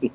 Hi,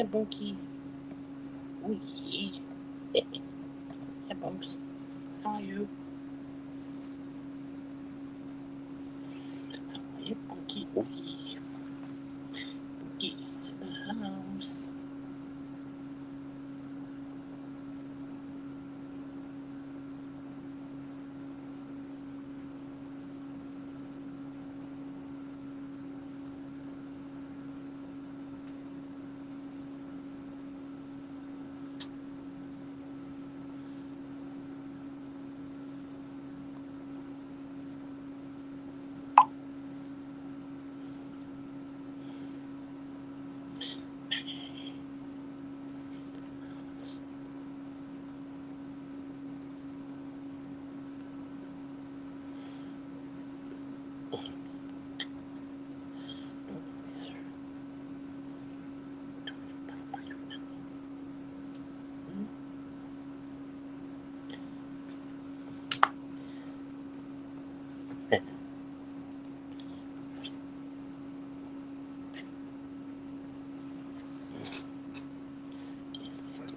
Bunky. Oh, yeah. Hi, Bunks. How are you? How are you, Bunky? Oh, yeah. Bunky is in the house.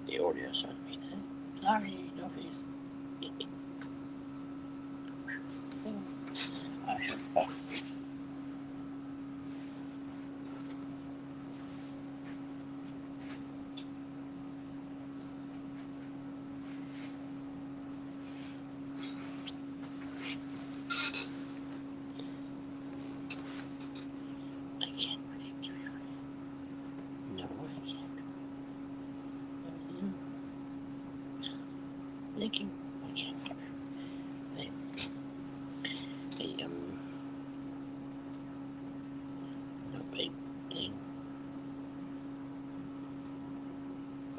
The audio on me there. Sorry, no face. I should have. I can't really do it. No, I can't. Thank you. I can't. Hey, hey, no, wait, thing.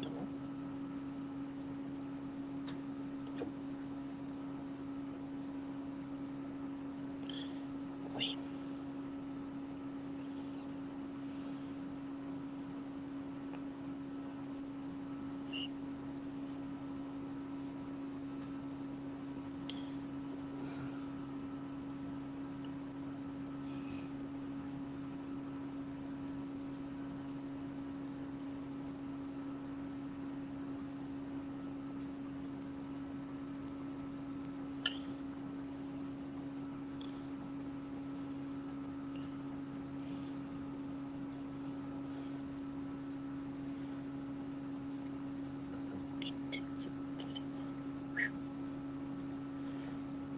No, wait.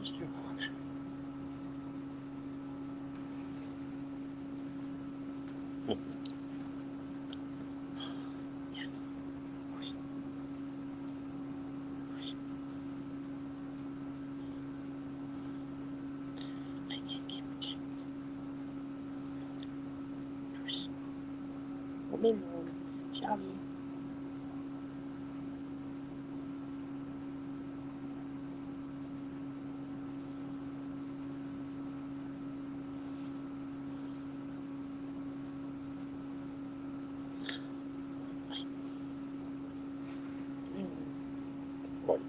Mr. Hawk. Yeah. I can't keep it. Woman, shouty. What?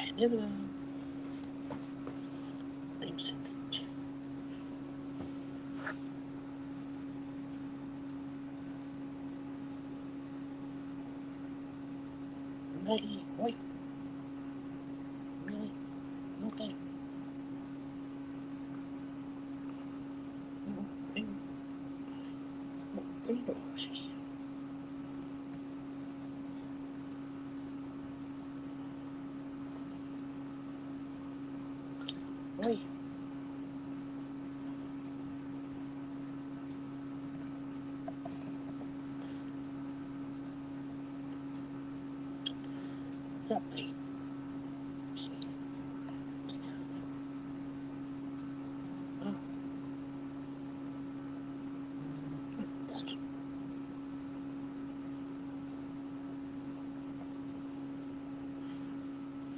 another one. Name sandwich. Maggie, wait. Really? Okay. There you go, Maggie. Wait. Lovely. Oh, that's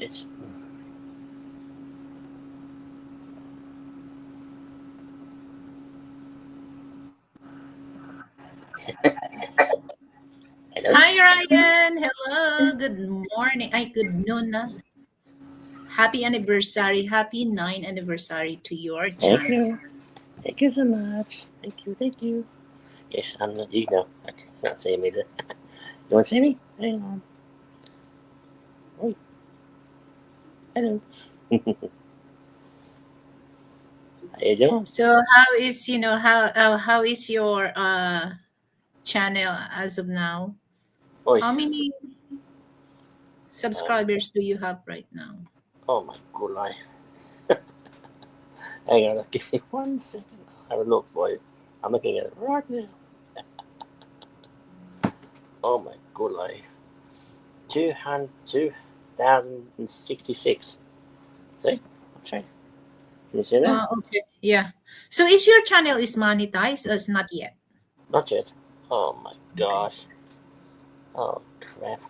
it's. Hello. Hi Ryan, hello, good morning, good noon na. Happy anniversary, happy 9th anniversary to your Thank channel. you. Thank you so much. Thank you. Thank you. Yes, I'm not you now. I cannot see me there. You want to see me? Hang on. Wait. Hello. How you doing? So how is how is your channel as of now? Oi. How many Um, subscribers do you have right now? oh my god, hang on, give me 1 second. I'll have a look for you. I'm looking at it right now. Oh my god, 2,066. See? Okay. Can you see that? Okay, yeah. So is your channel is monetized or is not yet? Not yet. Oh my Okay. gosh. Oh crap.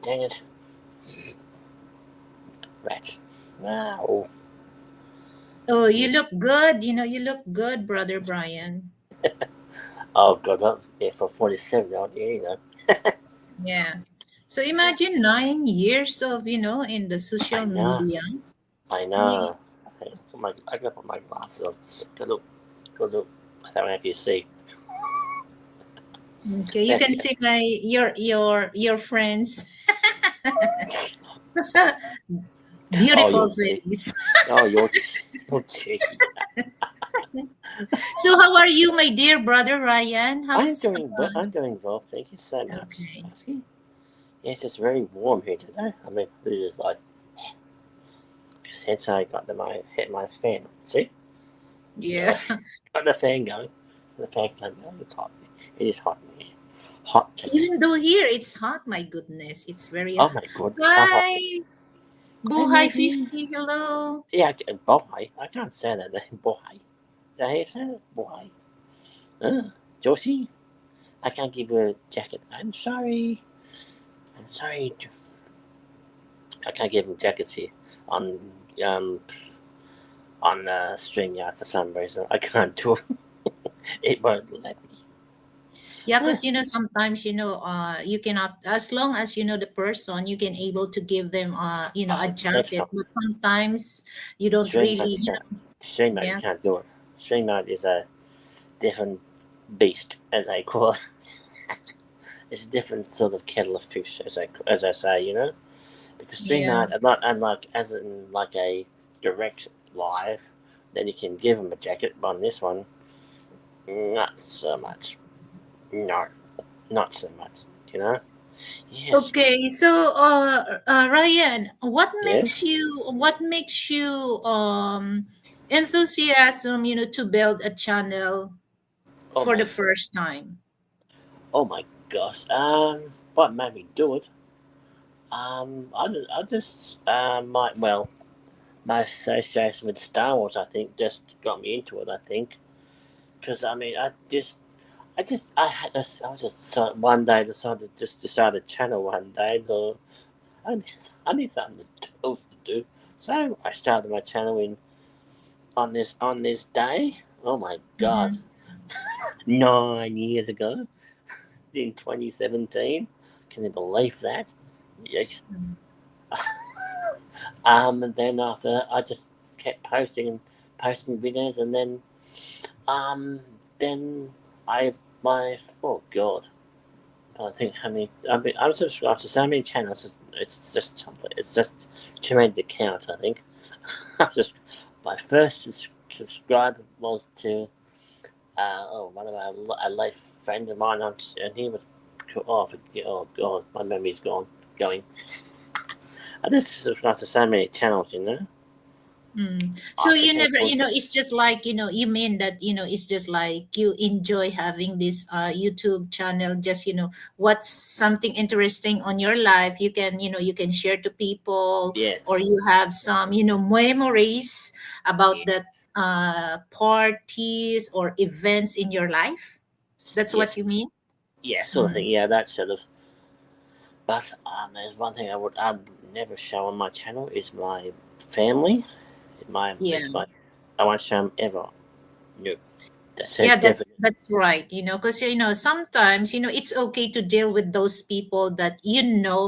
Dang it. Rats. Wow. Oh, you look good. You look good, brother Brian. Oh god, yeah, for 47 out here, Yeah. So imagine 9 years of, in the I social know. media. I You, know. I gotta put my glasses on. Good look. Good look. I don't know if you see. okay, you There can you see your friends go. Oh, beautiful you're cheeky. face. Oh, you're cheeky. So how are you, my dear brother Ryan? I'm How's doing well. I'm doing well. Thank you so much okay. for asking. Yes, it's very warm here today. I mean, it is like since I got hit my fan. See, Yeah. got, got the fan going. The fan going. It's hot. It is hot in here. Hot today. Even though here it's hot, my goodness, it's very Oh my god, how hot is it? Hi, Hi Buhay Maggie. 50. Hello. Yeah, boy. I can't say that name. Boy. Did I hear you say that? Boy. Josie. I can't give you a jacket. I'm sorry. I'm sorry. I can't give him jackets here on um on StreamYard for some reason. I can't do it. It won't let me. Yeah, Huh, because sometimes you cannot, as long as you know the person, you can able to give them a next jacket. time. But sometimes you don't StreamYard really, you can't. StreamYard you yeah. can't do it. StreamYard is a different beast, as I call it. It's a different sort of kettle of fish, as I say. Because Yeah. StreamYard, unlike as in like a direct live, then you can give them a jacket. But on this one, not so much. No, not so much. You know. Yes. Okay, so Ryan, Yes. what makes you enthusiasm, to build a channel Oh for my. the first time? Oh my gosh. What made me do it? I just my association with Star Wars, I think, just got me into it. I think because I mean, I was just one day decided just to start a channel one day. So I need something else to do. So I started my channel in on this day. Oh my god, Mhm. 9 years ago in 2017. Can you believe that? Yes. And then after that, I just kept posting videos, and then oh god, I think how many I'm subscribed to so many channels. It's just too many to count. I think I just my first subscribe was to one of a late friend of mine, and he was oh god, my memory's going. I just subscribe to so many channels, So I you think never, it's just like, you mean that, it's just like you enjoy having this YouTube channel, just, what's something interesting on your life, you can share to people, or yes, you have some, memories about yeah, that parties or events in your life. That's what yes, you mean? yeah, sort of thing. Mm. Yeah, that sort of. But there's one thing I'd never show on my channel is my family. Yeah. I won't show them ever. No, that's Yeah, it. that's Definitely. that's right. Because sometimes it's okay to deal with those people that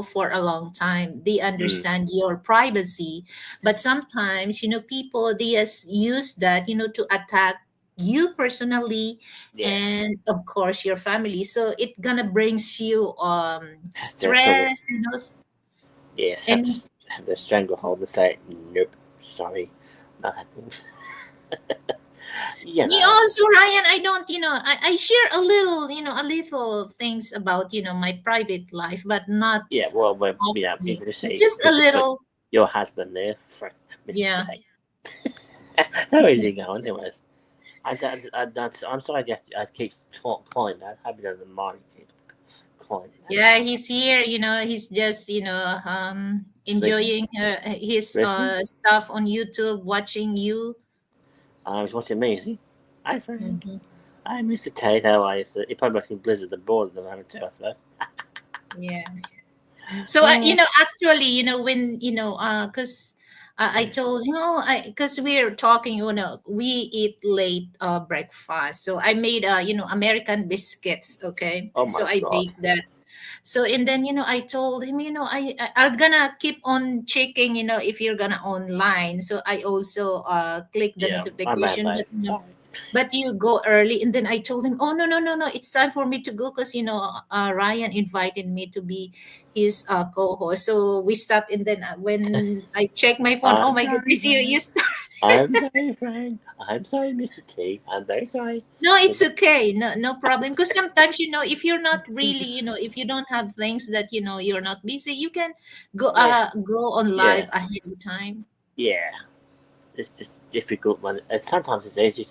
for a long time. They Mm, understand your privacy, but sometimes people they just use that to attack you personally, yes, and of course your family. So it gonna brings you that's sort of stress, yes. and Have the stranglehold to say nope. Sorry, not happening. you me know. also, Ryan, I don't, I share a little things about, my private life, but not Yeah. Well, you often. can see Just a because you've got little, your husband there, Mr. yeah. Tate. How is he going, anyways? I'm sorry I keep calling that. I hope he doesn't mind me keep calling that. Yeah, he's here, he's just, Sleeping, enjoying his resting. stuff on YouTube, watching you. He's watching me, is he? Hi, Frank. Hmm. Hi, Mr. Tate. How are you? So he probably watching Blizzard the board at the moment too, I suppose. Yeah. So Uh, actually, when because I told because we're talking, we eat late breakfast, so I made American biscuits. Okay, oh so my I god. baked that. So and then I told him, I'm gonna keep on checking, if you're gonna online. So I also click the Yeah, I'm mad, notification, mate. but Sorry. but you go early. And then I told him, oh, no, no, no, no, it's time for me to go, because Ryan invited me to be his co-host. So we stopped, and then when I check my phone, oh I'm my sorry, goodness, you Frank. start. I'm sorry, Frank. I'm sorry, Mr. T. I'm very sorry. No, it's okay, no problem, because sometimes if you're not really, if you don't have things that you're not busy, you can Yeah, go on live yeah, ahead of time. yeah. It's just difficult when sometimes it's easy.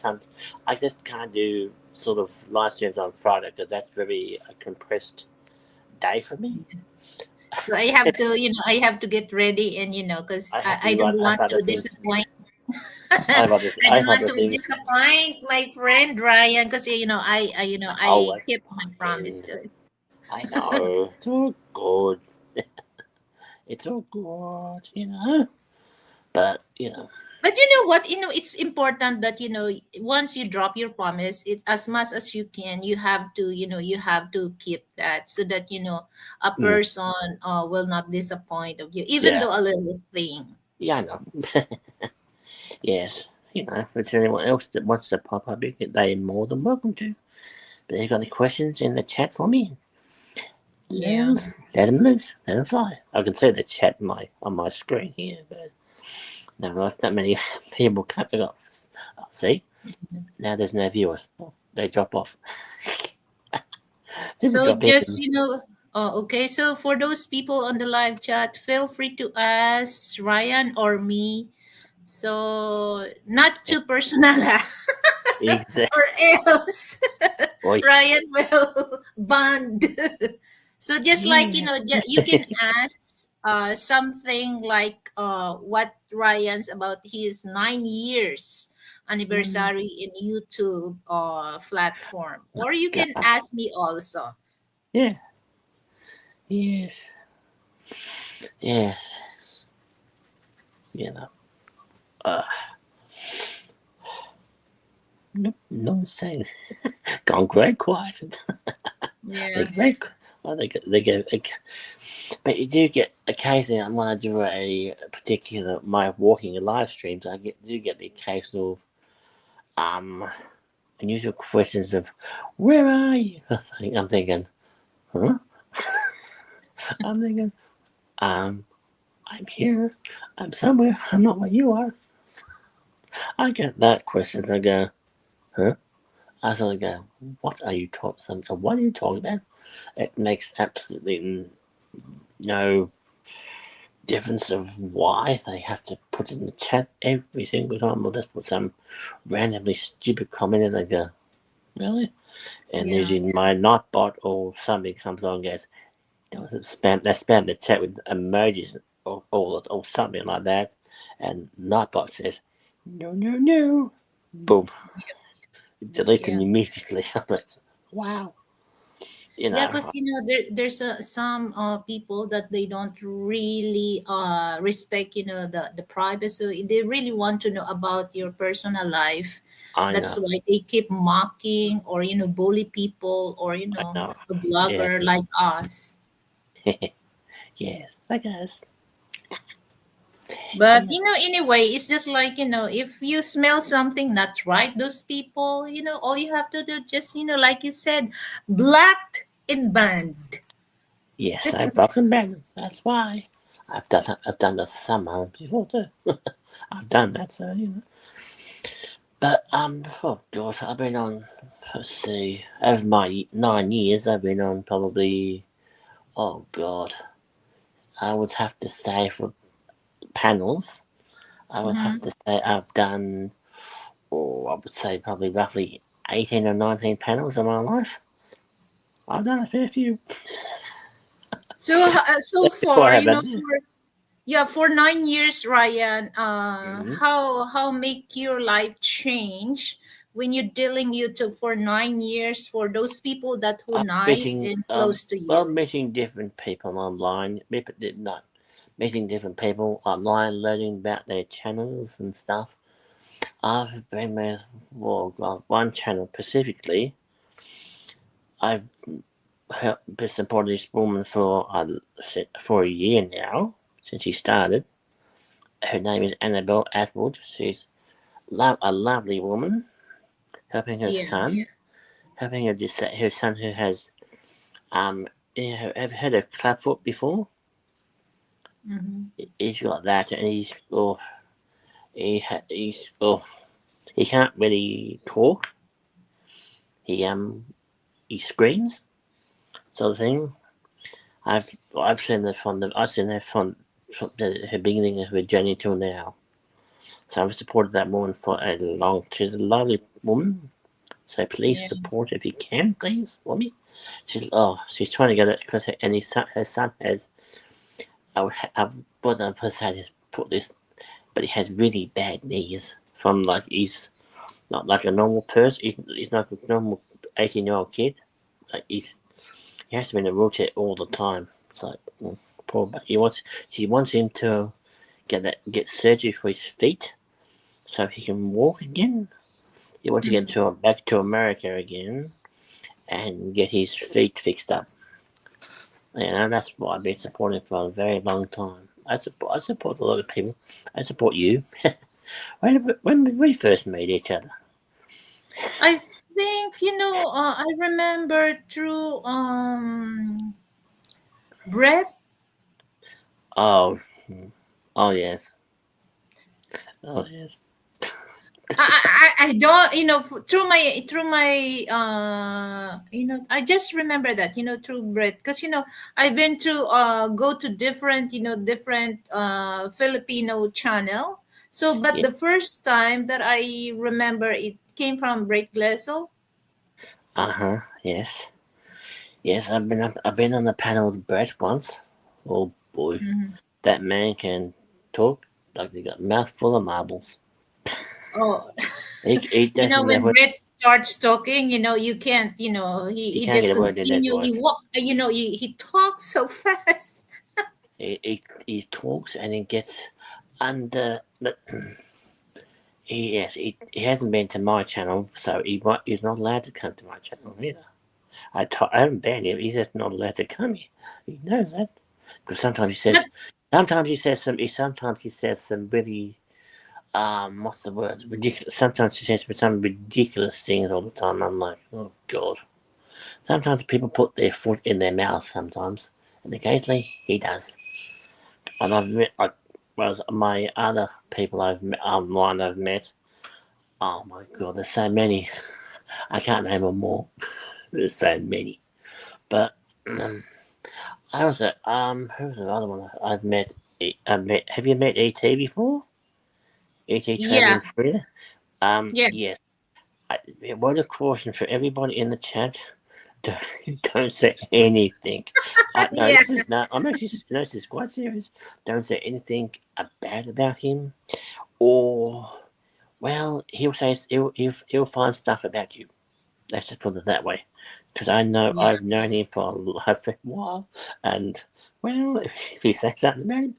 I just can't do sort of live streams on Friday because that's very a compressed day for me. So I have to, I have to get ready, and because I have I to don't run. I want have other to things. disappoint. I have other. I I don't have want other to things. disappoint my friend Ryan, because Oh, I it's kept my promise fine. to him. I know. It's all good. It's all good. But But what? It's important that once you drop your promise, it as much as you can, you have to you have to keep that, so that a mm, person will not disappoint of you, even yeah, though a little thing. yeah, I know. Yes, if there's anyone else that wants to pop up, they're more than welcome to. But they've got any questions in the chat for me? Yeah. Let them loose. Let them fly. I can see the chat on my screen here, but no, that's not many people coming off. See, now there's no viewers. They drop off. People So drop in. just okay. So for those people on the live chat, feel free to ask Ryan or me. So not too personal, Exactly. or else Boy. Ryan will bond. So just like Yeah. you can ask something like what Ryan's about his 9 years anniversary in YouTube platform, or you can God. ask me also. Yeah. Yes. Yes. You know. Uh, no, no saying. Gone great quiet. Yeah. Like very, Well, they get, but you do get occasionally. When I do a particular my walking live streams, do get the occasional um unusual questions of where are you? I'm thinking, huh? I'm thinking, um, I'm here. I'm somewhere. I'm not where you are. I get that questions. I go, huh? I sort of go, what are you talking? What are you talking about? It makes absolutely no difference of why they have to put in the chat every single time. We'll just put some randomly stupid comment in and go, really? And Yeah. usually my Nightbot or somebody comes on and goes, they spam the chat with emojis or something like that. And Nightbot says, no, no, no. Boom. Deletes Yeah. them immediately. I'm like, wow. You Yeah, know, because there's some people that they don't really respect the privacy. They really want to know about your personal life. I That's know. why they keep mocking or bully people or I know. a Yeah. blogger like us. Yes, I guess. But Yes. anyway, it's just like if you smell something not right, those people, all you have to do just like you said, blocked and banned. Yes, I've broken bed. That's why. I've done that some before too. I've done that, so you know. But oh god, I've been on. Let's see, over my 9 years, I've been on probably. Oh god, I would have to say for panels, I would have Mhm. to say I've done. Oh, I would say probably roughly 18 or 19 panels in my life. I've done a fair few. So Before I far, have that. for 9 years, Ryan, Mm-hmm. how make your life change when you're dealing YouTube for 9 years for those people that who nice Meeting and close to well, you? meeting different people online. Not meeting different people online, learning about their channels and stuff. I've been with one channel specifically. I've been supporting this woman for a year now since she started. Her name is Annabelle Atwood. She's a lovely woman, helping her Yeah. son, helping her son who has have heard of Clubfoot before. Hmm. He's got that, and he's he can't really talk. He he screams. Sort of thing. I've seen her from her beginning of her journey till now. So I've supported that woman for a long. She's a lovely woman. So please Yeah. support if you can, please for me. She's trying to get it because her son has. I put on her side has put this, but he has really bad knees. From like he's not like a normal person. He's not a normal 18-year-old kid. Like he has to be in a wheelchair all the time. It's like poor. But she wants him to get surgery for his feet so he can walk again. He wants to get Mhm. back to America again and get his feet fixed up. You know, that's what I've been supporting for a very long time. I support a lot of people. I support you. When did we first meet each other? I think I remember through breath. Oh, oh yes, oh yes. I don't through my I just remember that through breath because I've been to go to different Filipino channel, so but Yeah. the first time that I remember it came from Break Gleso. Uh huh. Yes. Yes. I've been on the panel with Brett once. Oh boy, Hmm. that man can talk like he got a mouthful of marbles. Oh, He doesn't know when what Brett starts talking, you can't, he he can't get just a word in continue. He edgewise. walk, he talks so fast. He talks and he gets under. He hasn't been to my channel, so he's not allowed to come to my channel either. I haven't banned him. He's just not allowed to come here. He knows that because sometimes he says, But sometimes he says some really what's the word? Ridiculous. Sometimes he says some ridiculous things all the time. I'm like, oh God. Sometimes people put their foot in their mouth. Sometimes, and occasionally he does. And I've met, well, my other people I've met, online I've met. Oh my God, there's so many. I can't name them all. There's so many. But I was who's another one I've met? Have you met ET before? ET Toby yeah, and Frida. yeah, Yes. Word of caution for everybody in the chat: don't say anything. No, yeah, this is no. I'm actually no. This is quite serious. Don't say anything bad about him, or well, he'll find stuff about you. Let's just put it that way. Because I know yeah, I've known him for a while, and well, if you say something about him,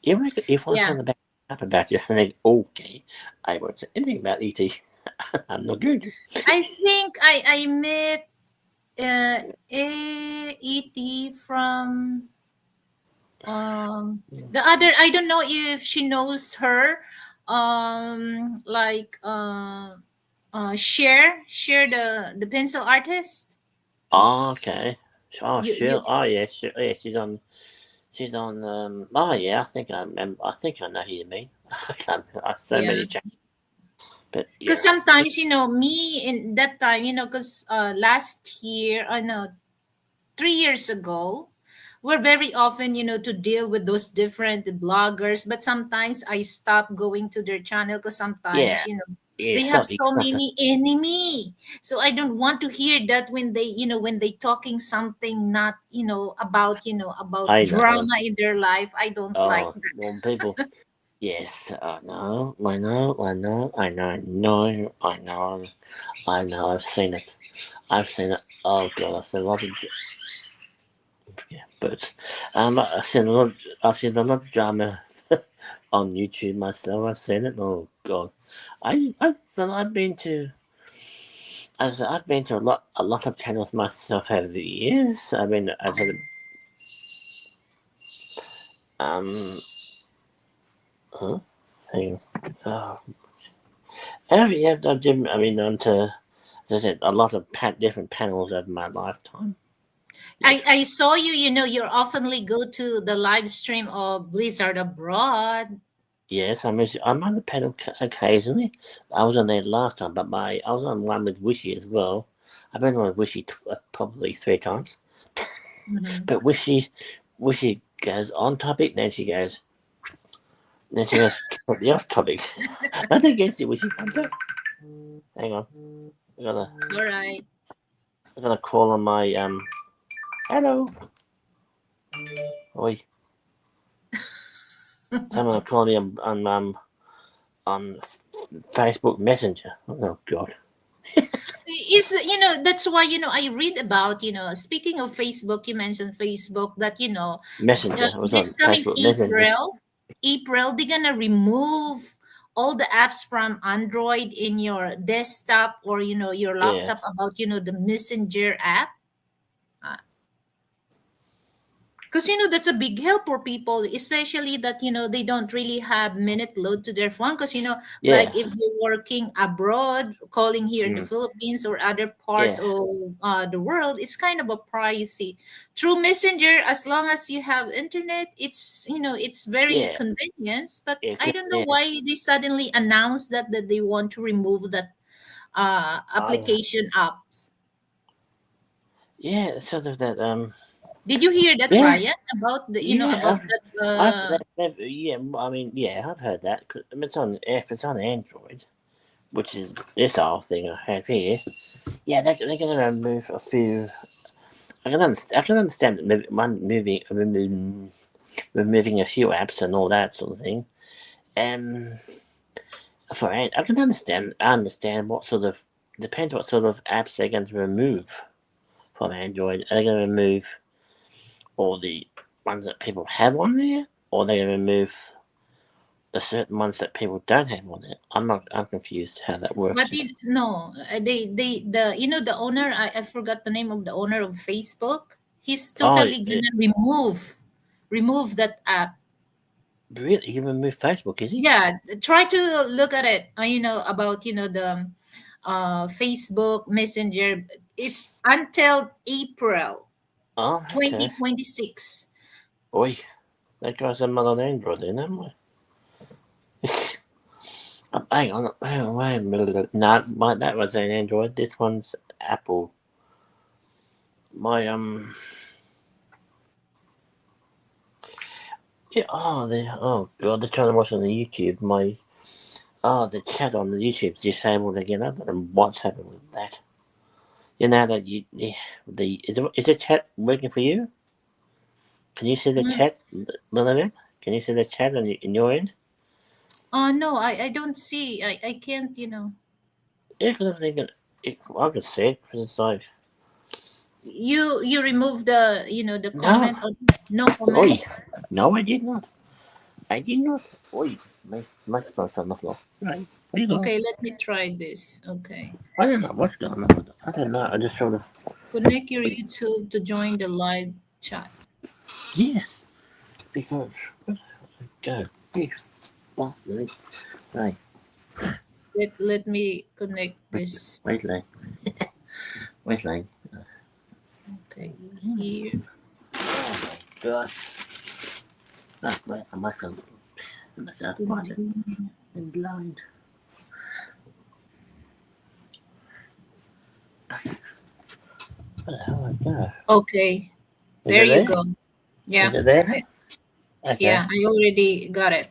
he'll find yeah. something about you, and then okay, I won't say anything about ET. I'm not good. I think I met ET from the other. I don't know if she knows her. Like share the pencil artist. Oh, okay. Oh, You sure. Oh, yeah. Sure. Yeah, she's on. She's on. Oh, yeah. I think I remember. I think I know who you mean. I can't. So Yeah. many channels, but Because yeah. sometimes me in that time because last year I know 3 years ago we're very often to deal with those different bloggers, but sometimes I stop going to their channel because sometimes Yeah. Yeah. they have Stop. so Stop. many enemy, so I don't want to hear that when they when they talking something not about about I know. drama in their life. I don't like Oh, that. well, people. Yes, I know. I know. I know. I know. I know. I know. I know. I've seen it. I've seen it. Oh god, I've seen a lot of. Yeah, but I've seen a lot. I've seen a lot of drama on YouTube myself. I've seen it. Oh god, I've been to. As I've been to a lot of channels myself over the years. I've been as a um. Huh? Hang on. Oh, yeah, I've been on to, as I said, a lot of different panels over my lifetime. Yes. I saw you're oftenly go to the live stream of Blizzard Abroad. Yes, I'm on the panel occasionally. I was on there last time, but I was on one with Wishy as well. I've been on with Wishy probably 3 times. Mhm. But Wishy goes on topic, then she goes the off topic. Nothing against you, Wishy. I'm sorry. Hang on, I gotta All right. I gotta call on my Hello. Oi, someone call me on Facebook Messenger. Oh God. Is that's why I read about speaking of Facebook, you mentioned Facebook, that Messenger. I was this on coming Facebook Messenger. April they're gonna remove all the apps from Android in your desktop or your Yeah. laptop about the Messenger app. Because that's a big help for people, especially that they don't really have minute load to their phone. Because like Yeah. if they're working abroad, calling here in the Mm. Philippines or other part Yeah. of the world, it's kind of a pricey. Through Messenger, as long as you have internet, it's very Yeah. convenient. But Yeah. I don't know Yeah. why they suddenly announced that they want to remove that I, application apps. yeah. Sort of that. Did you hear that, Yeah. Ryan, about the Yeah. about that? Yeah. I mean, yeah. I've heard that. I mean, if it's on Android, which is this whole thing I have here. Yeah, they're going to remove a few. I can understand that removing a few apps and all that sort of thing. Um, I can understand. I understand what sort of depends what sort of apps they're going to remove from Android. Are they going to remove all the ones that people have on there, or are they going to remove the certain ones that people don't have on it. I'm confused how that works. But no, they the the owner. I forgot the name of the owner of Facebook. He's Oh, totally gonna remove that app. really? He removed Facebook, is he? Yeah, try to look at it. About the Facebook Messenger. It's until April Oh, okay. 2026. Oi, that guy's a on Android then, am I? Hang on, wait a minute. No, that was an Android. This one's Apple. My yeah. Oh god, they're trying to watch on the YouTube. The chat on the YouTube's disabled again. I don't know what's happened with that. You know that is the chat working for you? Can you see the Mm. chat, Lillian? Can you see the chat in your end? No, I don't see. I can't. Yeah, because I'm thinking, I can see it because it's like You remove the no, comment on no comment. oi, no, I did not. I did not. Oi, my microphone's on the floor. Right, what are you doing? Okay, let me try this. Okay. I don't know what's going on with it. I don't know. I just sort of Connect your YouTube to join the live chat. yeah, because go. Right, Let me connect this. wait, Lang. Wait, Lang. Okay, here. Oh my gosh. That's right, I might feel Continue. I'm blind. Where the hell I go? Okay, Is there it you there? go. Is Yeah, it there? Okay. yeah, I already got it.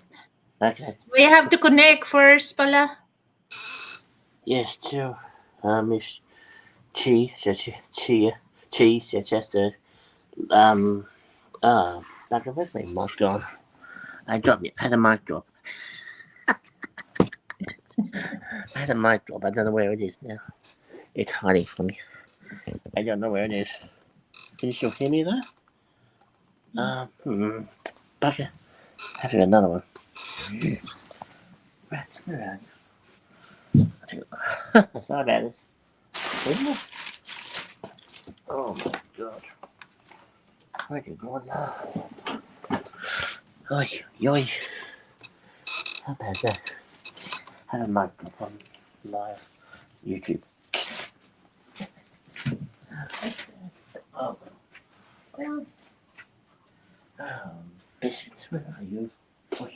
Okay. So we have to connect first, pala. Yes, too. Miss Chi, just um, back with me, mic gone. I dropped it. I had a mic drop. I had a mic drop. I don't know where it is now. It's hiding from me. I don't know where it is. Can you still hear me though? Bugger. Have to get another one. Rats, where are you? Sorry about this. Isn't it? Oh my god. Where'd you go now? Oi, yoy. How about that? Have a microphone live YouTube. Oh, well. Biscuits, where are you? Oh,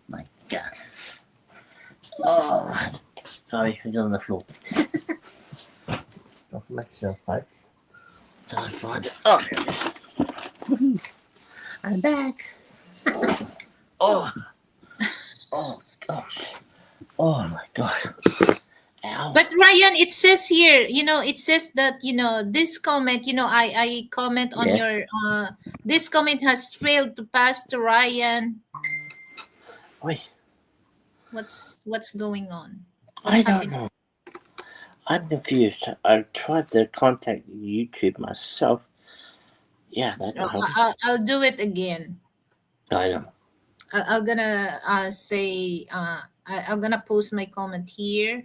my god. Oh, sorry, I got on the floor. Don't make yourself fight. Trying to find it. Oh, here it is. I'm back. Oh, oh gosh. Oh my god. Ow. But Ryan, it says here, it says that, this comment, I comment on Yeah. your this comment has failed to pass to Ryan. Wait, What's going on? I What's don't happening? know. I'm confused. I tried to contact YouTube myself. Yeah, that Oh, helps. I'll do it again. I know. I'm gonna say I'm gonna post my comment here,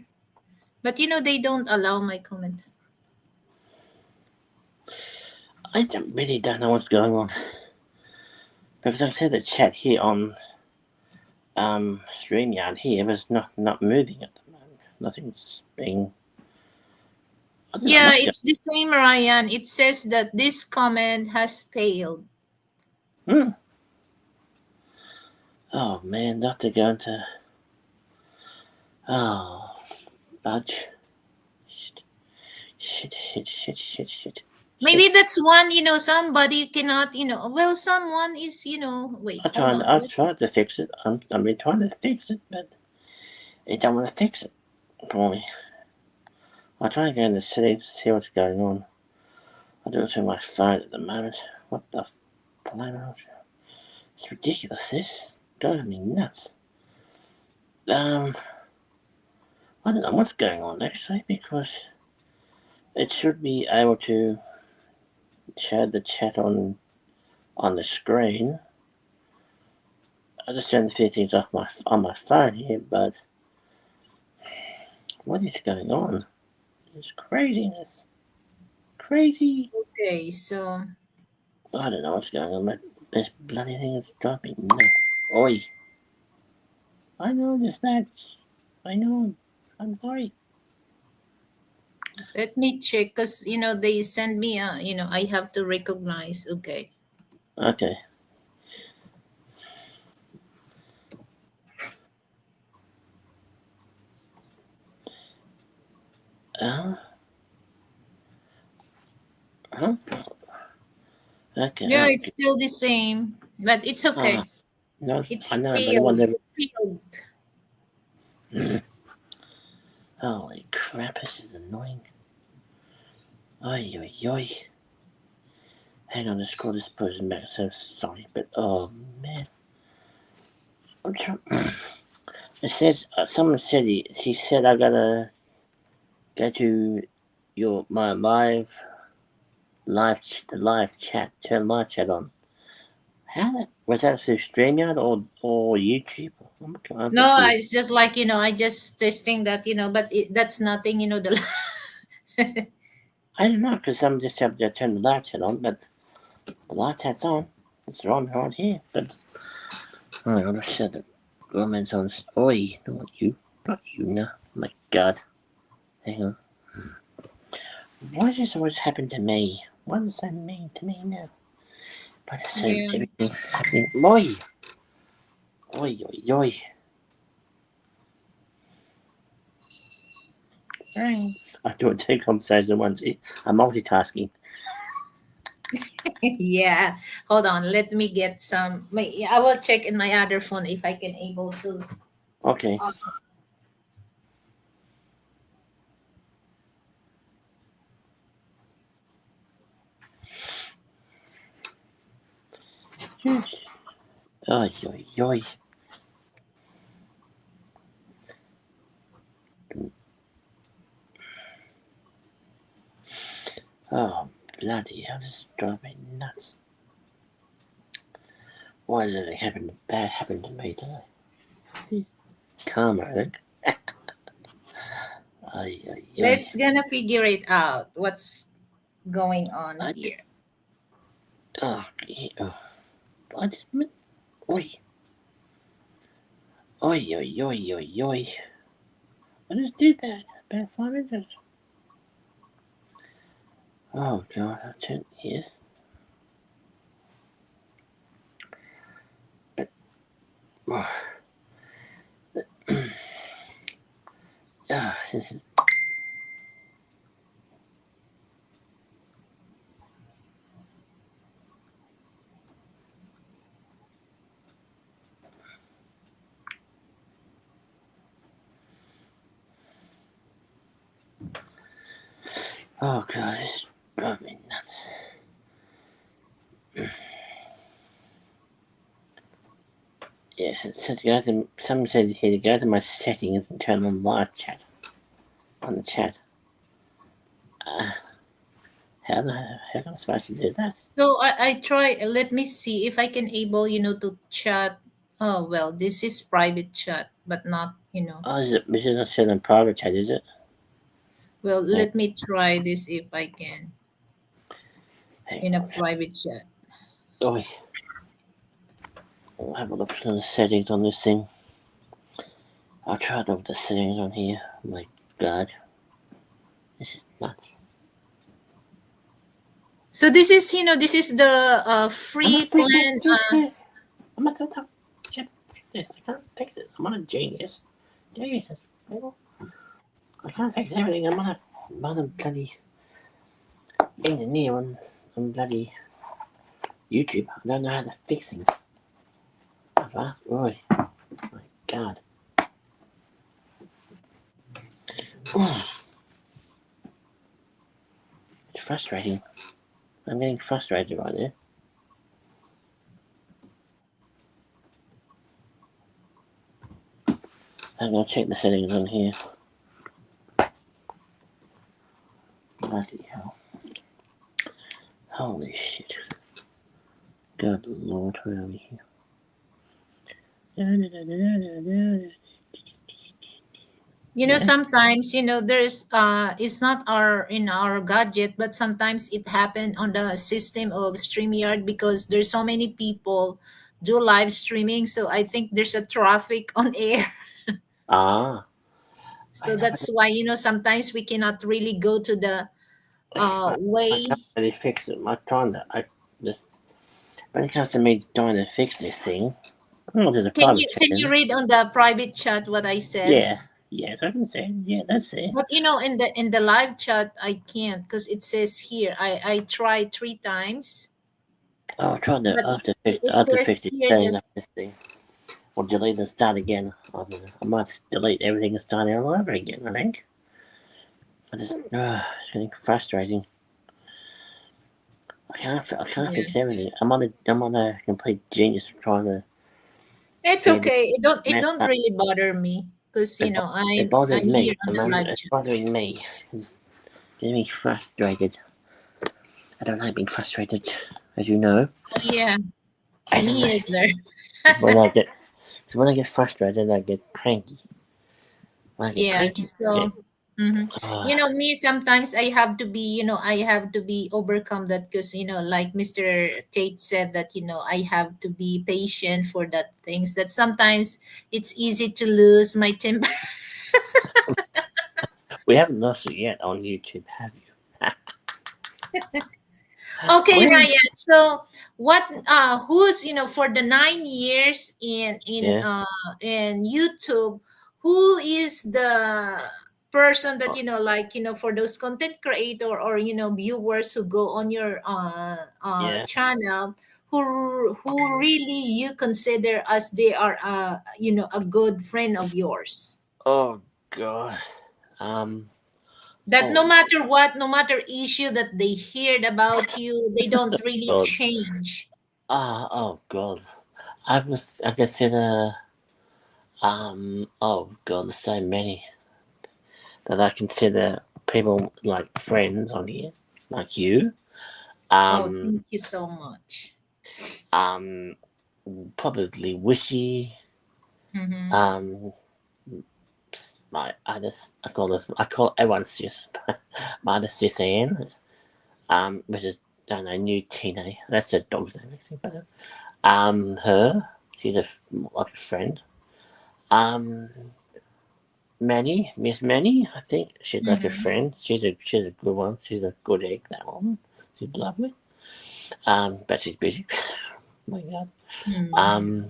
but they don't allow my comment. I really don't know what's going on. Because I said the chat here on StreamYard here was not moving at the moment. Nothing's being. I don't know Yeah, what's going. it's the same, Ryan. It says that this comment has failed. Oh man, not to go into. Oh, fudge. Shit. Maybe that's one, somebody cannot, well, someone is, wait, hold on. I tried to fix it. I've been trying to fix it, but it don't want to fix it for me. I try to go in the settings to see what's going on. I do it through my phone at the moment. What the flame? It's ridiculous. This driving me nuts. I don't know what's going on actually because it should be able to show the chat on the screen. I just turned the settings off on my phone here, but what is going on? It's craziness. Crazy. Okay, so I don't know what's going on, but this bloody thing is driving me nuts. Oi. I know this that. I know. I'm sorry. let me check because they send me I have to recognize. Okay. Okay. Uh, huh? Okay. Yeah, it's still the same, but it's Ah, okay. no, I It's know, but I failed. wonder. It failed. Holy crap, this is annoying. Oi, oi, oi. Hang on, let's call this person back. So sorry, but oh man. I'm trying. It says, someone said, she said I gotta go to my live chat, turn live chat on. How that was that through StreamYard or YouTube? I'm No, confused. it's just like I just testing that but that's nothing. The I don't know because some just have to turn the live chat on, but the live chat's on. It's on right here, but I gotta shut the comments on. Oi, not you, no. My God, hang on. Why does this always happen to me? What does that mean to me now? But it's so yeah. everything happening. Oi, oi, oi, oi. I do it two conversations at once. I'm multitasking. Yeah, hold on, let me get some I will check in my other phone if I can able to. Okay. Oi, oi, oi. Oh, bloody hell, this is driving me nuts. Why did it bad happen to me today? Karma, I think. Ay, ay, ay. Let's gonna figure it out what's going on I did, here. oh, yeah, oh. I didn't, oi, oi, oi, oi, oi, oi. I just did that about 5 minutes ago. Oh, God, I turned, yes. But, oh, this is, oh, God, this is driving me nuts. Yes, it said someone said here to go to my settings and turn on live chat on the chat. Uh, how am I supposed to do that? So I try, let me see if I can able to chat. Oh well, this is private chat but not Oh, this is not set on private chat, is it? well, Hang, let me try this if I can hang in a on. private chat. Oh, I'll have a look at the settings on this thing. I'll try to look at the settings on here. Oh my God, this is nuts. So this is the I'm free not freaking plan. fix this. I'm not doing that. I can't fix this. I can't fix it. I'm on a genius. Jesus, people. I can't fix everything. I'm on a bloody engineer on bloody YouTube. I don't know how to fix things. I've asked Roy. My God. It's frustrating. I'm getting frustrated right now. I'm gonna check the settings on here. Bloody hell. Holy shit. Good lord, where are we here? Yeah. Sometimes, there's it's not our in our gadget, but sometimes it happen on the system of StreamYard because there's so many people do live streaming. So I think there's a traffic on air. Ah, I So know, that's why, sometimes we cannot really go to the I can't way. really fix it. I'm trying to. Just when it comes to me trying to fix this thing, I'm going to the Can private you can you channel. read on the private chat what I said? Yeah, yes, I can say. Yeah, that's it. But in the live chat I can't because it says here I tried 3 times, Oh, I tried to. but I have to fix. it I have to fix says this here thing. that I have to see. Or delete and start again. I don't know. I might delete everything and start all over again. I think. It's getting frustrating. I can't yeah. fix everything. I'm on a complete genius trying to It's get it okay. It messed don't up. really bother me because It, it I'm bothers me here at on the the moment. live It's chat. bothering me. It's getting me frustrated. I don't like being frustrated, as you know. Oh yeah, I don't me like either. when I get when I get frustrated. I get cranky. When I get Yeah. cranky, yeah. So, Uh, me sometimes I have to be overcome that because like Mr. Tate said that I have to be patient for that things that sometimes it's easy to lose my temper. we haven't lost it yet on YouTube, have you? Okay, When? Ryan. So what who's for the 9 years Yeah. in YouTube, who is the person that like for those content creator or viewers who go on your Yeah. channel who really you consider as they are a good friend of yours? Oh God. Um. That no Oh matter what, no matter issue that they heard about you, they don't really God. change. Oh God. I consider. Oh God. There's so many that I consider people like friends on here, like you. Oh, Um. thank you so much. Um. Probably Wishy. Mm-hmm. Um. My other. I call everyone sis. My other sis Anne. Which is I don't know, new teenage. That's her dog's name, actually. But her. She's like a friend. Um, Miss Manny, I think she's like a Mm-hmm. friend. She's a good one. She's a good egg. That one. She's lovely. But she's busy. Oh my God. Mm-hmm. Um.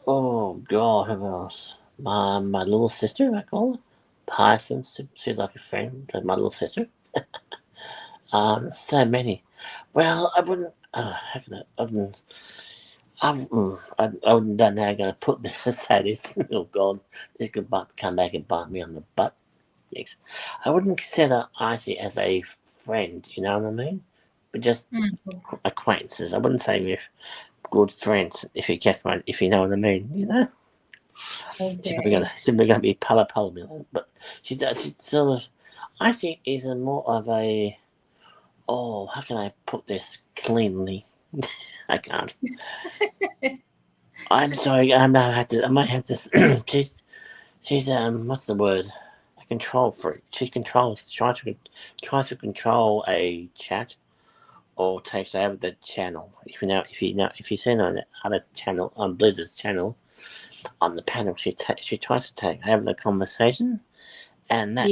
Oh God. Who else? My little sister. I call her. Parsons. She's like a friend. Like my little sister. So many. Well, I wouldn't. How can I wouldn't. I wouldn't know how I'm going to put this. Say this. Oh God, this could come back and bite me on the butt. Yes, I wouldn't consider Icy as a friend. You know what I mean? But just Mm-hmm. acquaintances. I wouldn't say we're good friends. If you get my, if you know what I mean. You know, Okay. she's probably gonna be pala pala me. But she does. She sort of. Icy is a more of a. Oh, how can I put this cleanly? I can't. I'm sorry. I might have to. She's what's the word? A control freak. She controls. Tries to control a chat or takes over the channel. If you see on the other channel on Blizzard's channel on the panel, she tries to take over the conversation, and Yeah.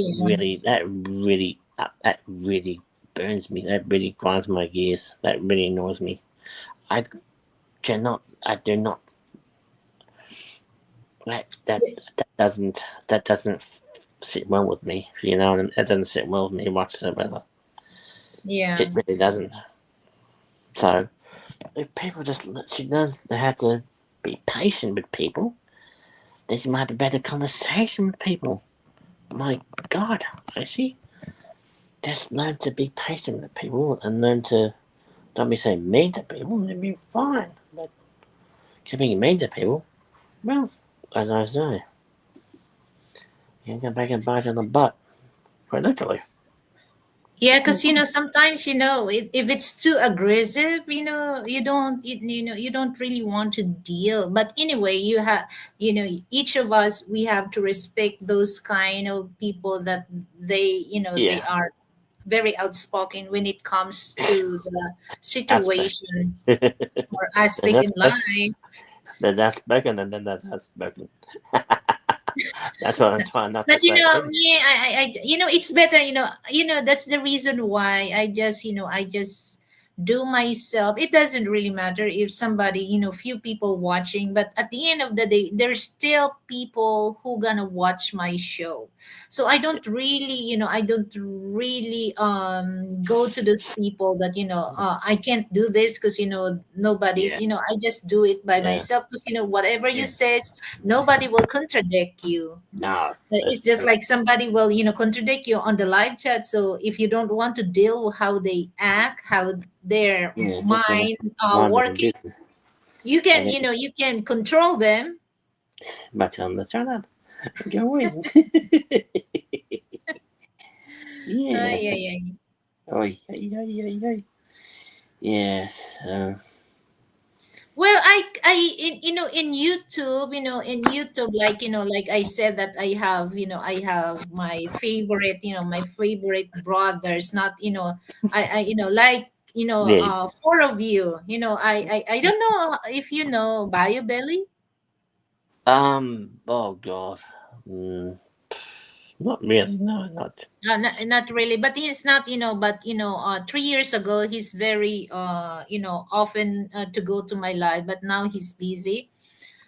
that really burns me. That really grinds my gears. That really annoys me. I cannot. I do not. That that that doesn't that doesn't sit well with me. You know, and it doesn't sit well with me whatsoever. Yeah. It really doesn't. So if people just she does they have to be patient with people. Then she might have a better conversation with people. My God, I see. Just learn to be patient with people and learn to don't be so mean to people. And be fine. But keeping mean to people, well, as I say, you can come back and bite on the butt. Quite literally. Yeah, because sometimes if it's too aggressive, you don't really want to deal. But anyway, each of us, we have to respect those kind of people that they Yeah, are very outspoken when it comes to the aspect. situation There's or aspect in aspect. life. There's aspect, and then there's aspect. That's what I'm trying not to But say. me, it's better. That's the reason why I just do myself. It doesn't really matter if somebody, few people watching, but at the end of the day, there's still people who gonna watch my show. So I don't really go to those people that I can't do this because nobody's Yeah, I just do it by yeah, myself because whatever you yeah. says, nobody will contradict you. No, It's that's just true. like somebody will, contradict you on the live chat. So if you don't want to deal with how they act, how their Yeah, just mind mind their own working, business. you And can, it, you can control them. but tell them to shut up. Go in. Yeah, Yes. yeah. Oi, oi, oi, oi, oi. Yes. Well, in YouTube, like like I said that I have my favorite, my favorite brothers. Not I like Yeah. four of you. I don't know if you know Bio Belly. Oh God. Mm, not really. No, not. Not really, but he's not, but 3 years ago, he's very, often to go to my live, but now he's busy.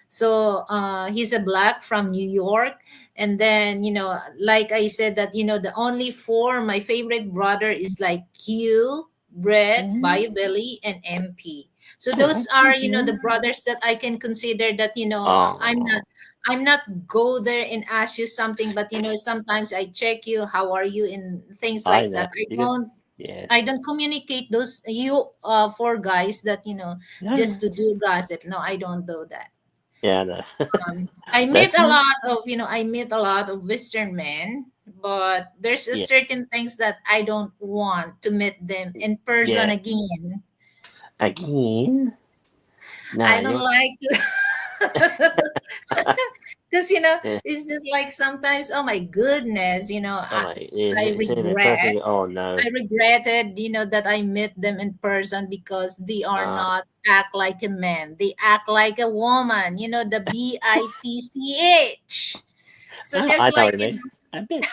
So he's a black from New York. And then, like I said, that, the only four, my favorite brother is like Q, Brett, Bio Mm, Belly, and MP. So oh, those that's are, good, the man. brothers that I can consider that, Oh, I'm not go there and ask you something, but sometimes I check you, how are you, and things I like know. that. You can. I Yes. don't communicate those you for guys that No, no. just to do gossip. No, I don't do that. Yeah, I know. I That's fine. meet a lot of Western men, but there's a Yeah. certain things that I don't want to meet them in person Yeah. again. Again. Nah, I don't you. like to because Yeah. it's just like sometimes, oh my goodness, Oh my. I Yeah, see me in regret person. Oh no. I regretted, that I met them in person because they are Uh, not act like a man. They act like a woman, the bitch. So just I know like, what you mean. A bitch.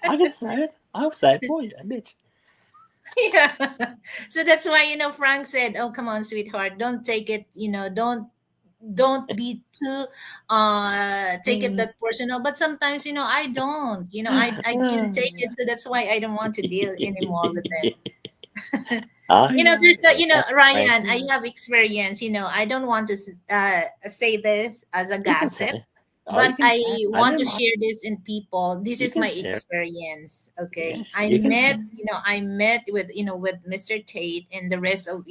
I can say it. I'll say it for you. A bitch. yeah. So that's why, Frank said, oh, come on, sweetheart, don't take it, don't be too take it that personal. But sometimes, I don't, I can take it. So that's why I don't want to deal anymore with them. I know. There's a, That's right. Ryan, I have experience, I don't want to say this as a You can say gossip, it. Oh, but you can I say it. I want don't to mind. share this in people. This You is can my share it. experience. Okay, Yes, you can say it. I met with, with Mr. Tate and the rest of,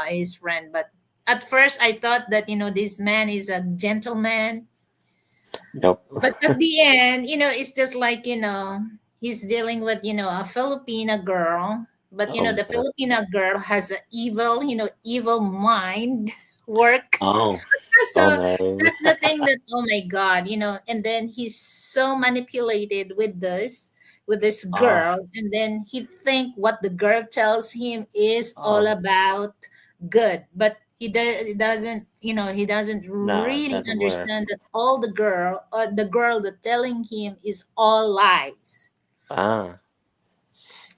his friend. But at first I thought that, this man is a gentleman, Nope. but at the end, it's just like, he's dealing with, a Filipina girl. But Oh the no. Filipina girl has a evil, evil mind work. Oh. Oh So no. that's the thing that, oh my God, and then he's so manipulated with this Oh. girl, and then he think what the girl tells him is all Oh. about good. But he doesn't, he doesn't No, it really doesn't work. understand that all the girl that telling him is all lies. Ah.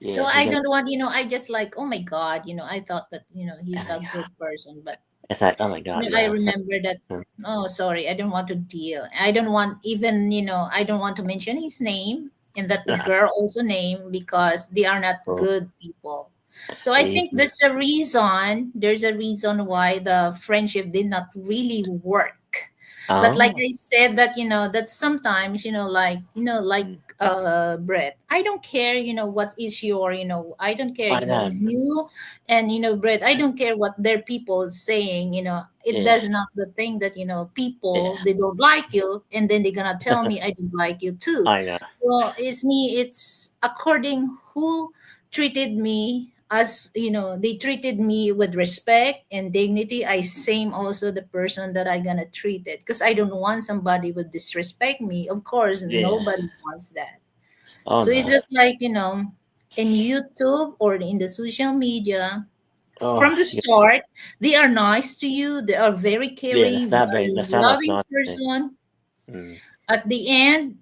So Yes, you I can. don't want, I just like, oh my God, I thought that, Oh he's my a god. good person. But It's like, oh my god, I yeah. So, remember that. hmm, Oh, sorry, I don't want to deal. I don't want even, I don't want to mention his name and that the nah, girl also name because they are not bro. good people. So I think Yeah. there's a reason. There's a reason why the friendship did not really work. But like Oh, I said, that that sometimes, like mm, Brett, I don't care, what is your, I don't care, I know. you, and Brett, I don't care what their people saying, it Yeah, does not the thing that, people, yeah. they don't like you, and then they're gonna tell me I don't like you too. I know. Well, it's me, it's according who treated me, as they treated me with respect and dignity. I same also the person that I gonna treat it, because I don't want somebody would disrespect me. Of course, Yeah. nobody wants that. Oh So it's no. just like, in YouTube or in the social media, Oh from the yeah. start, they are nice to you, they are very Yeah. caring, they are The a start was loving nice. person. Mm, At the end,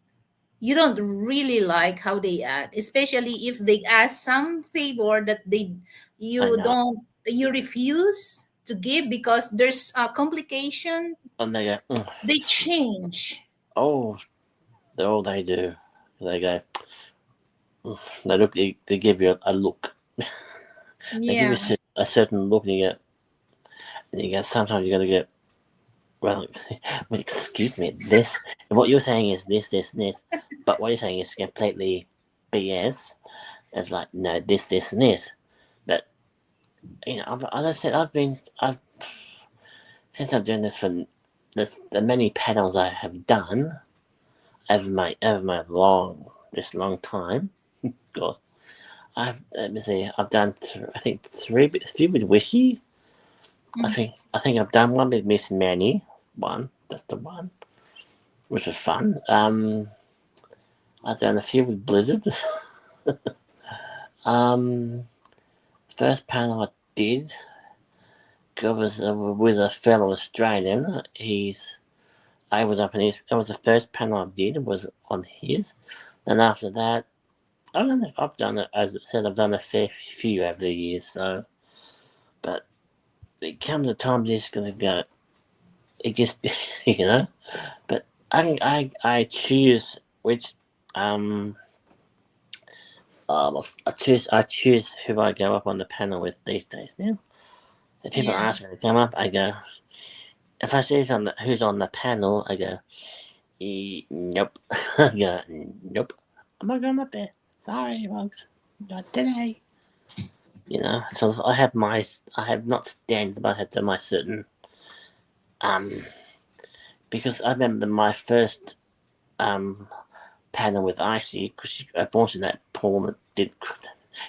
you don't really like how they act, especially if they ask some favor that I know. you refuse to give because there's a complication. And they go, They change. oh, they're all they do. They go, they look, they give you a look. They give you Yeah. a certain look, and you get. Sometimes you got to get. Well, well, excuse me. This, what you're saying is this, and this, but what you're saying is completely BS. It's like no, this, and this. But as I said, I've since I'm doing this for the many panels I have done over my long time. God, let me see. I've done I think three with Wishy. Mm. I think I've done one with Miss Manny. One, that's the one, which was fun. I've done a few with Blizzard. um, First panel I did was with a fellow Australian. I was up in his. That was the first panel I did was on his. Then after that, I've done it. As I said, I've done a fair few over the years. So, but it comes a time just gonna go. It just you know. But I choose which um I choose who I go up on the panel with these days now. If people Yeah. ask me to come up, I go. If I see who's on the panel, I go. Nope. I go. Nope. I'm not going up there. Sorry, folks. Not today. So I have not stands, but I have to my certain um because I remember my first um panel with Icy because unfortunately that poor woman did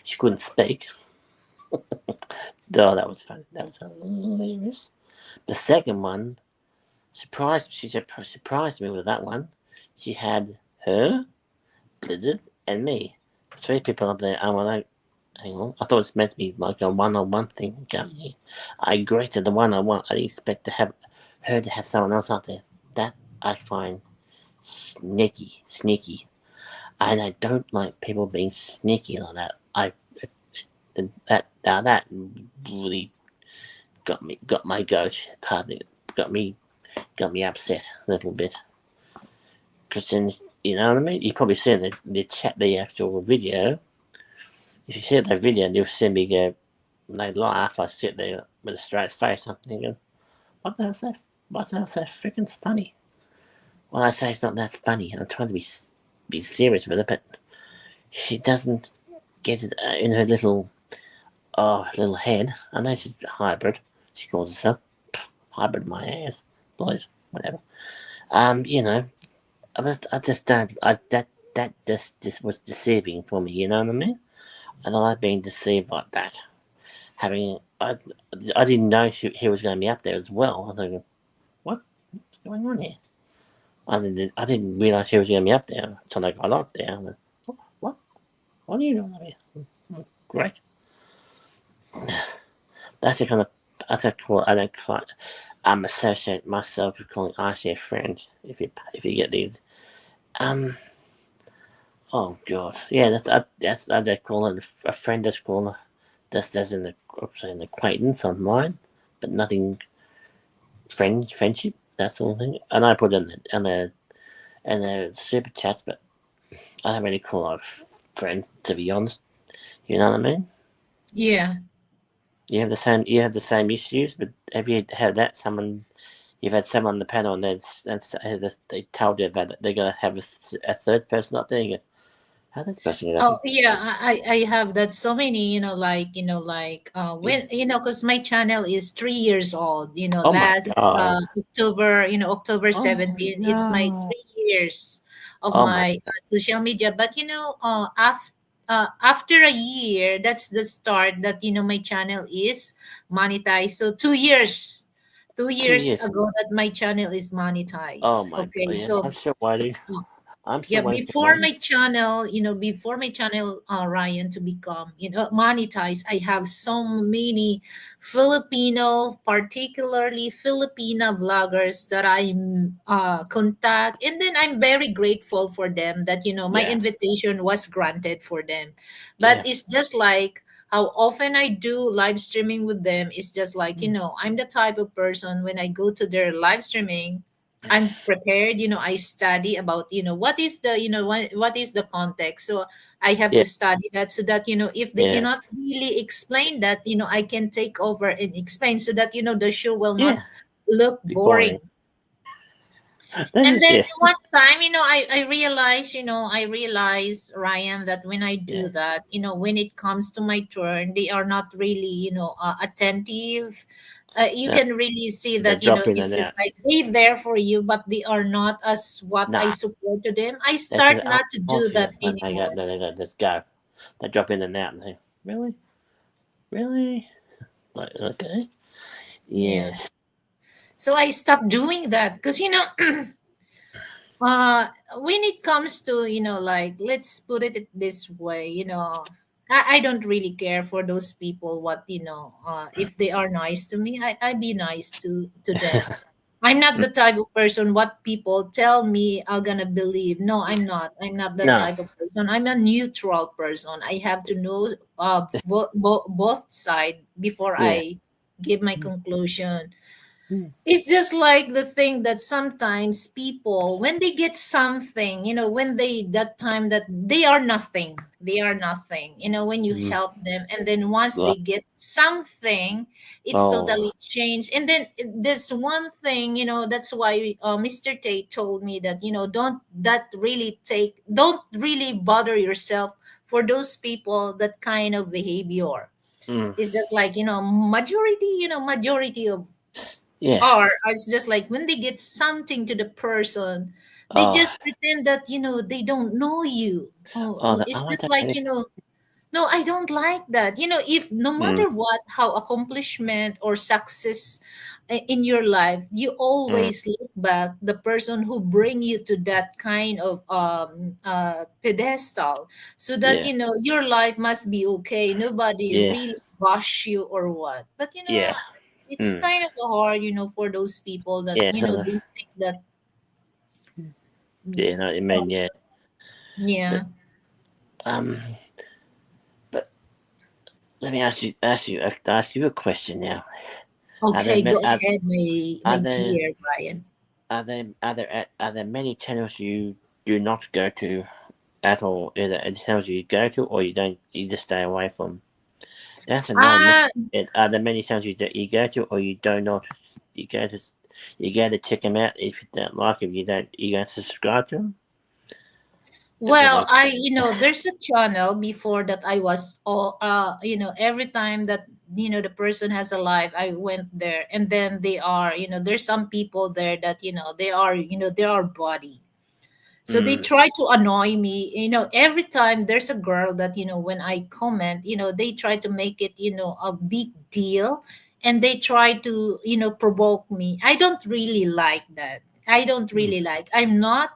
she couldn't speak. Oh, that was funny. That was hilarious. The second one surprised me with that one. She had her, Blizzard, and me. Three people up there. Hang on. I thought it was meant to be like a one-on-one thing. I agreed to the one-on-one. I didn't expect to have her to have someone else out there. That I find sneaky, and I don't like people being sneaky like that. That really got my goat. Pardon it. Got me upset a little bit. Because then you know what I mean. You probably see the chat the actual video. If you see the video, you'll see me go. They laugh. I sit there with a straight face. I'm thinking, what the hell's that? What the hell's that freaking funny? Well, I say it's not that funny. I'm trying to be serious with it, but she doesn't get it in her little head. I know she's a hybrid. She calls herself hybrid. My ass, boys, whatever. You know, I just don't. That just was deceiving for me. You know what I mean? And I like being deceived like that. Having I didn't know he was going to be up there as well. I thought, what's going on here? I didn't realize he was going to be up there until I got up there. I went, what? What are you doing up here? Great. That's the kind of that's a cool. I don't quite. I'm associate myself with calling Icy a friend. If you get these. Um. Oh god. Yeah. That's I call it a friend. That's called that's an acquaintance on mine, but nothing friendship. That sort of thing. And I put in the super chats, but I don't really call our friends to be honest. You know what I mean? Yeah. You have the same issues, but have you had that someone you've had someone on the panel, and then they told you that they're gonna have a third person up there. You go, how did this person get up Oh here? yeah, I have that so many, Yeah. when because my channel is 3 years old, Oh my last god. October, October Oh my 17, it's my god. 3 years of Oh my. my social media. But after a year, that's the start that my channel is monetized. So 2 years, two Two years years. ago that my channel is Oh monetized. my Okay, god. Yeah. so I'm still waiting. I'm yeah, still waiting for mine. before my channel, Ryan, to become monetized, I have so many Filipino, particularly Filipina vloggers that I contact, and then I'm very grateful for them that my Yeah. invitation was granted for them. But Yeah. it's just like how often I do live streaming with them. It's just like Mm. I'm the type of person when I go to their live streaming, I'm prepared. I study about what is the what is the context. So I have Yeah. to study that so that if they Yeah. cannot really explain that, I can take over and explain so that the show will not Yeah. look Be boring. boring. That And is then yeah. one time, I realize, Ryan, that when I Yeah. do that, when it comes to my turn, they are not really, attentive. You No, can really see they that, drop in it's and just out. like they there for you, but they are not as what I Nah. support to them. I They say, start "Oh, not to on do to you," that and anymore. they go, "Let's go." They drop in and out, and they, really, really, like, okay, Yeah. yes, So I stopped doing that because, when it comes to like, let's put it this way, I don't really care for those people what if they are nice to me, I be nice to them. I'm not the type of person what people tell me I'm gonna believe. No, I'm not that no, type of person. I'm a neutral person. I have to know both side before yeah, I give my conclusion. mm, It's just like the thing that sometimes people, when they get something, when they, that time that they are nothing, when you mm, help them, and then once like, they get something, it's oh, totally changed. And then this one thing, that's why Mr. Tate told me that, don't really bother yourself for those people that kind of behavior. mm, It's just like, majority of yeah, or it's just like when they get something to the person, they oh, just pretend that they don't know you. oh, no, It's I just don't, like no, I don't like that. If no mm, matter what, how accomplishment or success in your life, you mm, always look back the person who bring you to that kind of pedestal, so that yeah, your life must be okay. Nobody yeah, really bash you or what. But yeah, it's mm, kind of hard, for those people that yeah, so, they think that. yeah, no, I mean, yeah, but, Yeah. um, but let me ask you a question now. Are there, Okay, go are, ahead, my are there dear Brian. Are there many channels you do not go to at all? Either channels you go to or you don't, you just stay away from. That's another. Ah, Are there many channels you go to or you do not? You go to you go to check them out if you don't like them. You don't subscribe to them. Is that well, okay? there's a channel before that I was all every time that the person has a live, I went there, and then they are, there's some people there that they are body. So they Mm, try to annoy me, every time there's a girl that, when I comment, they try to make it, a big deal, and they try to, provoke me. I don't really like that. I don't mm, really like. I'm not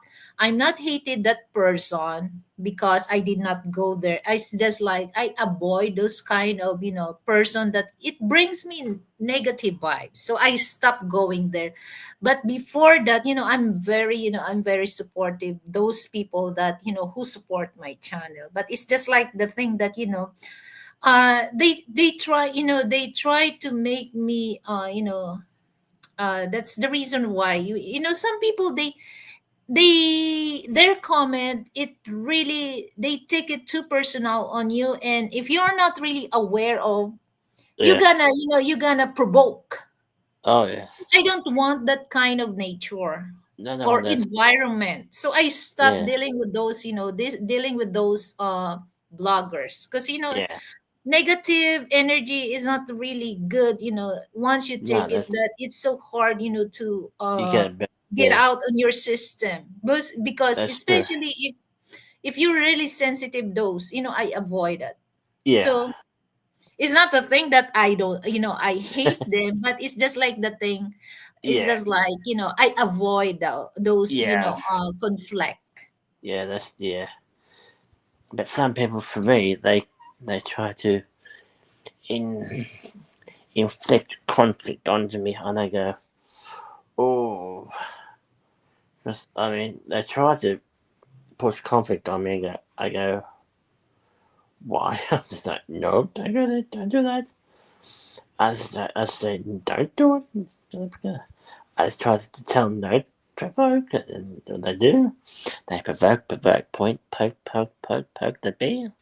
hated that person because I did not go there. It's just like I avoid those kind of, person that it brings me negative vibes. So I stopped going there. But before that, I'm very supportive those people that who support my channel. But it's just like the thing that they try to make me that's the reason why some people, their comment, it really, they take it too personal on you, and if you're not really aware of, you're yeah. gonna provoke. Oh yeah. I don't want that kind of nature No, or that's environment. So I stopped yeah, dealing with those, dealing with those bloggers, because yeah. negative energy is not really good. Once you No, take it, that's that it's so hard, to you get it. get Yeah, out on your system. Because that's true. especially if you're really sensitive, those, I avoid it. Yeah, So it's not a thing that I don't, I hate them, but it's just like the thing. It's yeah, just like, I avoid those, yeah, conflict. yeah. That's yeah. But some people, for me, they try to in, inflict conflict onto me, and I go, oh, I mean, they try to push conflict on me. And I go, why? I like, no, don't do that. Don't do that. I say, don't do it. I try to tell them don't provoke, and they do. They provoke, point, poke the bear.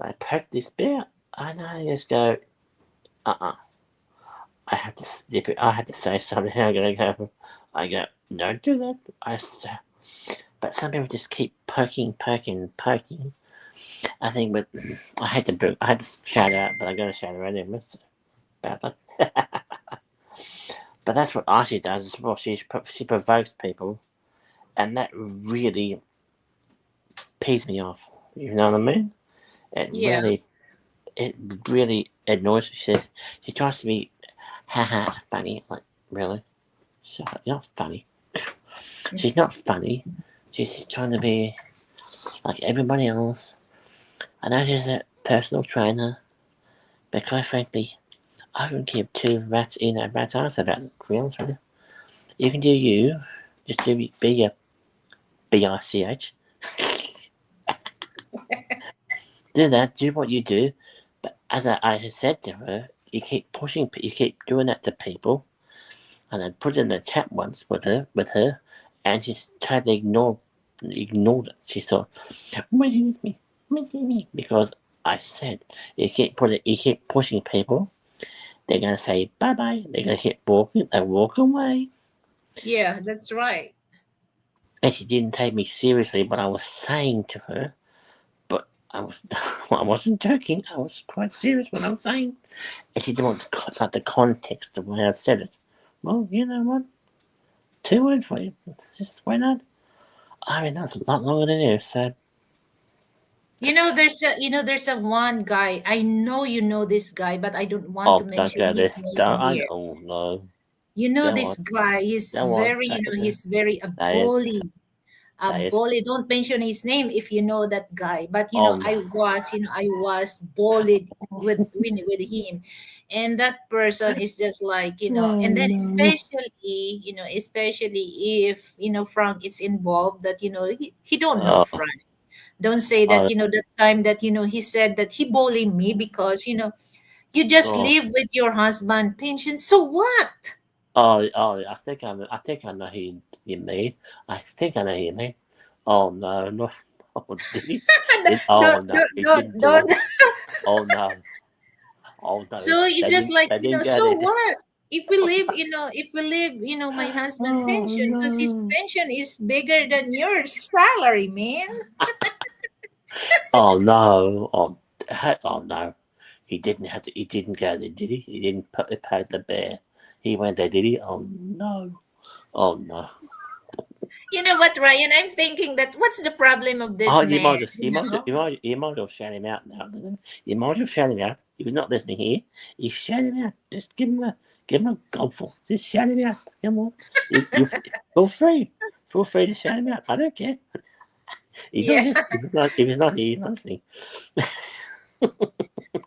I poke this bear, and I just go, I had to snip it. I had to say something. I go, don't do that. But some people just keep poking. I think, but I had to shout out, but I got to shout out anyway. So bad luck. But that's what Archie does as well. She provokes people, and that really pees me off. You know what I mean? It Yeah. really, it really annoys me. She tries to be, haha, funny. Like, really? Shut up. You're not funny. She's not funny. She's trying to be like everybody else. I know she's a personal trainer, but quite frankly, I can keep two rats in a rat's ass about it. To be honest with you, you can do you. Just be a BICH. Do that. Do what you do. But as I said to her, you keep pushing. You keep doing that to people. And I put it in the chat once with her, and she's tried to ignored it. She thought, "What is me? What is me?" Because I said you keep pushing people. They're gonna say bye bye. They're gonna keep walking. They walk away. Yeah, that's right. And she didn't take me seriously, what I was saying to her. But I was, I wasn't joking. I was quite serious what I was saying. And she didn't want the context of why I said it. Well, you know what? 2 words for you. It's just why not? I mean, that's a lot longer than you. So, There's a one guy. I know you know this guy, but I don't want to don't mention go there. his name Don't. here. Oh no. Go This on. guy. He's Go on. very, Say it. he's very a Say it. bully. A Say it. bully. Don't mention his name if you know that guy. But Oh no. I was bullied with him, and that person is just like, and Oh then no. especially if Frank is involved, that he don't know Oh. Frank. Don't say that, Oh. that time that, he said that he bullied me because, you just Oh. live with your husband pension. So what? Oh. I think I know who you mean. I think I know who you mean. Oh no. No. Oh, did he? don't, Oh no. don't, He don't, didn't do it. don't. Oh no. Oh no. So it's just like, They didn't go so there. what? If we live, my husband Oh pension, because his no. pension is bigger than your salary, man. Oh no! Oh no! He didn't have to. He didn't go there, did he? He didn't pay the bear. He went there, did he? Oh no! Oh no! You know what, Ryan? I'm thinking that what's the problem of Oh, this man? you might have shut him out now. You might have shut him out. He was not listening here. You shut him out. Just give him a gobful. Just shut him out. Come on. You feel free. Feel free to shut him out. I don't care. He's not Yeah. listening. If he's not here, he's not listening.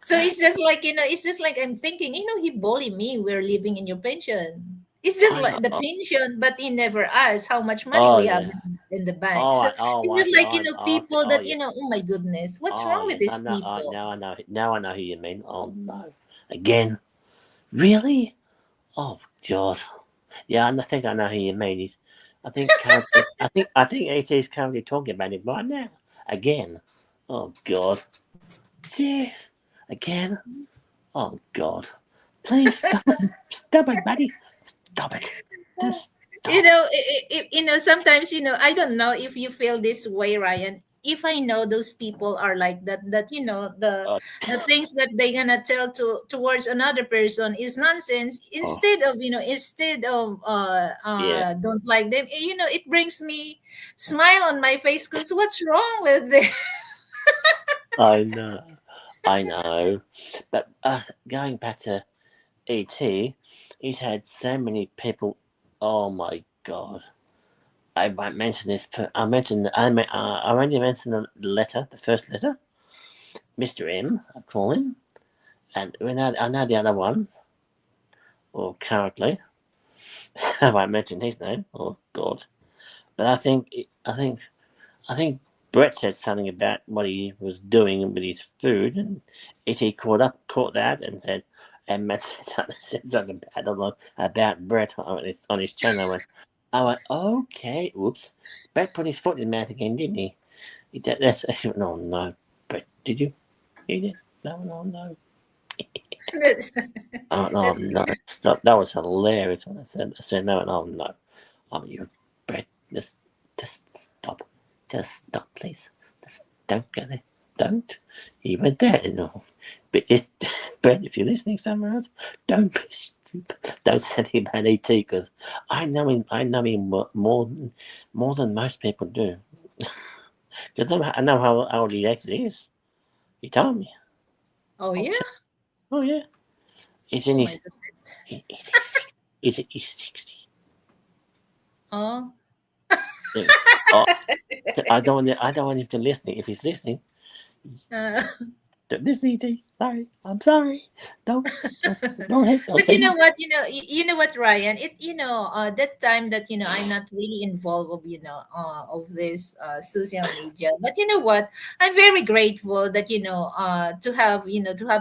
So it's just like I'm thinking, he bullied me. We're living in your pension. It's just I like the know. pension, but he never asked how much money Oh we have yeah. in the bank. So it's just like, people Oh that, yeah. oh my goodness, what's Oh wrong with yes, I these know. people? Now I know. Now I know who you mean. Oh no, again? Really? Oh God. Yeah, I think I know who you mean. I think currently, I think AT is currently talking about it right now. Again. Oh God. Jeez. Again. Oh God. Please stop it, buddy. Stop it. Just You stop. know, sometimes, I don't know if you feel this way, Ryan. If I know those people are like that, Oh, the things that they gonna tell towards another person is nonsense. oh, yeah. Don't like them. It brings me smile on my face because what's wrong with this? I know. I know. But going back to ET, he's had so many people. Oh my God. I might mention this. I mentioned. I already mentioned the letter, the first letter, Mr. M. I call him, and I know the other one, or currently. I won't mention his name. Oh God! But I think Brett said something about what he was doing with his food, and E.T. caught that, and said, and Matt said something about Brett on his channel. I went, okay, oops. Brett put his foot in his mouth again, didn't he? He did, that's, no, no, Brett, did you? You did? No. that's, Oh, no, that's no. That was hilarious when I said no. Oh, you, Brett, just stop. Just stop, please. Just don't go there. Don't. He went there. No. But it's, Brett, if you're listening somewhere else, don't be stupid. Don't say anything about ET because I know him. More than most people do. Because I know how old he actually is. He told me. oh yeah. Oh yeah. He's in Oh my his. goodness. He's 60. Oh. Yeah. Oh, I don't want him to listen. If he's listening, Uh, don't listen, ET. Sorry, I'm sorry. Don't don't but say you know that. what, Ryan, that time that I'm not really involved of this social media, but you know what, I'm very grateful that to have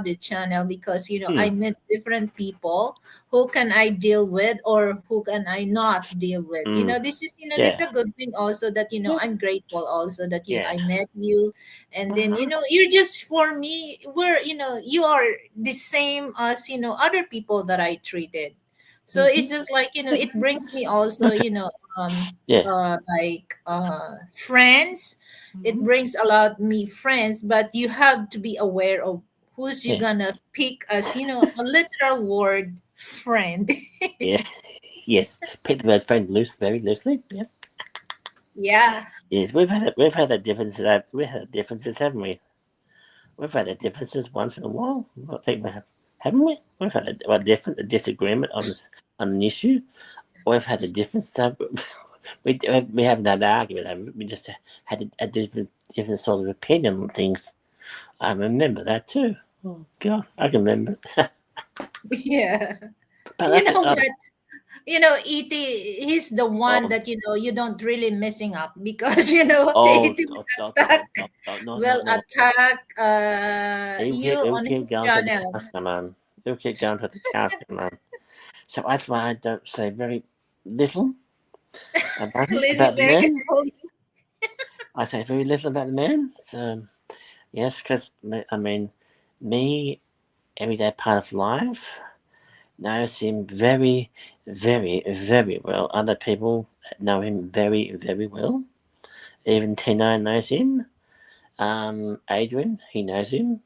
the channel, because Hmm. I met different people who can I deal with or who can I not deal with. Hmm. This is Yeah. a good thing also, that Yeah. I'm grateful also that Yeah. I met you. And then Uh-huh. you're just, for me, you are the same as other people that I treated. So Mm-hmm. it's just like, it brings me also, Okay. Yeah. friends. It Mm-hmm. brings a lot me friends, but you have to be aware of who's you Yeah. gonna pick as, a literal word, friend. Yeah. Yes. Pick the word friend very loosely. Yes. Yeah. Yes. We've had that differences. We've had differences, haven't we? We've had the differences once in a while. I think we have, haven't we? We've had a disagreement on an issue. We've had a difference. We haven't had an argument. We just had a different sort of opinion on things. I remember that too. Oh God, I can remember. Yeah. But You okay. know what? Et, he's the one Oh, that you don't really messing up, because oh, Et oh, oh, attack oh, oh, oh, will no. attack you He'll on keep his going to the channel. casket, man. He'll keep going to the casket, man. So that's why I don't say very little about him, Listen about the very man. carefully. I say very little about the man. So yes, because I mean, me everyday part of life knows him very well. Other people know him very well. Even Tino knows him. Adrian, he knows him.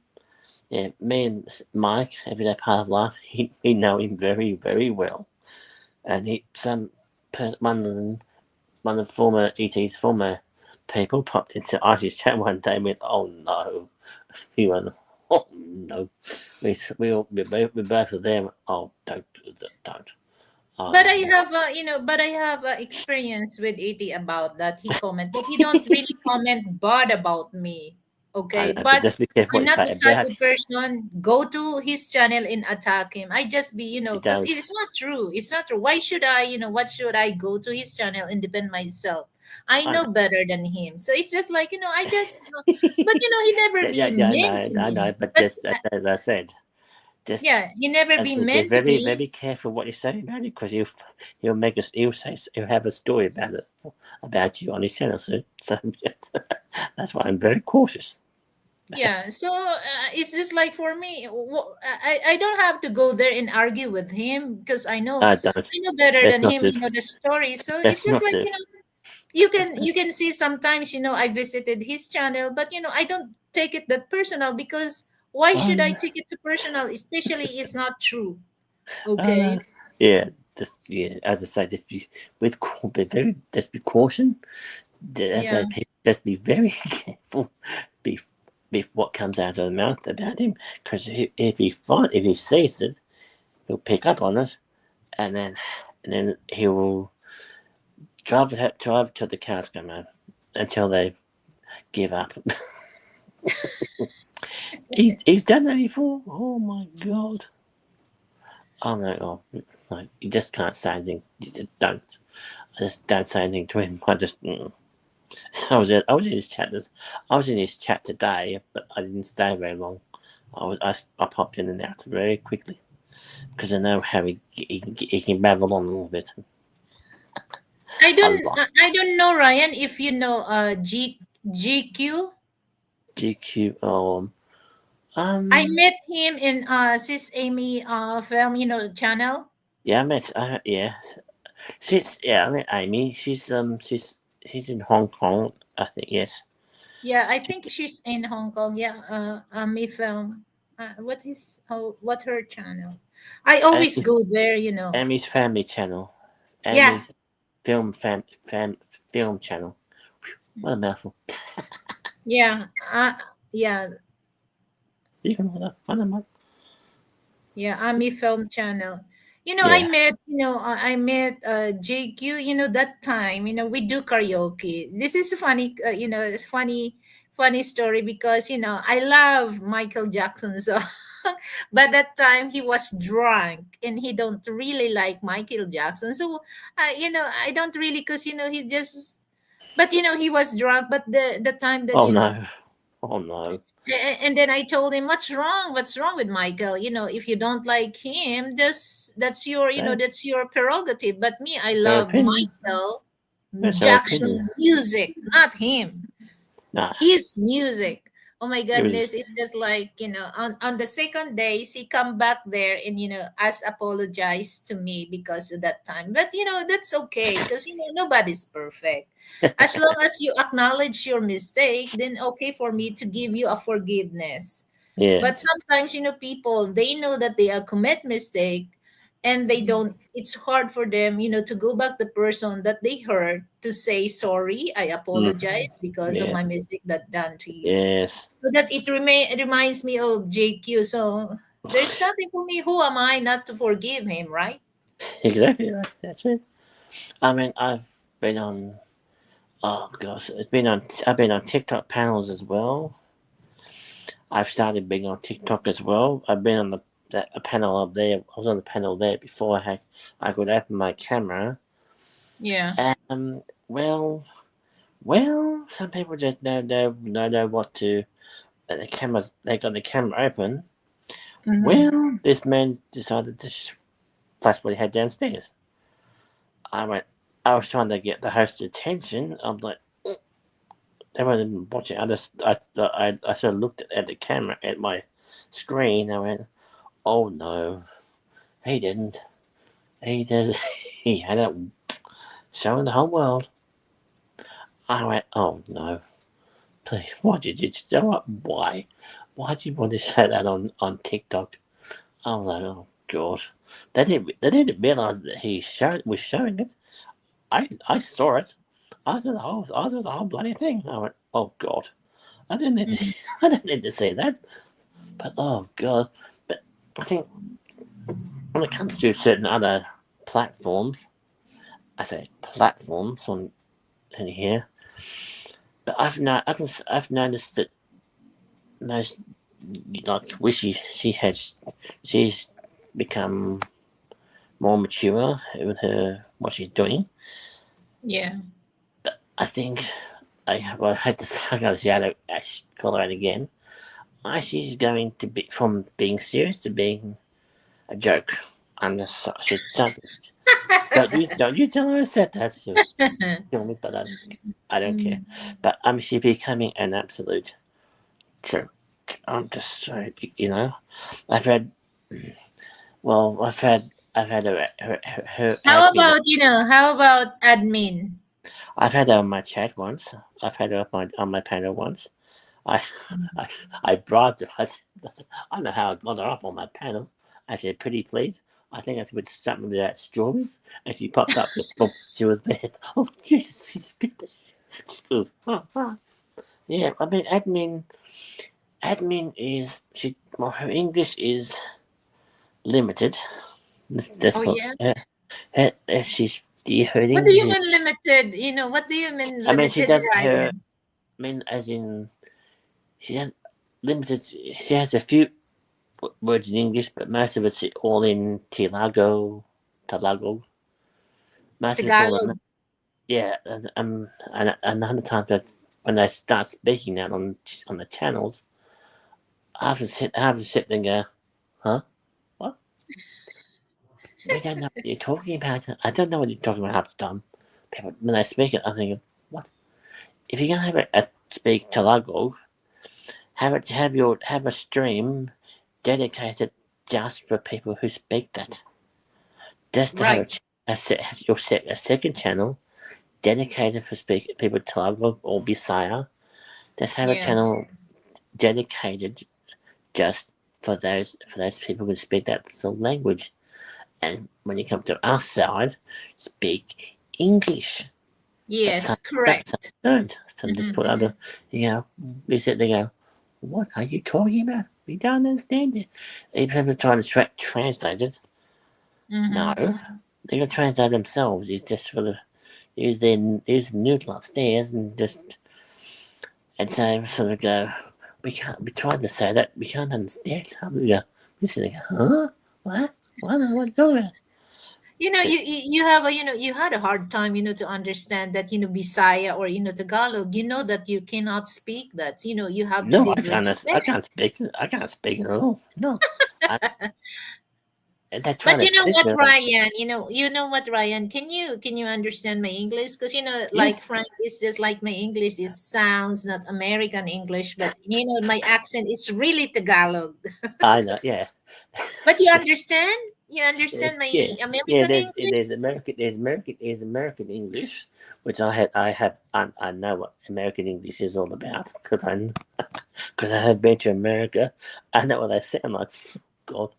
Yeah, me and Mike, everyday part of life, he know him very well. And one of the former ET's former people popped into Archie's chat one day and went, "Oh no," he went, "Oh no." We both were there. Oh, don't. But Oh, I have experience with Et about that. He comment, but he don't really comment bad about me. I Okay, know, but but just be careful I'm what you not say the type about of person go to his channel and attack him. I just be, it. because Don't. it's not true. It's not true. Why should I, what should I go to his channel and defend myself? I I know. know better than him. So it's just like, I just, but he never be Yeah, mean to I know, me. but But just as I said, just yeah, he never as be be mean to me. very careful what you say about it because he'll make us he'll have a story about it about you on his channel soon. So that's why I'm very cautious. Yeah, so it's just like for me, I don't have to go there and argue with him because I don't. I know better That's than not him, the. the story. So it's That's just not like, the. you That's, can see sometimes, I visited his channel, but I don't take it that personal because why should I oh, take it to personal, especially it's not true. uh, Okay. yeah. Just yeah. As I say, just be be very. Just be caution. As I Yeah. say, just be very careful. Be with what comes out of the mouth about him, because if he sees it, he'll pick up on it, and then he will drive till the cows come home until they give up. He's done that before. Oh my god! Oh no! Like you just can't say anything. You just don't. I just don't say anything to him. I just. I was in his chat. I was in his chat today, but I didn't stay very long. I popped in and out very quickly because I know how he can babble on a little bit. A lot. I don't know, Ryan, if you know GQ. GQ. I Um. met him in Sis Amy film, channel. Yeah, I met. Yeah, I met Amy. She's in Hong Kong. I think yes. Yeah, I think she's in Hong Kong. Yeah, Amy film. What her channel? I always Amy, go there. Amy's Family Channel. Yeah, Amy's Film Channel. What a mouthful. yeah, yeah, You can find them. yeah. Amy film channel. Yeah. I met JQ. That time, we do karaoke. This is funny. It's funny story because I love Michael Jackson song. But that time he was drunk and he don't really like Michael Jackson. So I don't really, because he just, but he was drunk. But the time that Oh no. Oh no. and then I told him, "What's wrong? What's wrong with Michael? If you don't like him, that's your, That, that's your prerogative. But me, I her love opinion. Michael That's her opinion. Jackson music, not him. Nah. His music. Oh my It was. goodness, it's just like, on the second day, he come back there and, as apologize to me because of that time. But, that's okay because, nobody's perfect. As long as you acknowledge your mistake, then okay for me to give you a forgiveness. Yeah. But sometimes, people, they know that they are commit mistake, and they don't, it's hard for them, to go back the person that they hurt to say sorry, I Mm, apologize because of yeah. my mistake that done to you. Yes. So that it reminds me of JQ. So there's nothing for me. Who am I not to forgive him, right? Exactly right. That's it. I mean, I've been on. Oh gosh, it's been on. I've been on TikTok panels as well. I've started being on TikTok as well. I've been on a panel up there. I was on the panel there before I could open my camera. Yeah. Well, well, some people just know what to. The cameras, they got the camera open. Mm-hmm. Well, this man decided to flash what he had downstairs. I went. I was trying to get the host's attention. I'm like, they weren't even watching. I sort of looked at the camera at my screen. I went, oh no, he didn't. He did. He had it showing the whole world. I went, oh no, please, why did you do it? Why? Why did you want to say that on TikTok? I was like, oh god, they didn't realize that was showing it. I saw it. I saw the whole bloody thing. I went, oh god, I didn't need to, Mm-hmm. I didn't need to see that. But oh god, but I think when it comes to certain other platforms, I say platforms on in here, but I've noticed that most like Wishy she's become more mature with her what she's doing. Yeah. I think I had to say I gotta shout out call her out again. She's going to be from being serious to being a joke. And don't you tell her I said that. She'll kill me, but I don't care. Mm. But she's becoming an absolute true. I'm just so, I've had, well, I've had her admin. How about admin? I've had her on my chat once. I've had her on my panel once. I, I, I bribed her. I don't know how I got her up on my panel. I said, "Pretty please." I think I said something about strawberries, and she popped up. Boom, she was there. Oh Jesus, she's good. Yeah, I mean, admin is her English is limited. That's Oh what yeah. she's her What do English you is. mean limited? What do you mean I mean, she limited, does her. Ryan? I mean, as in she has limited. She has a few words in English, but most of it's all in Talago. Most of it's all in Tagalog. yeah, and another time that's when I start speaking that on the channels, I have to sit there and go, huh, what? We don't know what you're talking about. I don't know what you're talking about half the time. People, when I speak it, I'm thinking, what? If you're gonna have speak Tagalog, have a stream dedicated just for people who speak that. Just to have Right. a second channel dedicated for people Tagalog or Bisaya. Just have a Yeah. channel dedicated just for those people who speak that sort of language. And when you come to our side, speak English. But Yes, some correct. don't. Some just put Mm-hmm. other, we sit there and go, what are you talking about? We don't understand it. Even if trying to translate it, no. Mm-hmm. They're going to translate themselves. It's just sort of use noodle upstairs and so sort of go, we tried to say that, we can't understand. We go, we sit there and go, huh? What? What are you talking about? But You have a you had a hard time to understand that Bisaya or Tagalog. You know that you cannot speak that. You have to no, give I respect. can't speak it. I can't speak it at all. No. I, and they're trying But to you know teach what, me like, Ryan? Ryan? Can you understand my English? Because yeah, like Frank is just like my English is sounds not American English, but my accent is really Tagalog. I know, yeah. But you understand? You Yeah, understand my yeah, yeah. American English? There's American English, which I know what American English is all about because I have been to America. I know what they sound like. God,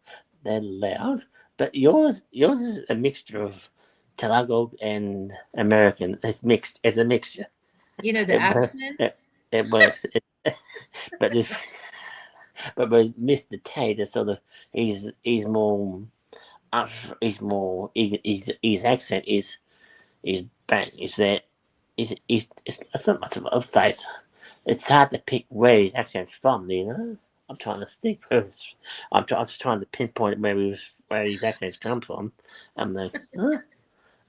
they're loud. But yours is a mixture of Tagalog and American. It's mixed. It's a mixture. The It accent. it works. But if but with Mr. Tate, is sort of he's more he's more his accent is bang is that it's not much of a face. It's hard to pick where his accent's from. I'm trying to think. I'm just trying to pinpoint where his accents come from. I'm like, huh?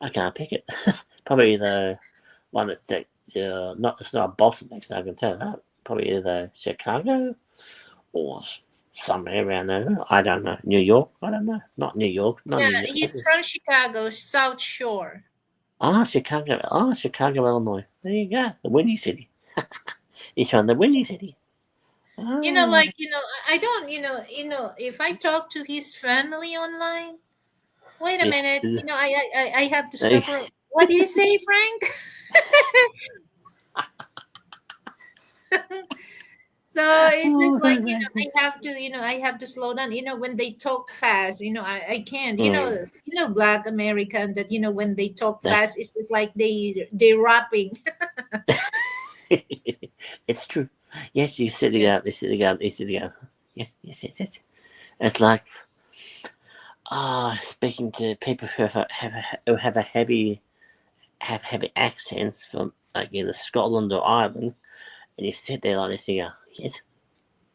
I can't pick it. Probably the one that's not it's not Boston accent. I can tell that. Probably either Chicago or somewhere around there. I don't know. New York. I don't know. Not New York. Not Yeah, New York. he's from Chicago, South Shore. Chicago. Chicago, Illinois. There you go. The Windy City. He's from the Windy City. Ah, Like I don't if I talk to his family online. Wait a yeah. minute, I have to stop her. What did you say, Frank? So it's Oh, just like sorry, man. I have to slow down. When they talk fast, I can't. Hmm. Black American that when they talk That's fast, it's just like they rapping. it's true. Yes, you sit Yeah. together. They sit together. They sit together. Yes, yes, yes, yes. It's like speaking to people who have a heavy accents from like either Scotland or Ireland, and you sit there like this, and you go, yes,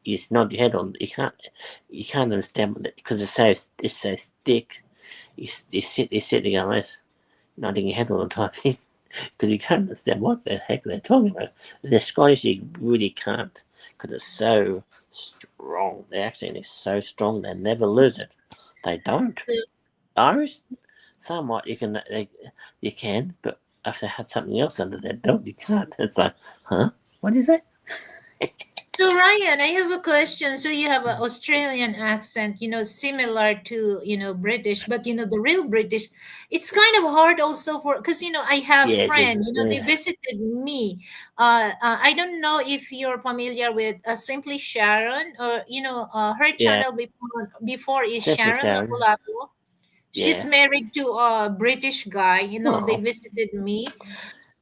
you just nod your head on. You can't understand what because it's so thick. You sit there going this, nodding your head all the time because you can't understand what the heck they're talking about. The Scottish you really can't because it's so strong. The accent is so strong they never lose it. They don't. Irish, somewhat you can, but if they had something else under their belt, you can't. It's like, huh? What is that? So Ryan, I have a question. So you have an Australian accent, similar to, British, but the real British, it's kind of hard also for because I have Yeah, just friends, they visited me. I don't know if you're familiar with Simply Sharon or her yeah, channel before is simply Sharon Sharon. Lapu-Lapu. She's Yeah. married to a British guy. They Oh, visited me.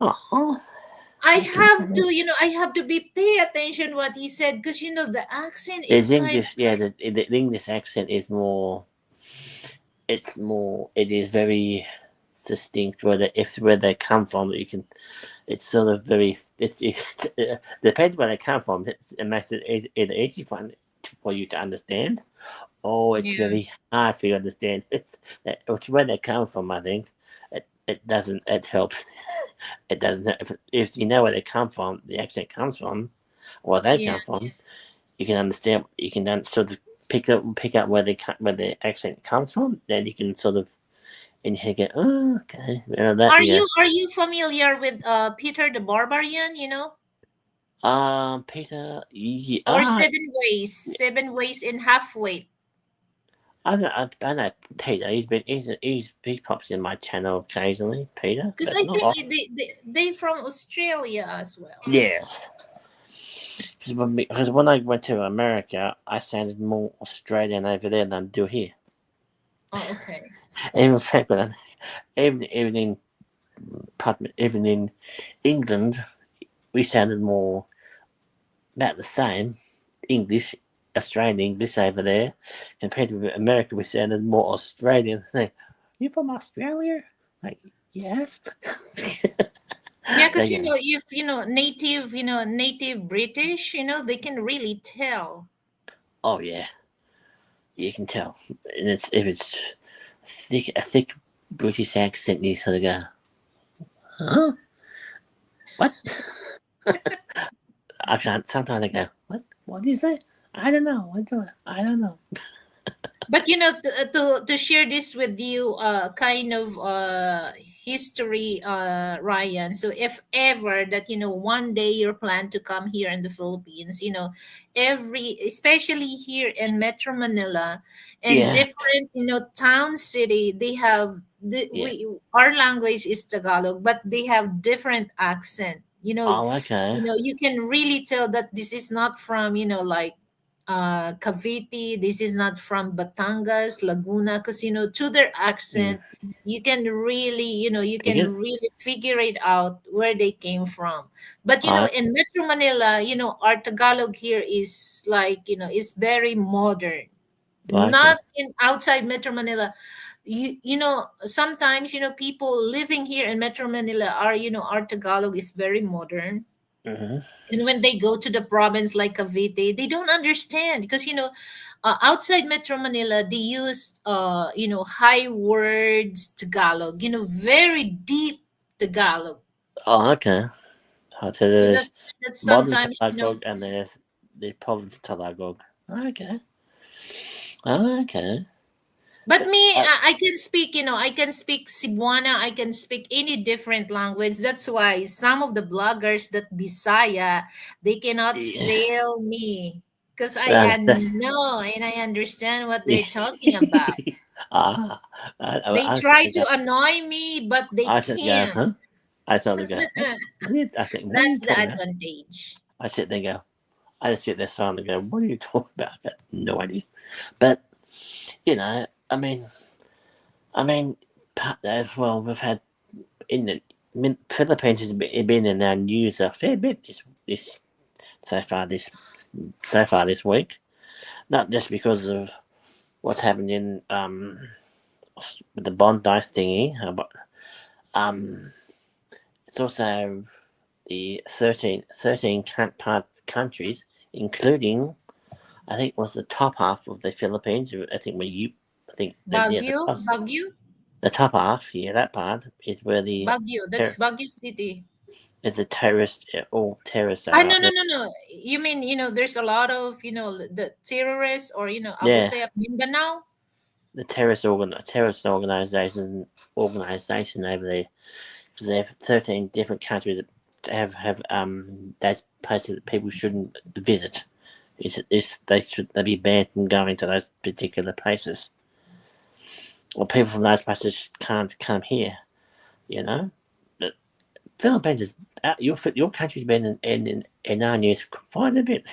oh, I have to be pay attention what he said because the accent his is kind English, yeah, the English accent is more. It's more. It is very distinct where they come from. You can. It's sort of very. It's depends where they come from. It makes it easy for you to understand. Oh, it's yeah. very hard for you to understand. It's where they come from. I think it doesn't. It helps. It doesn't. If you know where they come from, the accent comes from, or they Yeah. come from, you can understand. You can then sort of pick up where the accent comes from. Then you can sort of and you go, oh, okay, that Are yeah. you familiar with Peter the Barbarian, Peter, or seven ways in halfway? I know Peter. He pops in my channel occasionally, Peter, Because but I not think often. they from Australia as well. Yes, because when I went to America, I sounded more Australian over there than I do here. Oh, okay. In fact, even in even in England, we sounded more about the same English, Australian English over there compared to America. We sounded more Australian. Like, you from Australia? Like, yes. Yeah, because They go, if native British, they can really tell. oh yeah, you can tell. And if it's a thick British accent, you sort of go, huh? What? I can't. Sometimes I go, what? What do you say? I don't know. I don't know. But to share this with you, kind of history, Ryan. So if ever that one day you plan to come here in the Philippines, especially here in Metro Manila and Yeah, different town city, they have yeah. our language is Tagalog, but they have different accent. Oh, okay. You can really tell that this is not from like Cavite. This is not from Batangas, Laguna, because to their Mm. accent, you You can get really figure it out where they came from. But oh, in Metro Manila, our Tagalog here is like is very modern. okay. Not in outside Metro Manila. Sometimes people living here in Metro Manila are our Tagalog is very modern, Mm-hmm. and when they go to the province like Cavite, they don't understand because outside Metro Manila they use high words Tagalog, very deep Tagalog. Oh, okay. So So there's that's modern sometimes Talagog and there's the province Talagog. Okay. Okay. but But me, I can speak, I can speak Cebuana, I can speak any different language. That's why some of the bloggers that Bisaya, they cannot yeah, sail me because I that, know and I understand what they're talking about. ah, They I try sit there to annoy me, but they I sit there, can't. huh? I sort of go, what are you, I think, what are you That's the talking about? advantage. I sit there and go, I just sit there silently and go, what are you talking about? I got no idea. But, I mean, part as well, we've had in the Philippines has been in our news a fair bit this so far this week. Not just because of what's happened in the Bondi thingy, but um, it's also the 13 countries, including I think was the top half of the Philippines. I think yeah, Baguio, the top half, yeah, that part is where Baguio. That's Baguio City. is the terrorist, all terrorists Ah, are no, up no, there. no, no. You mean there's a lot of the terrorists or Abu Yeah, Sayyaf Mindanao. the terrorist organization over there because they have 13 different countries have that's places that people shouldn't visit. They be banned from going to those particular places, or people from those places can't come here. You know, but Philippines is your country's been in our news quite a bit.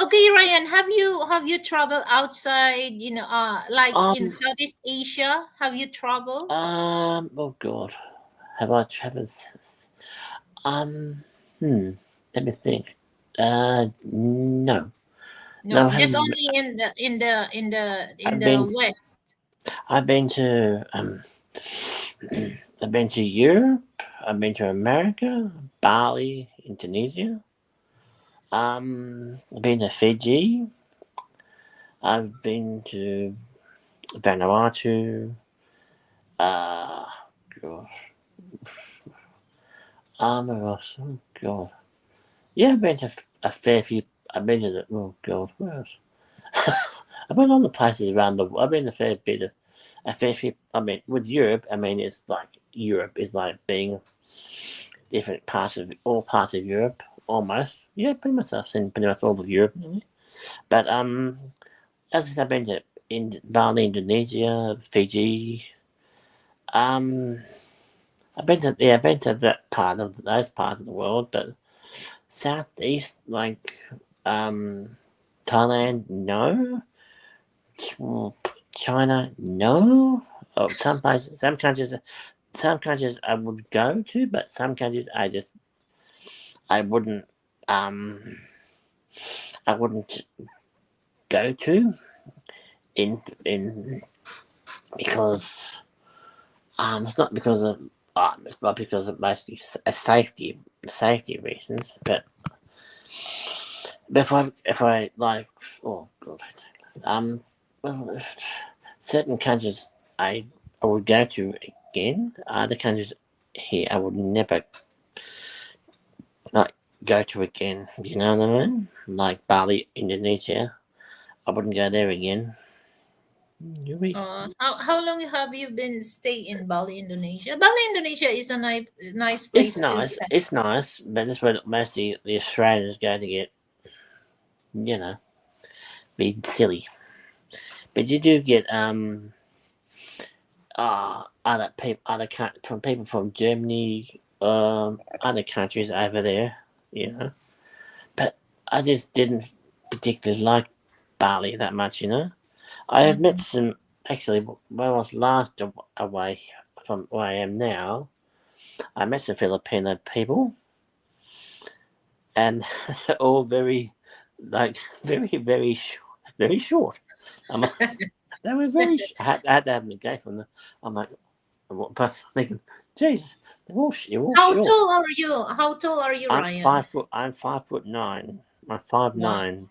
Okay, Ryan, have you traveled outside, like in Um, Southeast Asia? Have you traveled? oh God, have I traveled? Um, hmm. Let me think. No, no, No, I just haven't. only in I've the been West. I've been to I've been to Europe. I've been to America, Bali, Indonesia. I've been to Fiji. I've been to Vanuatu. Uh, God. Where else? Oh God. Yeah, I've been to a fair few. I've been to the. Oh God, where else? I've been on the places around the. I've been a fair bit of. A fair few. I mean, with Europe, I mean, it's like Europe is like being different parts of all parts of Europe almost. Yeah, pretty much I've seen pretty much all of Europe. Really. But as I said, I've been to in Bali, Indonesia, Fiji. Um, I've been to that part of those parts of the world, but southeast like Thailand, no. China, no. Oh, some countries I would go to, but some countries I wouldn't um I wouldn't go to in because it's not because of it's not because of mostly safety reasons, but if I like oh god well certain countries I would go to again. Other countries here I would never like go to again. You know what I mean? Like Bali, Indonesia. I wouldn't go there again. You read. How long have you been stay in Bali, Indonesia? Bali, Indonesia is a nice It's place to. nice. It's nice, but that's where mostly the Australians go to get, you know, be silly. But you do get from people from Germany, other countries over there, you know. But I just didn't particularly like Bali that much, you know. I have met Mhm. some actually when I was last away from where I am now. I met some Filipino people, and they're all very, like, very short. I'm, they were very. I had to have them go from them. I'm like, what person thinking? Jesus, they're all How short. tall are you? How tall are you, I'm Ryan? 5 foot. I'm 5'9". I'm 5'9". Wow.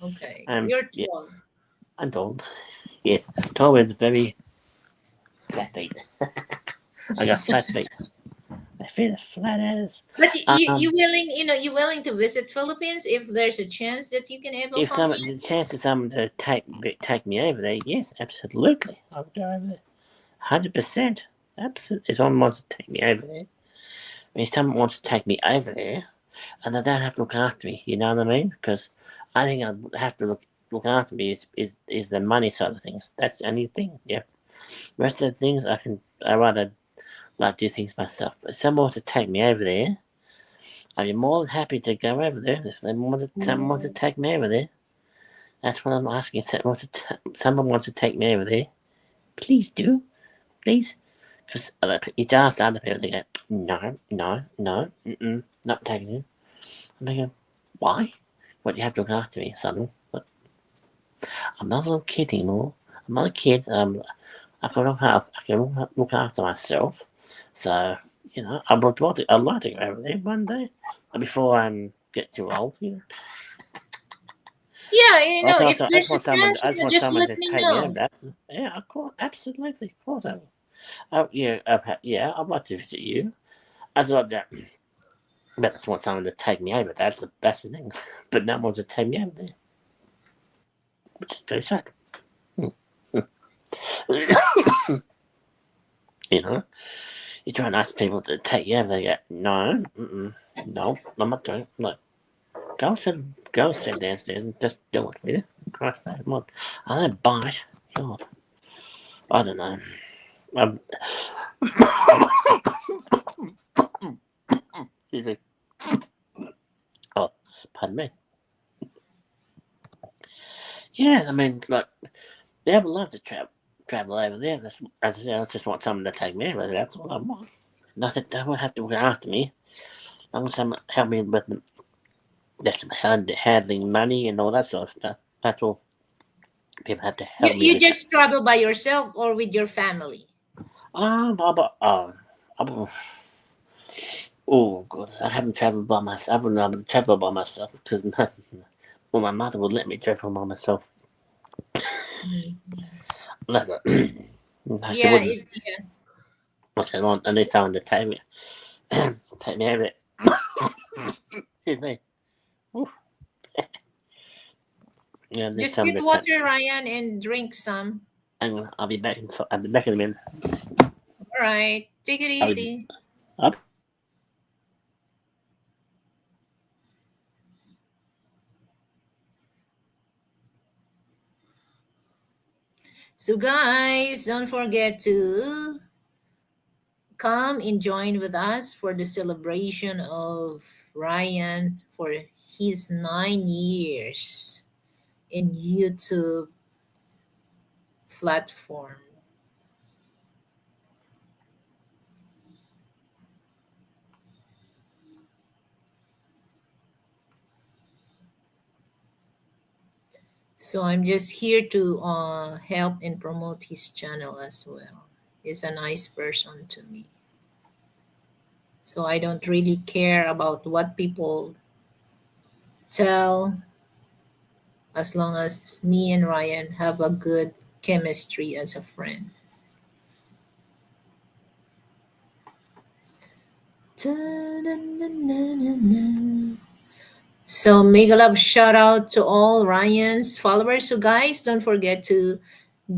Okay, I'm you're yeah. 12. I'm tall. Yes, tall with very flat feet. I got flat feet. My feet are flat as. But you Um, willing, you willing to visit Philippines if there's a chance that you can ever if come some here? the chance of someone to take me over there, yes, absolutely, I would go over there. 100%. Absolutely. If someone wants to take me over there, if someone wants to take me over there, and they don't have to look after me, you know what I mean? Because I think I'd have to look after me is the money side of things. That's the only thing. Yeah. The rest of the things I rather like do things myself. But if someone wants to take me over there, I'd be more than happy to go over there. If someone wants to Oh. take me over there, that's what I'm asking. Someone wants to take me over there, please do, please. Because you ask other people, they go, no, no, no, not taking you. And they go, why? What, you have to look after me or something? But I'm not a little kid anymore. I'm not a kid. I can look after myself. So, I'd like to go over there one day. Before I get too old, you know. Yeah, if I just there's a want someone. chance, I just want just someone let to me take me over. know. That's yeah, of course, absolutely, of course. Yeah. I'd like to visit you. I'd like that. But I just want someone to take me over. That's the thing. But no one wants to take me over there, which is very sad. you know. You try and ask people to take you over, they go, no, no, I'm not going. I'm like, go sit downstairs and just do it, will you? Christ sake, I don't bite. God, I don't know. Um, excuse me. Oh, pardon me. Yeah, I mean, like, I would love to travel over there. I just want someone to take me over there. That's all I want. Nothing. They won't have to look after me. I want someone to help me with that's handling money and all that sort of stuff. That's all. People have to You help me you with. just travel by yourself or with your family? Oh, God, I haven't travelled by myself. I wouldn't able to travel by myself because my mother would let me travel by myself. Unless no, she Yeah, wouldn't. yeah. I need someone to take me, take me over it. Excuse me. Ooh. Yeah, I need Just someone get to take. water, Ryan, and drink some. And I'll be back. I'll be back in a minute. All right, take it I'll be, easy. I'll So, guys, don't forget to come and join with us for the celebration of Ryan for his 9 years in YouTube platform. So I'm just here to help and promote his channel as well. He's a nice person to me. So I don't really care about what people tell as long as me and Ryan have a good chemistry as a friend. Ta-da-na-na-na-na. So mega love shout out to all Ryan's followers. So guys, don't forget to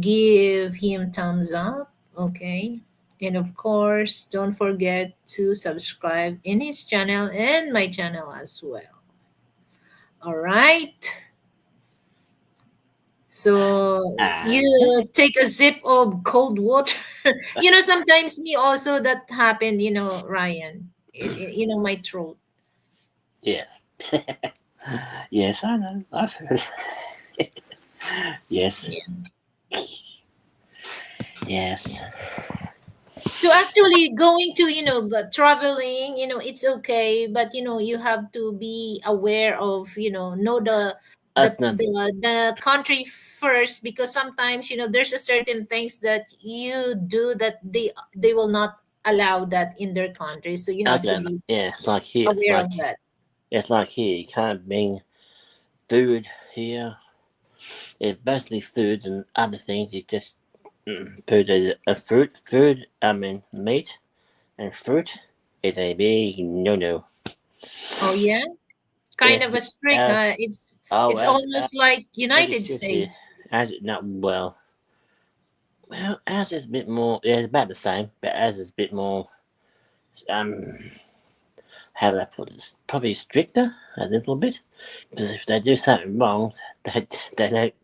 give him thumbs up, okay? And of course, don't forget to subscribe in his channel and my channel as well. All right. So you take a sip of cold water. Sometimes me also that happened, Ryan. My throat. yes. Yes, I know. I've heard it. Yes. Yeah. Yes. So actually going to, traveling, it's okay, but you have to be aware of, know the That's not. the the country first, because sometimes, there's a certain things that you do that they will not allow that in their country. So you have to Okay. be Yeah, it's like here. aware of that. It's like here. You can't bring food here. It's mostly food and other things. You just food is a fruit. Food. I mean meat and fruit is a big no. Oh yeah, kind Yes. of a strict. As It's as almost like pretty United strict here. States. As not well. Well, as is a bit more. Yeah, it's about the same, but as is a bit more. Um, how would I put it? Probably stricter a little bit, because if they do something wrong, they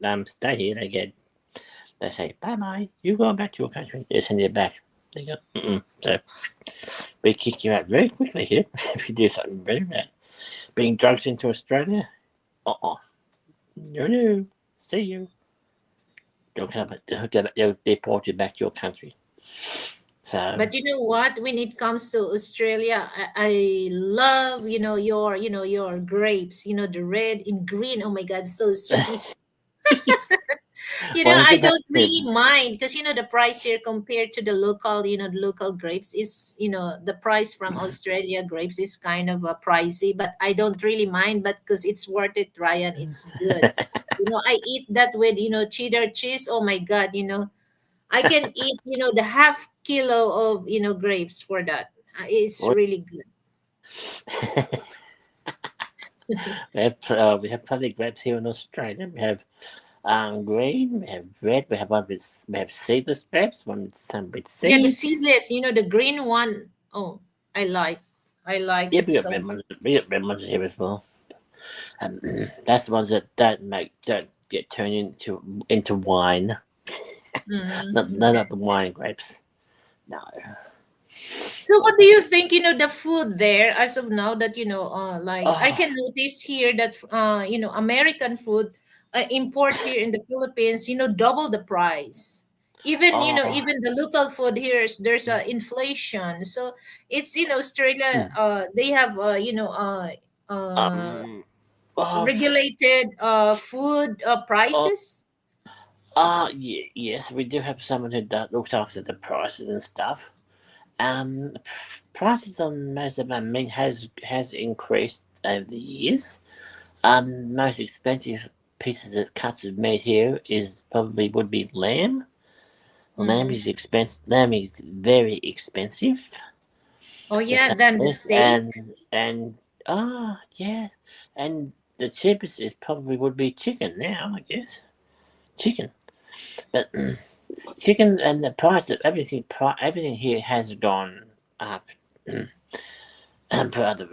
don't stay here. They say bye bye. You go back to your country. They send you back. They go. So we kick you out very quickly here if you do something very bad. Bring drugs into Australia. No. See you. They'll come. They'll deport you back to your country. So But you know what? When it comes to Australia, I love, your grapes, the red and green. Oh my God, so sweet. well, you I can have don't really mind because, the price here compared to the local, the local grapes is, the price from Australia grapes is kind of pricey, but I don't really mind, but because it's worth it, Ryan, it's good. I eat that with, cheddar cheese. Oh my God, I can eat, the half kilo of, grapes for that. It's What? really good. We have plenty of grapes here in Australia. We have Green. We have red. We have seedless grapes. One with some with Yeah, the seeds. seedless, the green one. Oh, I like. I like Yeah, it we got so red much. ones. We got red ones here as well. Um, that's the ones that don't get turned into wine. Not they're Okay. not the wine grapes. No. So what do you think, the food there as of now that, like I Oh, can notice here that, American food import here in the Philippines, double the price. Even, oh. even the local food here, there's a inflation. So it's, Australia, Hmm. they have, Um. Oh. regulated food Oh. prices. Yeah, yes, we do have someone who looks after the prices and stuff. Prices on most of our meat has increased over the years. Most expensive pieces of cuts of meat here is probably would be lamb. Lamb Mm. is expensive. Lamb is very expensive Oh to yeah, say then the this, steak. and yeah, and the cheapest is probably would be chicken now. I guess chicken, but chicken and the price of everything here has gone up. And for other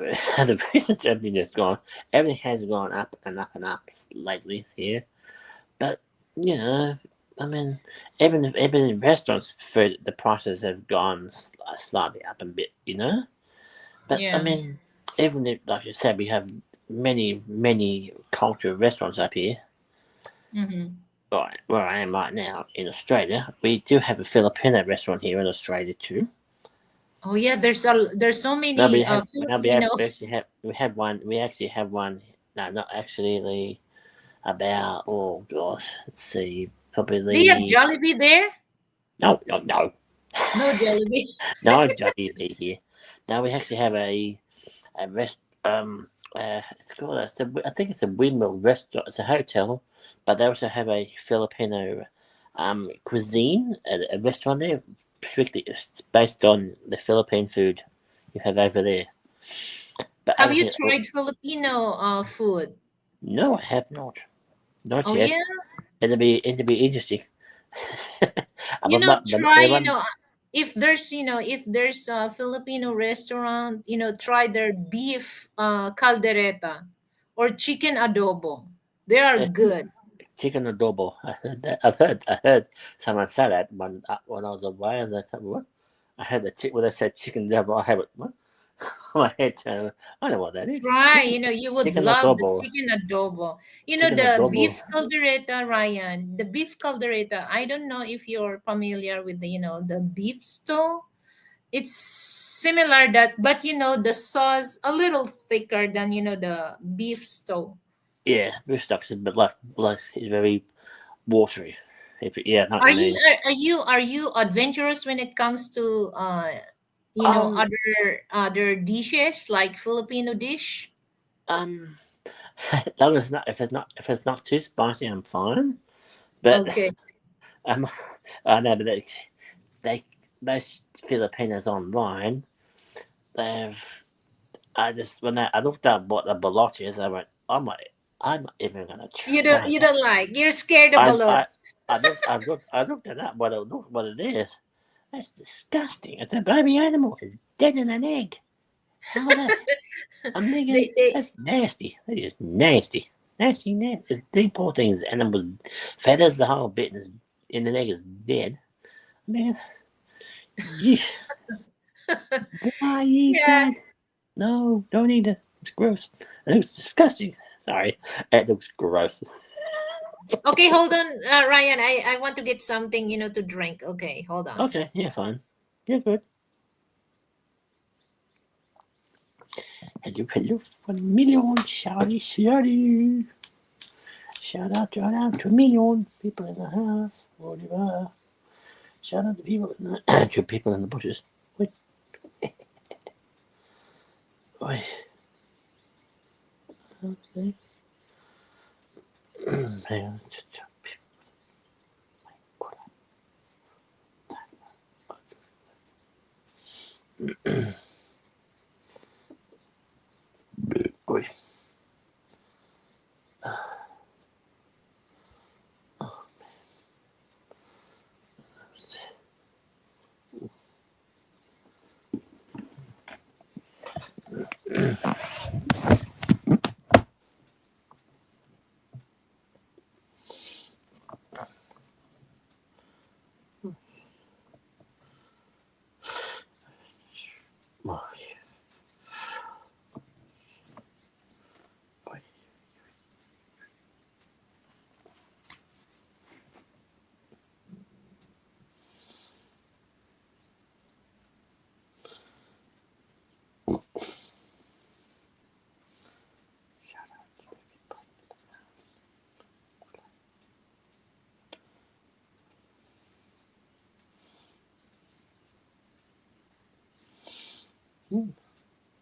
reasons, everything has gone. Everything has gone up and up and up lately here. But you know, I mean, even in restaurants, food the prices have gone slightly up a bit. But I Yeah. mean, even if, like you said, we have many cultural restaurants up here. Mm-hmm. Right, where I am right now in Australia, we do have a Filipino restaurant here in Australia too. Oh yeah, there's so No, many Filipino. we actually have we actually have one. No, not actually. About oh gosh, let's see, Do you have probably Jollibee there? no No Jollibee. no Jollibee here. Now we actually have a rest it's called I think it's a windmill restaurant. It's a hotel, but they also have a Filipino cuisine, a restaurant there. Strictly it's based on the Philippine food you have over there. But Have you everything, tried Filipino food? no, I have not, not Oh yeah. yet. It'll be interesting. But Try, the one, if there's a Filipino restaurant, try their beef caldereta or chicken adobo. They are uh, good. chicken adobo. I heard that. I heard someone say that when I was away, and I thought, what? I heard the when they said chicken adobo. I have it. What? My head turned. I know what that is. Try, you would Chicken love the adobo. chicken adobo. Chicken The adobo. beef caldereta, Ryan. The beef caldereta. I don't know if you're familiar with the beef stew. It's similar that, but the sauce a little thicker than the beef stew. Yeah, beef stock is but like it's very watery. Yeah, I know what Are you you mean. are you adventurous when it comes to Um, other dishes like Filipino dish? um, long as not if it's not too spicy, I'm fine. But Okay. um, I know, but they most Filipinos online, they've I just when I looked up what the boloch is, I'm not even gonna You try that. don't like. You're scared of I balot. I I looked it up what it is. That's disgusting. It's a baby animal. It's dead in an egg. How is that? I'm thinking They that's nasty. That is nasty. Nasty, nasty. It's the poor thing's animals feathers the whole bit and it's in the egg is dead. I mean, yeesh. Why eat Yeah. that? No, don't eat it. It's gross. It looks disgusting. Sorry. It looks gross. Okay, hold on, Ryan. I want to get something, to drink. Okay, hold on. Okay, yeah, fine. You're good. Hello, hello, 1 million. Shouty, shouty. Shout out to a million people in the house. Whatever. Shout out to people in the, to people in the bushes. Wait, wait. Okay. Hang on. Wait.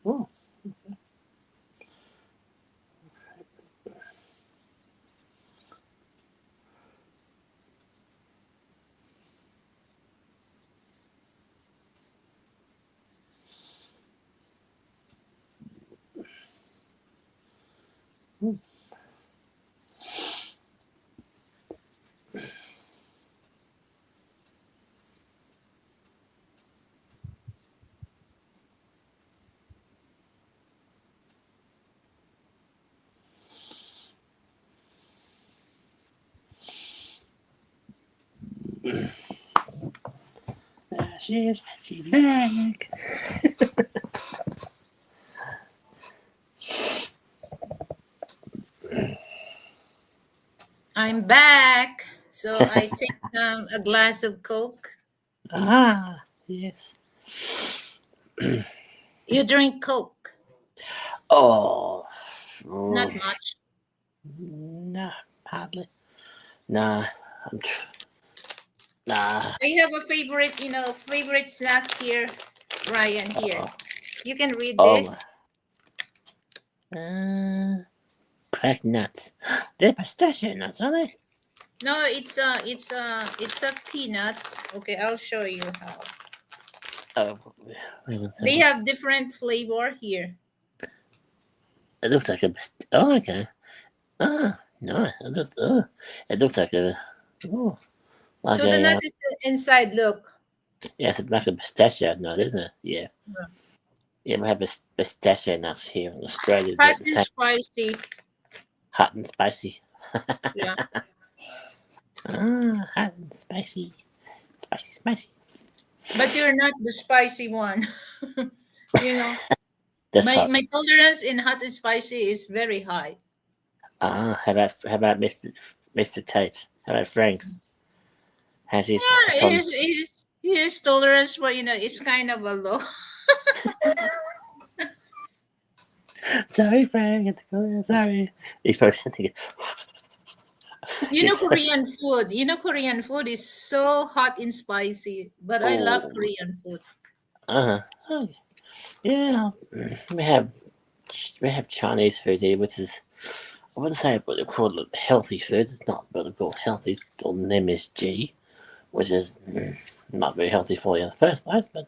Oh. There she is. She's back. I'm back. So I take a glass of Coke. Ah, yes. You drink Coke? Oh, Not much. nah, hardly. Nah, nah. I have a favorite snack here, Ryan. Here, you can read Oh, this. cracked nuts. They're pistachio nuts, aren't they? No, it's a peanut. Okay, I'll show you how. Oh, wait one They second. have different flavor here. It looks like a. Oh, okay. Ah, nice. It looks like a. Oh, like So the a. nut is inside. Look. Yeah, it's like a pistachio nut, isn't it? Yeah. Yeah, we have pistachio nuts here in Australia. They're Hot the and same, spicy. hot and spicy. Yeah. Ah, hot and spicy. Spicy, spicy. But you're not the spicy one. you know, That's my hot. my tolerance in hot and spicy is very high. Ah, how about Mr. Tate? How about Frank's? How's his Yeah, Tom? his tolerance, but it's kind of a low. Sorry, Frank. Sorry. He's probably thinking. Korean food. Korean food is so hot and spicy, but I love Oh, Korean food. oh, yeah. We have Chinese food here, which is I wouldn't say what they call it healthy food. It's not what they call healthy. It's called MSG, which is not very healthy for you in the first place. But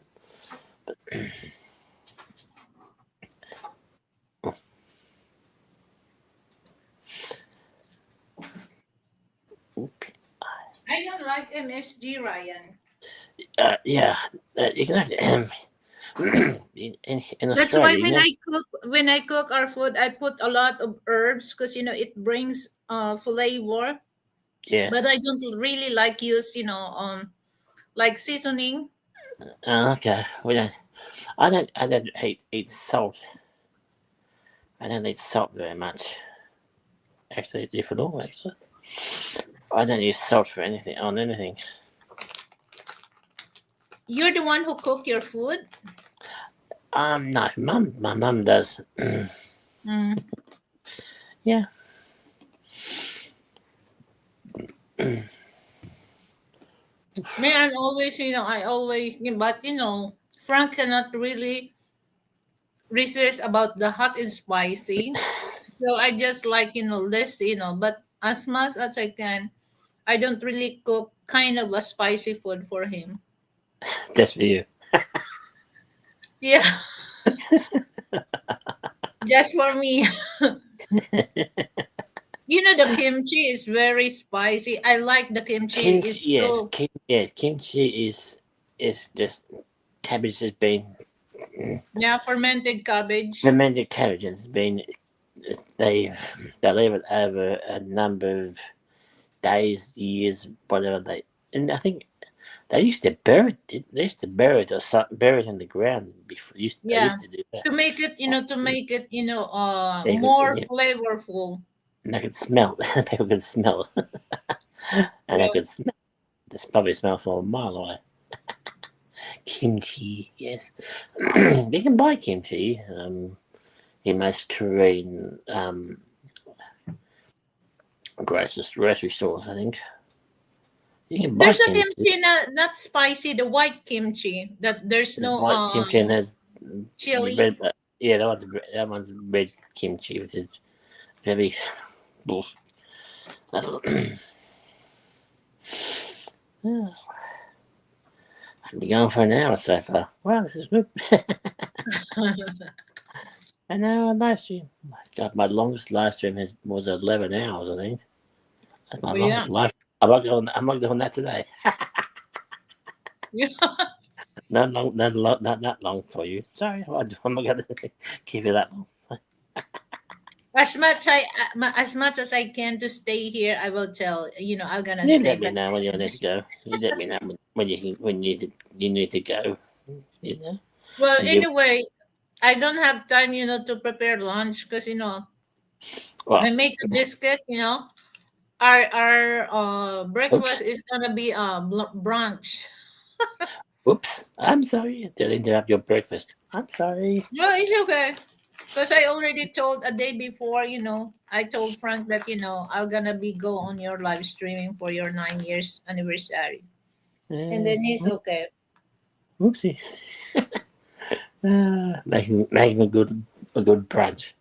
I don't like MSG, Ryan. yeah, you can have in That's why Australia. You know, when I cook our food, I put a lot of herbs because it brings flavor. yeah. But I don't really like use like seasoning. Okay. We don't. I don't eat salt. I don't eat salt very much. Actually, if at all. Actually, I don't use salt for anything on anything. You're the one who cook your food. No, my mum does. Mm. Yeah. Me, I'm always, I always, but Frank cannot really resist about the hot and spicy. So I just like, less, but as much as I can, I don't really cook kind of a spicy food for him. That's for you. Yeah, just for me. The kimchi is very spicy. I like the kimchi. Kimchi, It's yes, so kimchi is just cabbage has been Yeah, fermented cabbage. fermented cabbage has been they leave it over a number of days, years, whatever and I think they used to bury it. They used to bury it or bury it in the ground before. They Yeah, used to do that. to make it, to make it, They could, more flavorful. and they could smell. People could smell, and Yeah. they could smell. This probably smell from a mile away. Kimchi, yes. You can buy kimchi in most Korean grocery stores. I think you can buy There's a kimchi. kimchi not spicy, the white kimchi that there's There's no white kimchi and there's chili. red. Yeah, that one's red kimchi, which is very. I've been going for an hour so far. Wow, this is good. An hour live stream. My God, my longest live stream was 11 hours, I think. That's my longest live. I'm not doing that today. Yeah. Not long for you. Sorry, I'm not going to keep it that long. As much as I can to stay here, I will tell. I'm gonna You stay. let me know when you need to go. You let me know when you need to go. You know. Well, And anyway, I don't have time, to prepare lunch because I make a biscuit. Our breakfast is gonna be brunch. Oops, I'm sorry to interrupt your breakfast. I'm sorry. No, it's okay. Because I already told a day before, I told Frank that, I'm gonna be go on your live streaming for your 9 years anniversary. And then he's okay. Whoopsie. Making a good brunch.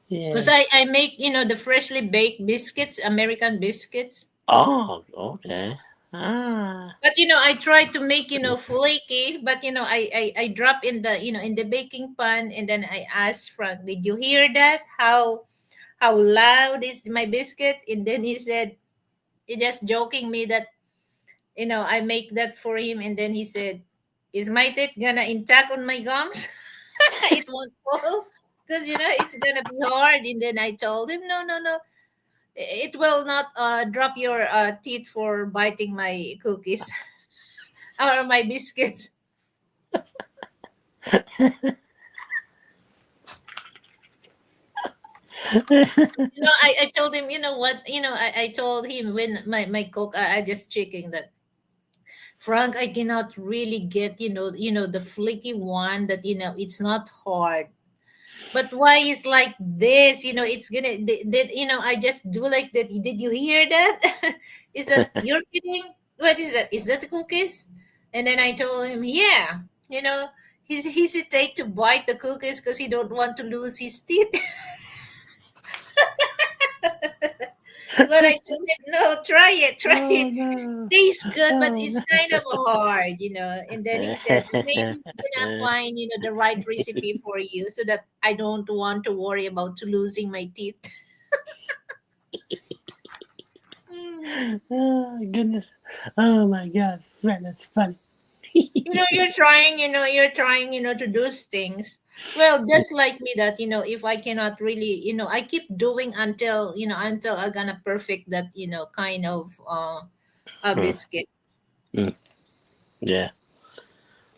Yeah. Because I make, the freshly baked biscuits, American biscuits. Oh, okay. Ah. But I try to make flaky, but I drop in the in the baking pan, and then I asked Frank, "Did you hear that? How loud is my biscuit?" And then he just joking me that I make that for him, and then he said, "Is my teeth gonna intact on my gums? It won't fall because it's gonna be hard." And then I told him, "No, no, no. It will not drop your teeth for biting my cookies or my biscuits." I told him, what, I told him when my cook, I just checking that, Frank, I cannot really get, the flaky one that, it's not hard. But why is like this? It's gonna, I just do like that. Did you hear that? Is that you're kidding? What is that? Is that cookies? And then I told him, yeah, he's hesitate to bite the cookies because he don't want to lose his teeth. But I told him, no, try it. No. Tastes good, but Oh, it's no. kind of hard. And then he said, maybe we're gonna find, the right recipe for you so that I don't want to worry about losing my teeth. Oh goodness. Oh my God, Fred, that's funny. You're trying, to do things. Well, just like me that, if I cannot really, I keep doing until I'm gonna perfect that, kind of a biscuit. Yeah.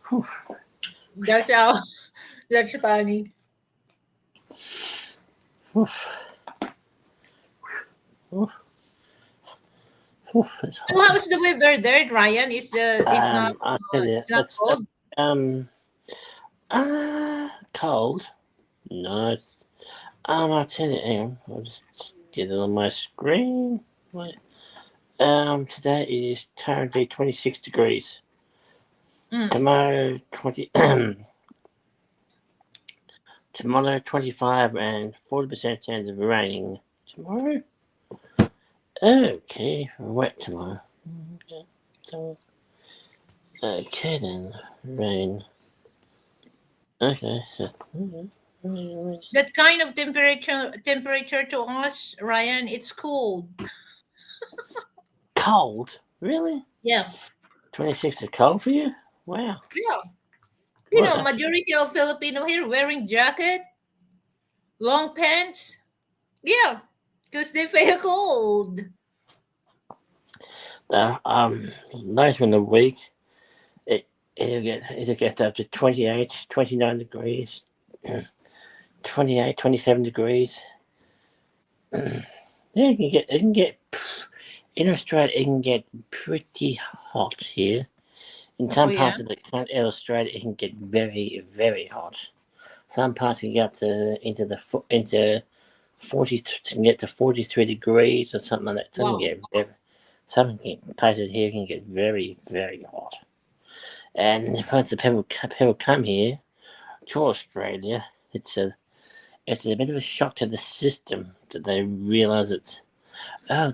Whew. That's how that's funny. Whew. Whew. Whew, that's So how's the weather there, Ryan? I'll tell you, It's not cold. cold. No, I'll tell you. Hang on, I'll just get it on my screen. Wait. Today it is currently 26 degrees. Tomorrow 20. Tomorrow 25 and 40% chance of raining. Tomorrow. Okay, wet tomorrow. Okay, so. Okay then, rain. Okay, so. That kind of temperature to us, Ryan, it's cold. Cold? Really? Yeah. 26 is cold for you? Wow. Yeah. Well, that's Majority of Filipino here wearing jacket, long pants. Yeah, because they feel cold. later in the week, it it'll get up to 28, 29 degrees, 28, 27 degrees. Yeah, it can get in Australia. It can get pretty hot here. In Oh some yeah. parts of the country, Australia, it can get very, very hot. Some parts can get up to into 40 can get to 43 degrees or something like that. Wow. Some places here can get very, very hot. And once the people come here to Australia, it's a bit of a shock to the system that they realise it's the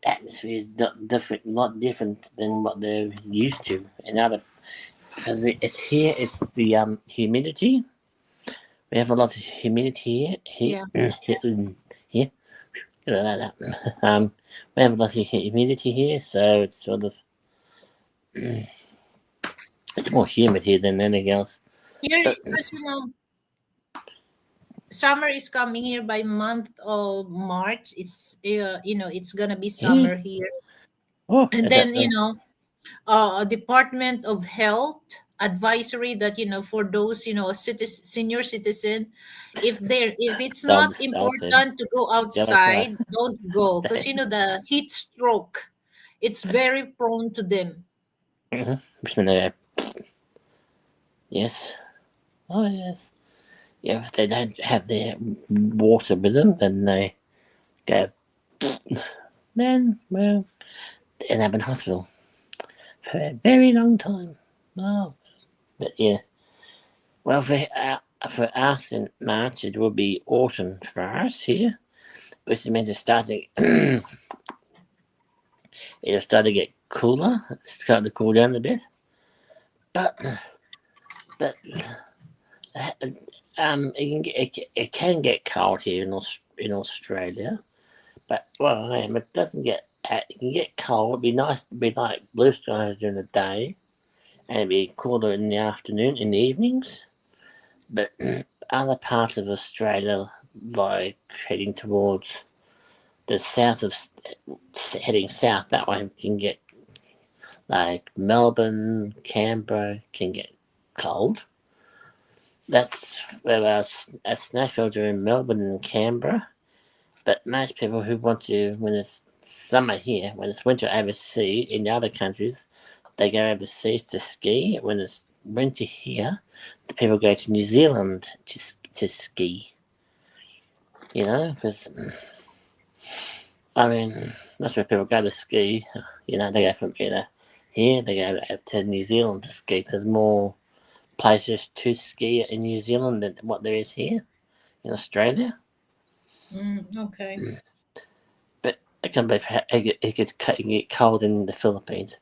atmosphere is different, not different than what they're used to in other, because it's here. It's the humidity. We have a lot of humidity here. Yeah. Here. We have a lot of humidity here, so it's sort of it's more humid here than anything else. Here, But because summer is coming here by month of March. It's gonna be here, summer here, oh, and then Department of Health advisory that for those senior citizen, if it's not dogs out there, important to go the other side. outside, don't go, because the heat stroke, it's very prone to them. Yes. Oh yes. Yeah, if they don't have their water with them, then they go. Then well, they end up in hospital for a very long time. Oh, but yeah. Well, for us in March, it will be autumn for us here, which means it's starting. It'll start to get cooler. It's starting to cool down a bit, but it can get cold here in Australia, but it doesn't get. It can get cold. It'd be nice to be like blue skies during the day, and it'd be cooler in the afternoon, in the evenings. But other parts of Australia, like heading towards the south of heading south that way, can get like Melbourne, Canberra can get cold. That's where our snowfields are, in Melbourne and Canberra. But most people who want to, when it's summer here, when it's winter overseas in the other countries, they go overseas to ski. When it's winter here, the people go to New Zealand to ski. Because that's where people go to ski. They go from here, they go to New Zealand to ski. There's more places to ski in New Zealand than what there is here in Australia. Okay. But it can be it get cold in the Philippines.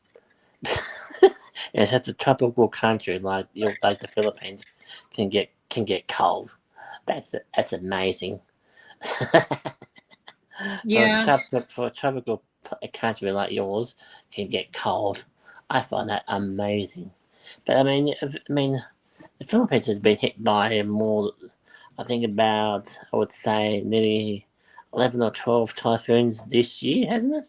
It's a tropical country like the Philippines can get cold. That's amazing. Yeah. For a tropical country like yours can get cold. I find that amazing. But the Philippines has been hit by more. I think about, I would say, nearly 11 or 12 typhoons this year, hasn't it?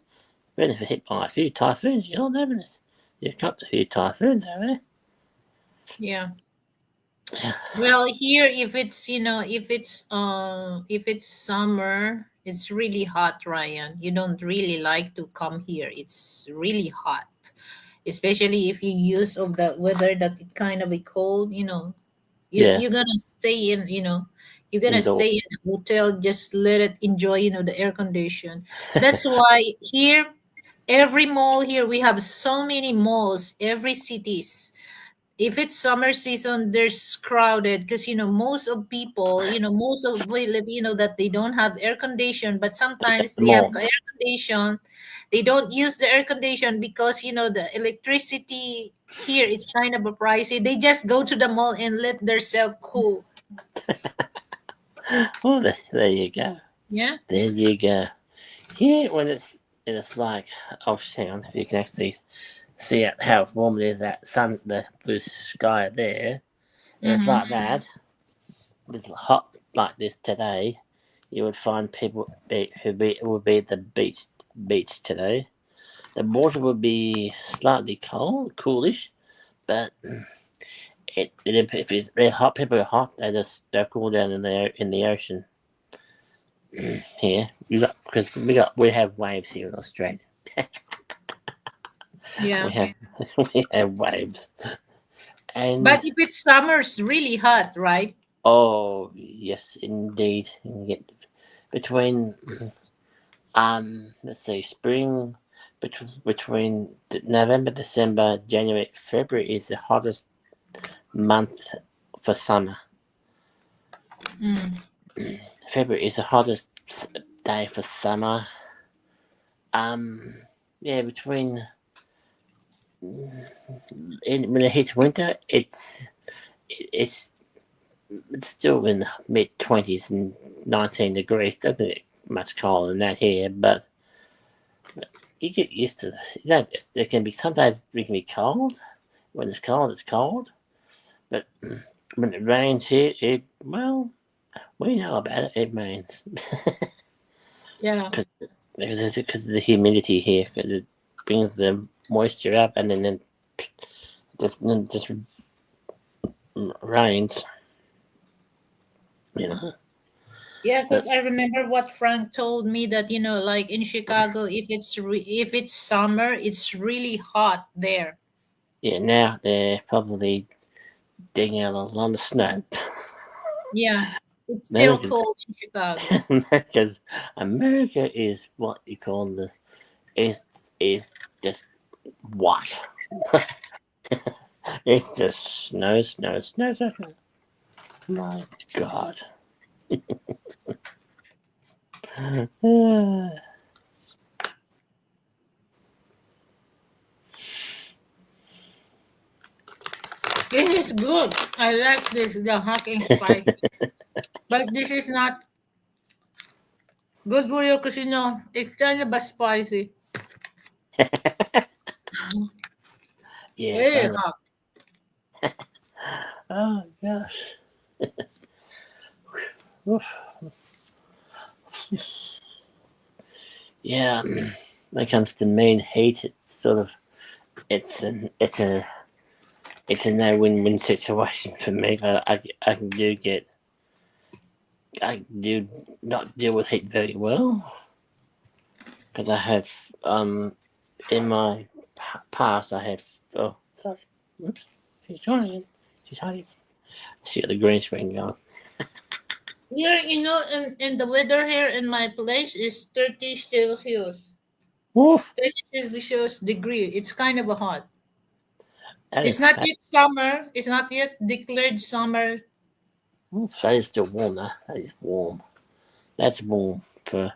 We've been hit by a few typhoons, haven't it? You've got a few typhoons, haven't you? Yeah. Well, here, if it's summer, it's really hot, Ryan. You don't really like to come here. It's really hot, especially if you use of the weather that it kind of be cold. Yeah, You're gonna stay in. You're gonna indoor. stay in a hotel. Just let it enjoy. The air condition. That's why here, every mall here, we have so many malls. Every cities, if it's summer season, there's crowded, because most of Filipino that they don't have air condition, but sometimes The they have mall. air condition. They don't use the air condition because the electricity here, it's kind of a pricey. They just go to the mall and let themselves cool. Well, there you go. Yeah. There you go. Here, when it's it's like, oh, hang on, if you can actually see how warm it is, that sun, the blue sky there. It's Mm-hmm. like that. It's hot like this today. You would find people would be at the beach today. The water would be slightly cold, coolish, but if they're hot, people are hot. They'll cool down in the ocean. Here because we have waves here in Australia. Yeah. We have we have waves, But and if it's summer, it's really hot, right? oh yes, indeed. You get between let's see, spring between November, December, January, February is the hottest month for summer. Mm. February is the hottest day for summer. Yeah, between when it hits winter, it's still in the mid 20s and 19 degrees. Doesn't get much colder than that here, but you get used to this. You know, there can be sometimes it can be cold. When it's cold, it's cold. But when it rains here, well, we know about it. It rains Yeah. because of the humidity here. Cause it brings the moisture up, and then just rains. You know, Yeah, but because I remember what Frank told me that like in Chicago, if it's summer, it's really hot there. yeah, now they're probably digging out a lot of snow. Yeah, it's still America, cold in Chicago. because America is what you call is is just what? It's just snow, snow, snow, snow. Snow. My God. This is good. I like this, the hot and spicy. But this is not good for you because it's kind of spicy. Yes, Very I know. hot. Oh gosh. Oof. Yeah. When it comes to mean heat, it's sort of it's a no-win-win situation for me. But I do not deal with heat very well because I have in my past I have oh sorry, oops, she's joining, she's hiding. She got the green screen going. Here, and the weather here in my place is 30 Celsius. Woof. 30 Celsius degree. It's kind of a hot. That It's is not yet summer. It's not yet declared summer. that is still warm though. That is warm. That's warm for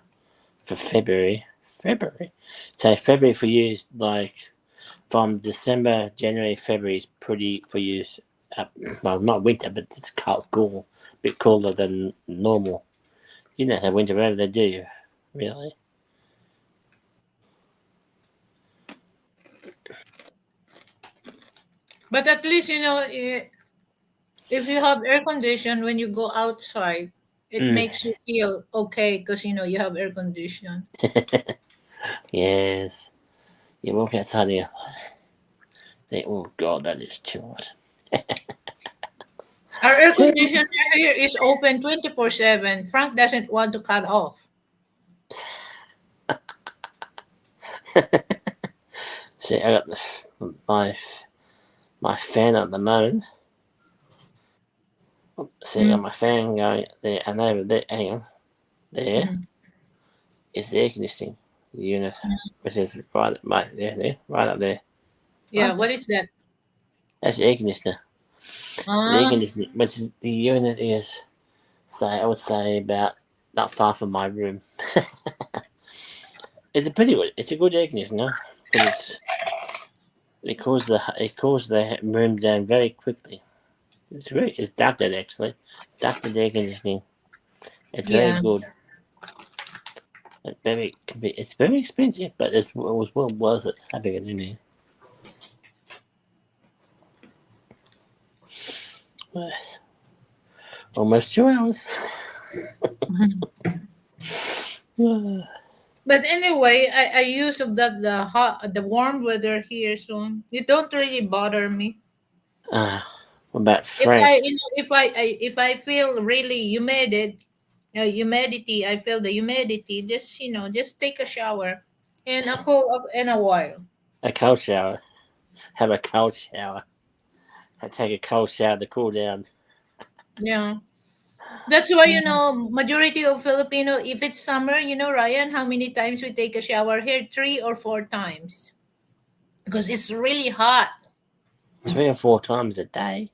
February. February. So February for you is like from December, January, February is pretty for you. Well, not winter, but it's cool, a bit cooler than normal. You don't have winter over there, do you? Really? But at least, if you have air condition when you go outside, it Mm. makes you feel okay because, you have air condition. Yes. You walk outside here. Think, oh God, that is too hot. Our air conditioner here is open 24/7. Frank doesn't want to cut off. See, I got my fan at the moment. See, I got Mm. my fan going there, and over there. Hang on, there Mm. is the air conditioning unit, which is right there, right up there, Yeah, right what there. is that? That's the air conditioner. The air Ah, conditioning, which is the unit is, say, I would say about not far from my room. It's a pretty good. It's a good air conditioner, but it cools the room down very quickly. It's ducted actually, ducted air conditioning. It's very yeah. good. It's very expensive, but it was well worth it having it in there. Well, almost 2 hours. But anyway, I use of that the warm weather here, so it don't really bother me. What about If Frank? if I feel really humidity, I feel the humidity. Just just take a shower, and a cool up in a while. A cold shower. Have a cold shower. I take a cold shower to cool down. Yeah, that's why majority of Filipino, if it's summer, Ryan, how many times we take a shower here? 3 or 4 times because it's really hot. 3 or 4 times a day.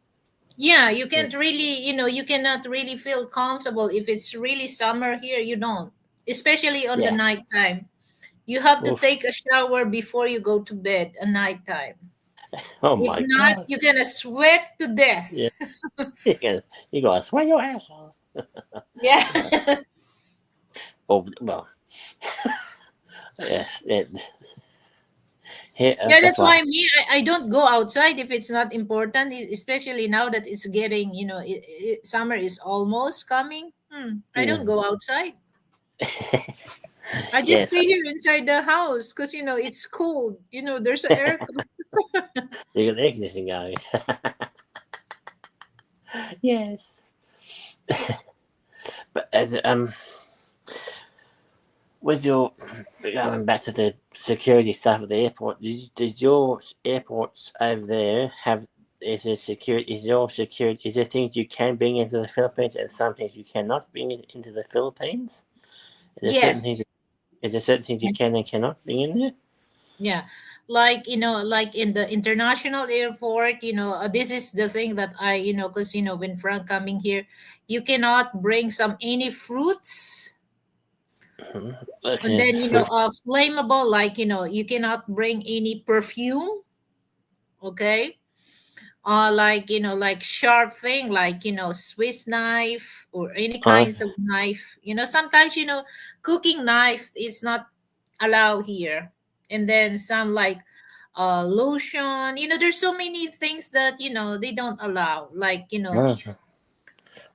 Yeah, you can't really, you cannot really feel comfortable if it's really summer here. You don't, especially on the Yeah. nighttime. You have to Oof. take a shower before you go to bed at nighttime. Oh If my not, god. you're gonna sweat to death. Yeah. You gotta sweat your ass off. Yeah. Well, yes. Yeah, That's that's why. why me, I don't go outside if it's not important, especially now that it's getting, summer is almost coming. I don't Mm. go outside. I just Yes. stay here inside the house because, it's cold. There's an air. You got the air conditioning going. Yes. But with your going back to the security stuff at the airport, did your airports over there have is there security? Is your security? Is there things you can bring into the Philippines and some things you cannot bring into the Philippines? Is there certain Yes. things? Is there certain things you can and cannot bring in there? Yeah, like like in the international airport, this is the thing that because when Frank coming here, you cannot bring some any fruits, and Okay. then flammable, like you cannot bring any perfume, okay, like like sharp thing, like Swiss knife or any Uh, kinds of knife. Sometimes cooking knife is not allowed here, and then some like lotion. There's so many things that they don't allow, like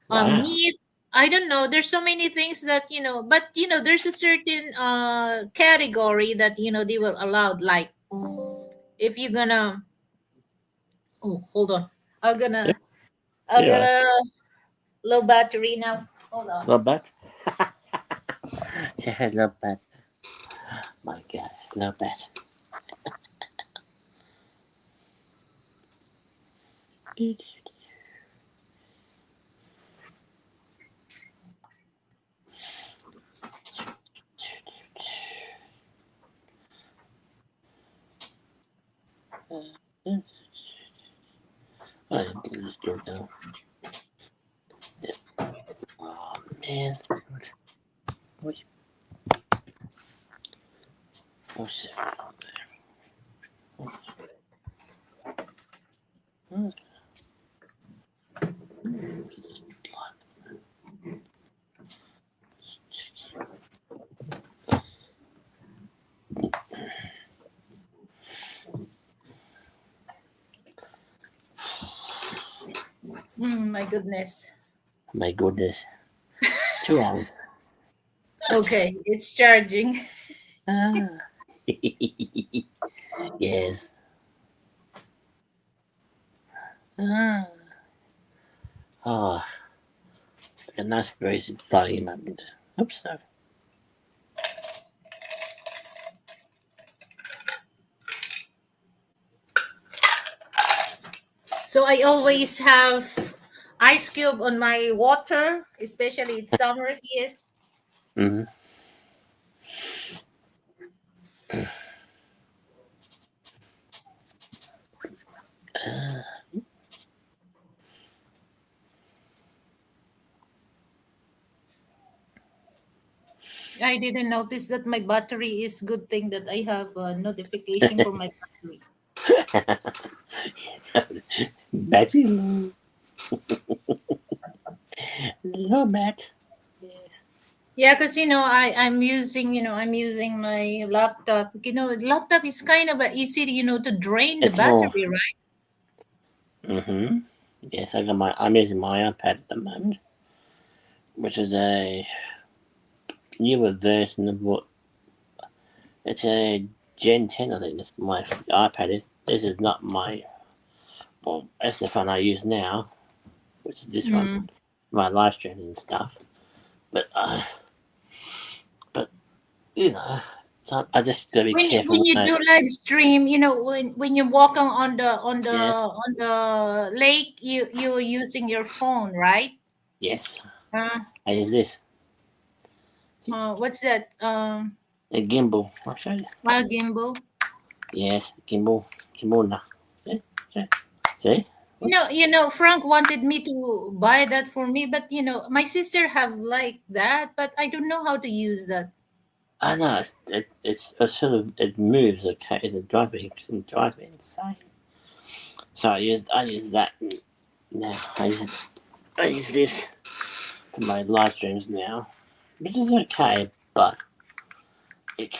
wow. meat. I don't know, there's so many things that but there's a certain category that they will allow, like if you're gonna, oh, hold on, i'm Yeah. gonna i'm Yeah. gonna low battery now, hold on. Not bad. She has not bad. My gosh, not bad. I didn't just do it now. Yeah. Oh man. What? What's that? Hmm. My goodness. My goodness. 2 hours. Okay, it's charging. Ah. Yes. Ah. Oh, a nice breeze blowing him up into. Oops, sorry. So I always have ice cube on my water, especially it's summer here. Mm-hmm. I didn't notice that my battery is good thing that I have a notification for my battery. Battery low. Low bat. Yes. Yeah, because I'm using I'm using my laptop. Laptop is kind of easy to drain the It's more. battery, right? Mm-hmm. Yes, I'm using my iPad at the moment, which is a newer version of what it's a Gen 10. I think this my iPad is. This is not my. Well, that's the phone I use now, which is this one, Mm. my live streaming and stuff. But you know, so I just gotta be When careful you when I. do live stream, when you're walking Yeah. on the lake, you're using your phone, right? Yes, Uh, I use this. what's that? A gimbal. I'll show you. Gimbal. Yes, gimbal. Gimbal now. See? See? See? Oops. Frank wanted me to buy that for me, but my sister have like that, but I don't know how to use that. I know it's a sort of it moves. Okay, it drives me insane. So I use that now. I use this for my live streams now, which is okay, but it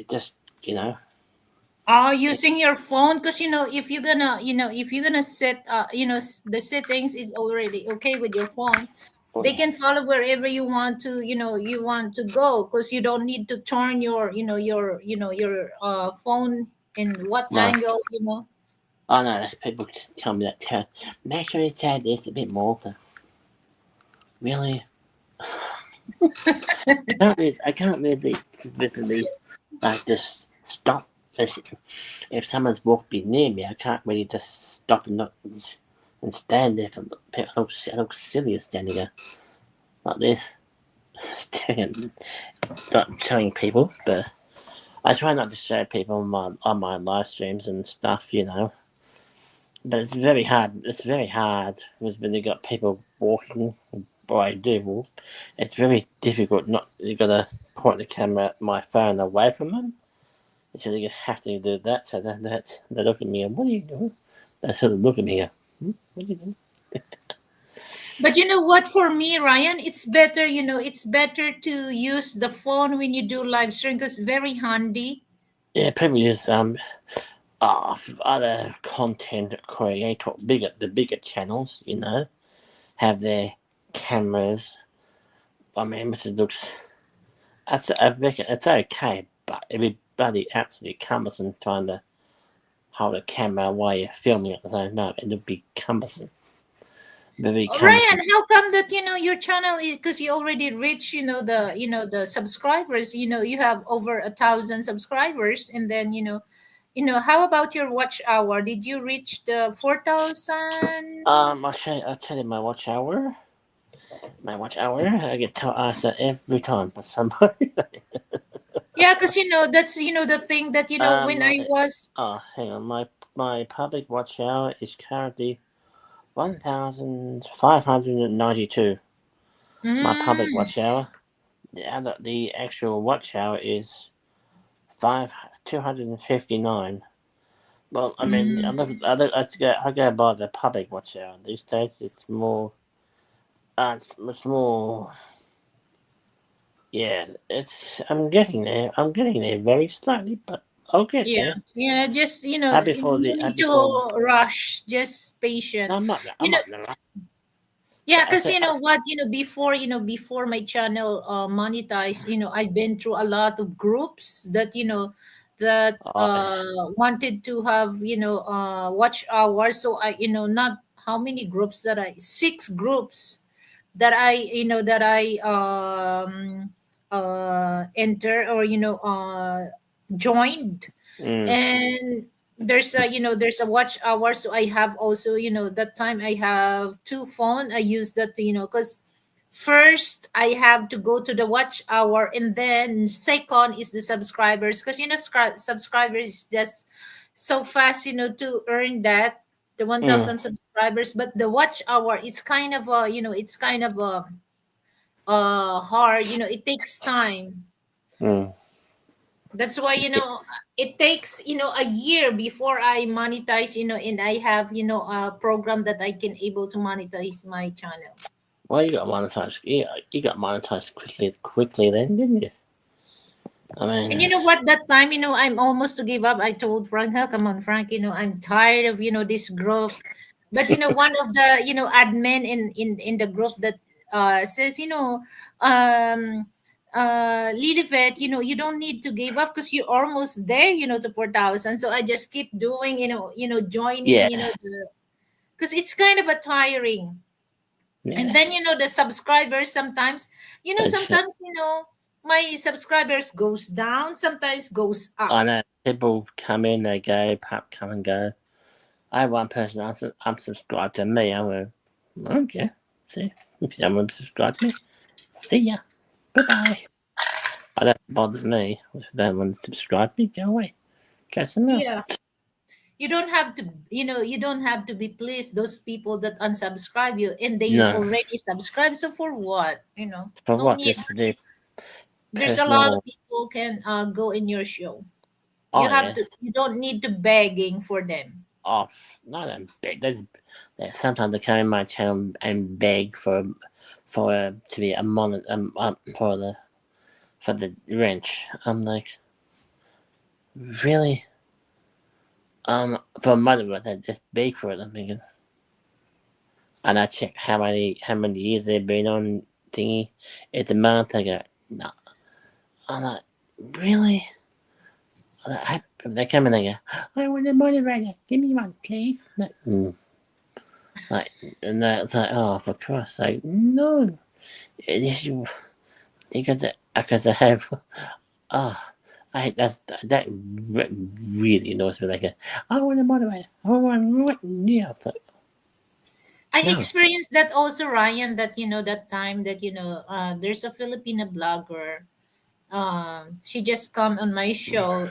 just you know it, Using your phone, because if you're gonna set the settings is already okay with your phone. They can follow wherever you want to go, because you don't need to turn your phone in what no. angle. Oh no, people tell me that. Make sure you say this a bit more. Really, I can't really like just stop. If someone's walked be near me, I can't really just stop and not and stand there for. I look silly standing there like this, staring, not showing people. But I try not to show people on my live streams and stuff, But it's very hard. It's very hard because when you got people walking, or I do walk, it's very difficult. Not you got to point the camera, my phone away from them. So you have to do that. So they look at me and what are you doing? They sort of look at me and what are you doing? But you know what, for me, Ryan, it's better to use the phone when you do live stream, because very handy. Yeah, people use other content creator the bigger channels, have their cameras. I mean, Mr. looks. I reckon it's okay, but it'd be bloody absolutely cumbersome trying to hold a camera while you're filming it. So no, it'd be cumbersome. Very Ryan, cumbersome. how come that your channel is, because you already reached the subscribers, you have over 1,000 subscribers, and then how about your watch hour? Did you reach the 4,000? I'll tell you my watch hour. My watch hour. I get asked that every time by somebody. Yeah, because that's the thing that when my I was. hang on. My public watch hour is currently 1,592. My public Mm, watch hour. The actual watch hour is 259. Well, I mean, mm. I go by the public watch hour these days. It's more. It's more. Yeah, I'm getting there. I'm getting there very slowly, but I'll get Yeah, there. yeah, just Before no the need before. to rush, just patient. No, I'm not. You I'm know, not. No, yeah, I because said. what, before my channel monetized, I've been through a lot of groups that Oh, yeah. wanted to have watch hours. So I not how many groups that I 6 groups that I enter, or joined. Mm, And there's a watch hour, so I have also that time I have 2 phone. I use that because first I have to go to the watch hour, and then second is the subscribers, because subscribers is just so fast to earn that, the mm, 1,000 subscribers. But the watch hour, it's kind of hard. It takes time. mm. That's why it takes a year before I monetize, and I have a program that I can able to monetize my channel. Well, you got monetized. You got monetized quickly then, didn't you? I And you mean, know what? That time, I'm almost to give up. I told Frank, "Oh, come on, Frank. I'm tired of this group." But one of the admin in the group that says, Lilibet, you don't need to give up because you're almost there, to 4,000. So I just keep doing, joining, yeah, because it's kind of a tiring. And yeah. then the subscribers sometimes, It's, my subscribers goes down, sometimes goes up. I know people come in, they go, come and go. I had one person unsubscribe to me. I went, okay, see, if someone subscribed me, see ya, goodbye. That bothers me. If they don't want to subscribe me, go away, go somewhere else. Yeah. You don't have to be pleased those people that unsubscribe you and they No, already subscribe. So for what? for No what? need. Just to do There's a lot of personal. people can go in your show. Oh yeah, You don't need to begging for them. off. No, don't beg. Sometimes they come in my channel and beg for to be a mon for the wrench. I'm like, really? For money, but they just beg for it. I'm thinking, and I check how many years they've been on thingy. It's a month. I go, no. I'm like, really? They come in and they go, I want a moderator. Give me one, please. Like, like, and it's like, oh, for Christ's sake, no. This is because I have, oh, that really annoys me. They go, I want a moderator. I want right now. It's like, I no, experienced that also, Ryan, that that time that there's a Filipino blogger. She just come on my show,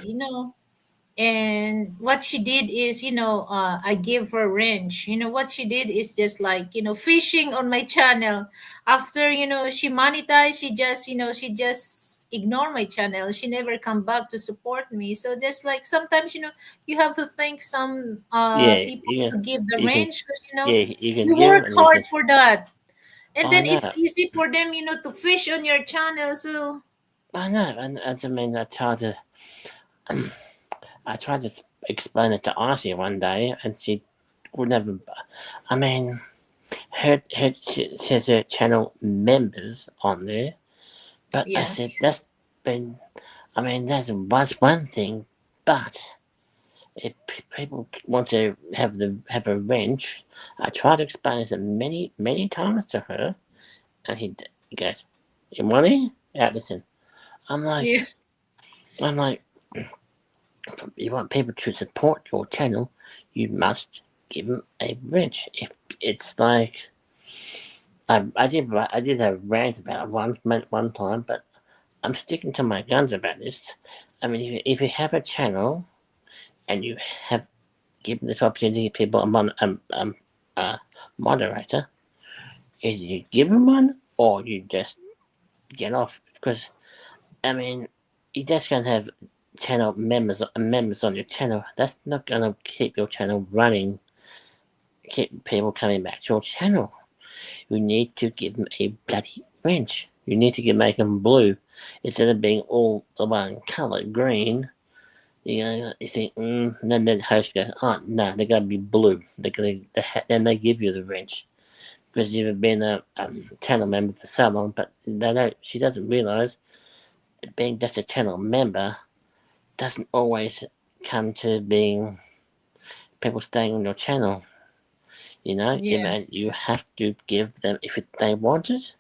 and what she did is I gave her range. What she did is just like fishing on my channel. After she monetized, she just ignore my channel. She never come back to support me. So just like sometimes you have to thank some yeah, people to give the you can, range, because yeah, you can you give work and you hard can. for that, and I then know, it's easy for them to fish on your channel. So I know, and I mean, I tried to explain it to Archie one day, and she would never. I mean, she has her channel members on there, but I yeah, said that's been. I mean, that's one thing, but if people want to have a wrench, I tried to explain this many times to her, and he goes, "You want it? Yeah, listen." I'm like, yeah, I'm like, you want people to support your channel, you must give them a wrench. If it's like, I did have a rant about it one time, but I'm sticking to my guns about this. I mean, if you have a channel and you have given this opportunity to people a moderator, is you give them one or you just get off, because I mean, you're just gonna have channel members on your channel. That's not gonna keep your channel running. Keep people coming back to your channel. You need to give them a bloody wrench. You need to make them blue instead of being all the one color green. You think, and then the host goes, oh no, they gotta be blue. Then they give you the wrench because you've been a channel member for so long. But they don't. She doesn't realize being just a channel member doesn't always come to being people staying on your channel. yeah. You have to give them, if they want it,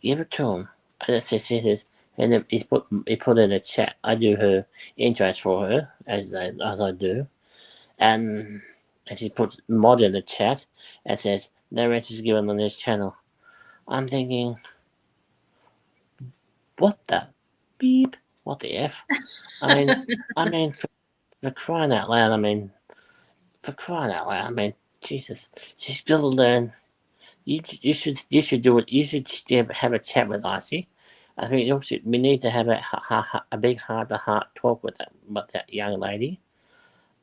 give it to them. And says, and he put in a chat. I do her intros for her as I do, and she put mod in the chat and says no rent is given on this channel. I'm thinking, what the beep? What the f? I mean, for crying out loud. For crying out loud. Jesus, she's got to learn. You should do it. You should have a chat with Icy. I think we need to have a big heart to heart talk with that young lady.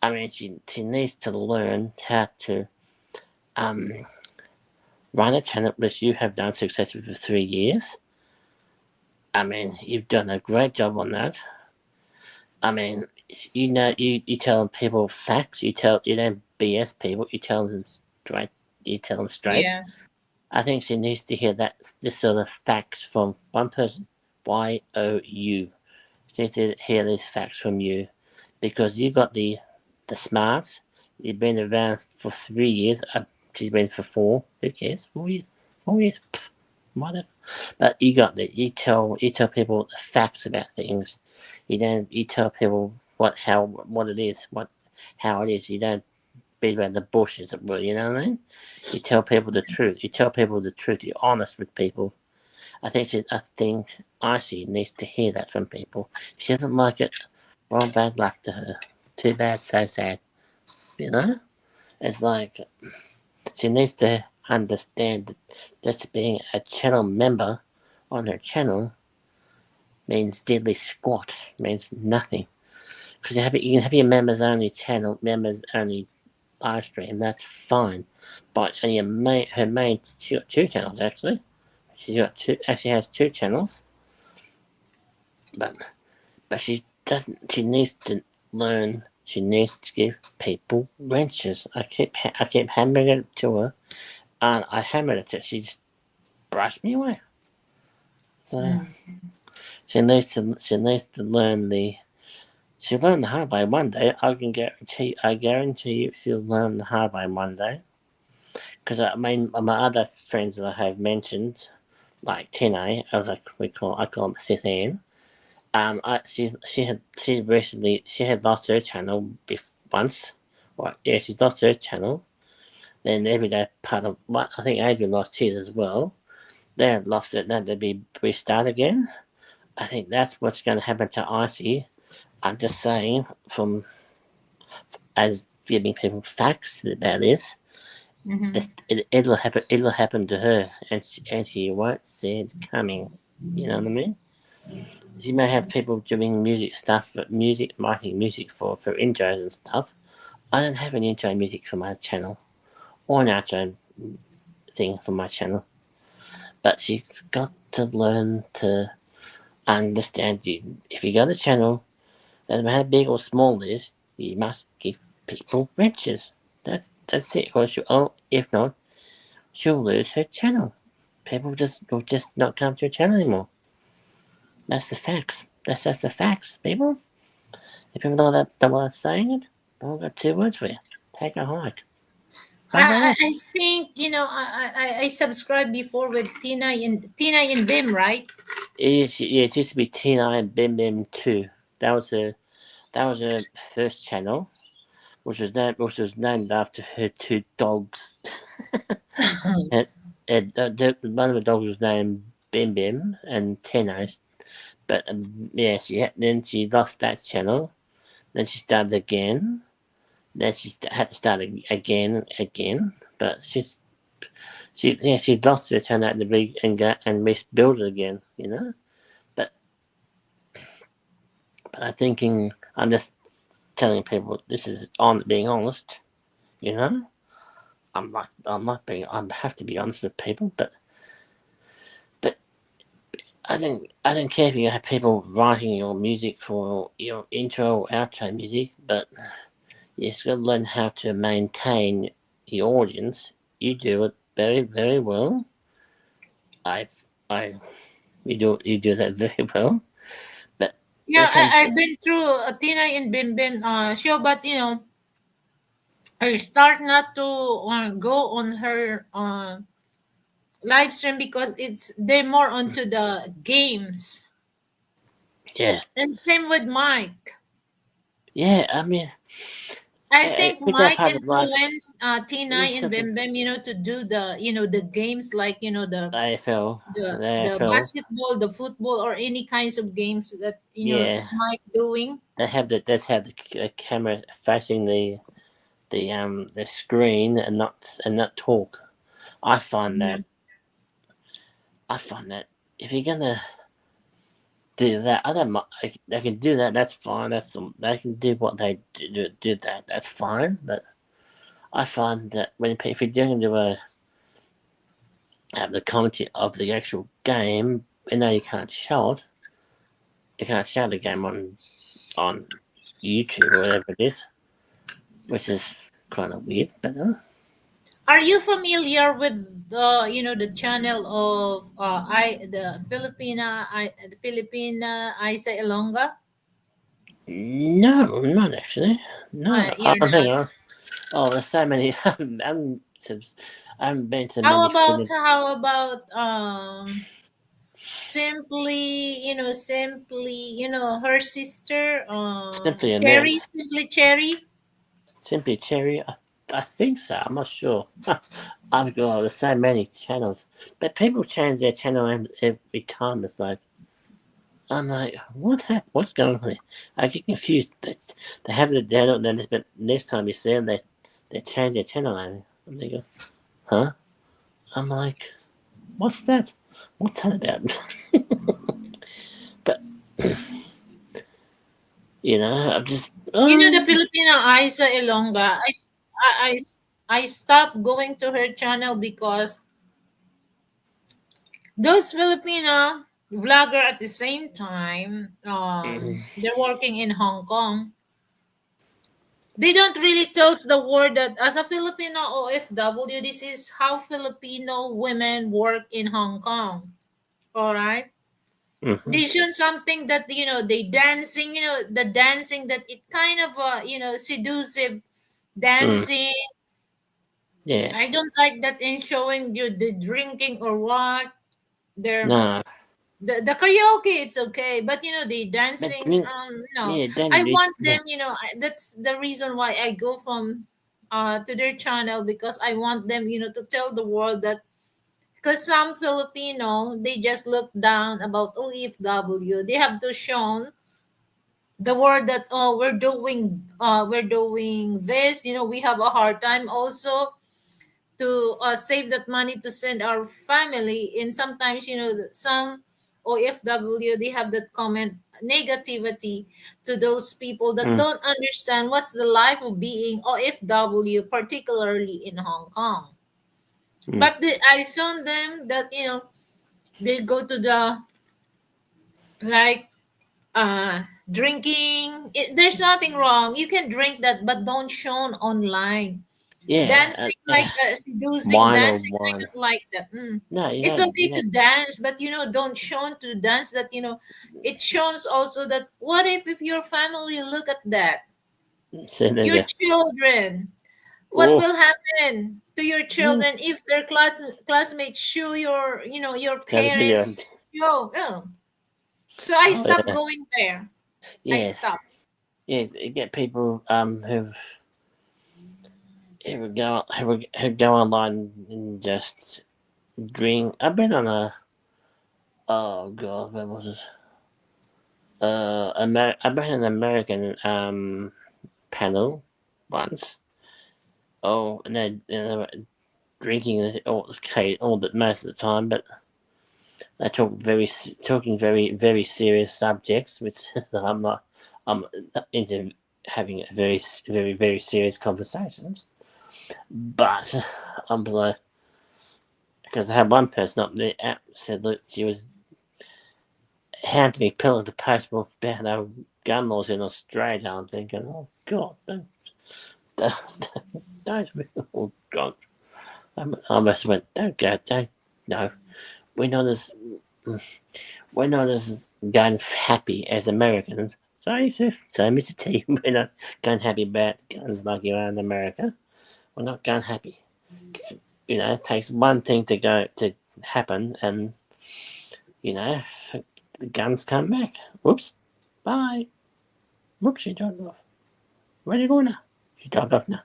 I mean, she needs to learn how to um run a channel which you have done successfully for 3 years. I mean, you've done a great job on that. I mean, you tell people facts. You don't BS people. You tell them straight. You tell them straight. Yeah. I think she needs to hear this sort of facts from one person. YOU. She needs to hear these facts from you, because you got the smarts. You've been around for 3 years. She's been for 4. Who cares? 4 years. 4 years. Pff, whatever. But you tell people the facts about things. You tell people what it is, how it is. You don't beat around the bush, as it were. You know what I mean? You tell people the truth. You tell people the truth. You're honest with people. I think Icy needs to hear that from people. If she doesn't like it, well, bad luck to her. Too bad, so sad. You know? It's like she needs to understand that just being a channel member on her channel means diddly squat, means nothing. Because you can have your members only channel, members only live stream, that's fine. But her main, she got 2 channels actually. Actually has 2 channels. But she doesn't. She needs to learn. She needs to give people wrenches. I keep hammering it to her, and I hammered it till she just brushed me away. So she needs to learn the. She'll learn the hard way one day. I guarantee you, she'll learn the hard way one day. Because I mean, my other friends that I have mentioned, like Tina, I call them Sis Ann. She had lost her channel once. Well, yeah, she's lost her channel. Then everyday part of what I think Adrian lost his as well. They had lost it. Then they'd be restart again. I think that's what's going to happen to Icy. I'm just saying, from as giving people facts about this, it'll happen. It'll happen to her, and she won't see it coming. You know what I mean? She may have people doing writing music for intros and stuff. I don't have an intro music for my channel, or an outro thing for my channel. But she's got to learn to understand you. If you got a channel, doesn't matter how big or small it is, you must give people wrenches. That's it. Or if not, she'll lose her channel. People will just not come to her channel anymore. That's the facts. That's just the facts, people. If people know that the way I'm saying it, I've got 2 words for you. Take a hike. I think I subscribed before with Tina in Bim, right? It used to be Tina and Bim Bim 2. That was her first channel, which was named after her 2 dogs. One of the dogs was named Bim Bim and Tina. But yeah, then she lost that channel. Then she started again. Then she had to start again. But she lost her channel at the beginning and rebuilt it again. You know. But I'm just telling people this is being honest. You know. I'm not being. I have to be honest with people, but I don't care if you have people writing your music for your intro or outro music, but you just got to learn how to maintain your audience. You do it very, very well. You do that very well. But Yeah, I've been through a Tina in Bim Bim show, but I start not to go on her live stream because they're more onto the games. yeah, And same with Mike. yeah. I mean, I think with that Mike part of life, influenced Tina and Bim Bim, to do the games like the AFL, the the the AFL, basketball, the football, or any kinds of games that yeah. Mike doing. That's have the camera facing the screen and not talk. I find that if you're gonna do that, they can do that. That's fine. They can do what they do that. That's fine. But I find that if you're going to do have the commentary of the actual game, and now you can't show it. You can't show the game on YouTube or whatever it is, which is kind of weird. But Are you familiar with the the channel of the Filipina Isa Ilonga? no, not actually. No, You're I'm hang not. on. Oh, there's so many. I haven't been to How many about Philip. simply her sister Simply Cherry, America. Simply Cherry? Simply Cherry. I think so. I'm not sure. I've got there's so many channels, but people change their channel every time. It's like I'm like, what happened? What's going on here? I get confused. They have the download, then but next time you see them, they change their channel name. And they go, huh? I'm like, what's that? What's that about? But I'm just The Filipina Isa Ilonga. I, I stopped going to her channel because those Filipina vlogger at the same time, they're working in Hong Kong. They don't really tell the word that as a Filipino OFW, this is how Filipino women work in Hong Kong. All right. mm-hmm, They show something that they dancing, the dancing that it kind of seductive mm, dancing. yeah, I don't like that in showing you the drinking or what. They're no, the karaoke, it's okay, but the but dancing, drink, yeah, I don't want yeah, them, that's the reason why I go from to their channel, because I want them, to tell the world that, because some Filipino, they just look down about OFW. They have to show the word that, oh, we're doing this, we have a hard time also to save that money to send our family. And sometimes, some OFW, they have that comment negativity to those people that mm, don't understand what's the life of being OFW, particularly in Hong Kong. mm, But I shown them that, they go to the, like, drinking. There's nothing wrong, you can drink that, but don't show online. yeah, Dancing like yeah, seducing wine or dancing, I wine. don't like that. No, It's okay you to don't dance, but don't show to dance that, it shows also that, what if your family look at that, say that your again. children, what Oh, will happen to your mm, children if their classmates show your got a video. parents show? Oh. So I Oh stopped yeah, going there. I yes, stopped. yes. You get people who go online and just drink. I've been on a oh god, where was it? I've been on an American panel once. Oh, and they were drinking all but most of the time, but they talking very serious subjects, which I'm not. I'm into having very serious conversations. But I'm like, because I had one person up there said that she was handing me pillar to post about our gun laws in Australia. I'm thinking, oh God, don't, don't, oh God. I almost went, don't, no. We're not as we're not as gun happy as Americans. Sorry, sir. So, Mr. T, we're not gun happy about guns like you are in America. We're not gun happy. 'Cause, it takes one thing to happen, and you know, the guns come back. Whoops. Bye. Whoops, she dropped off. Where are you going now? She dropped off now.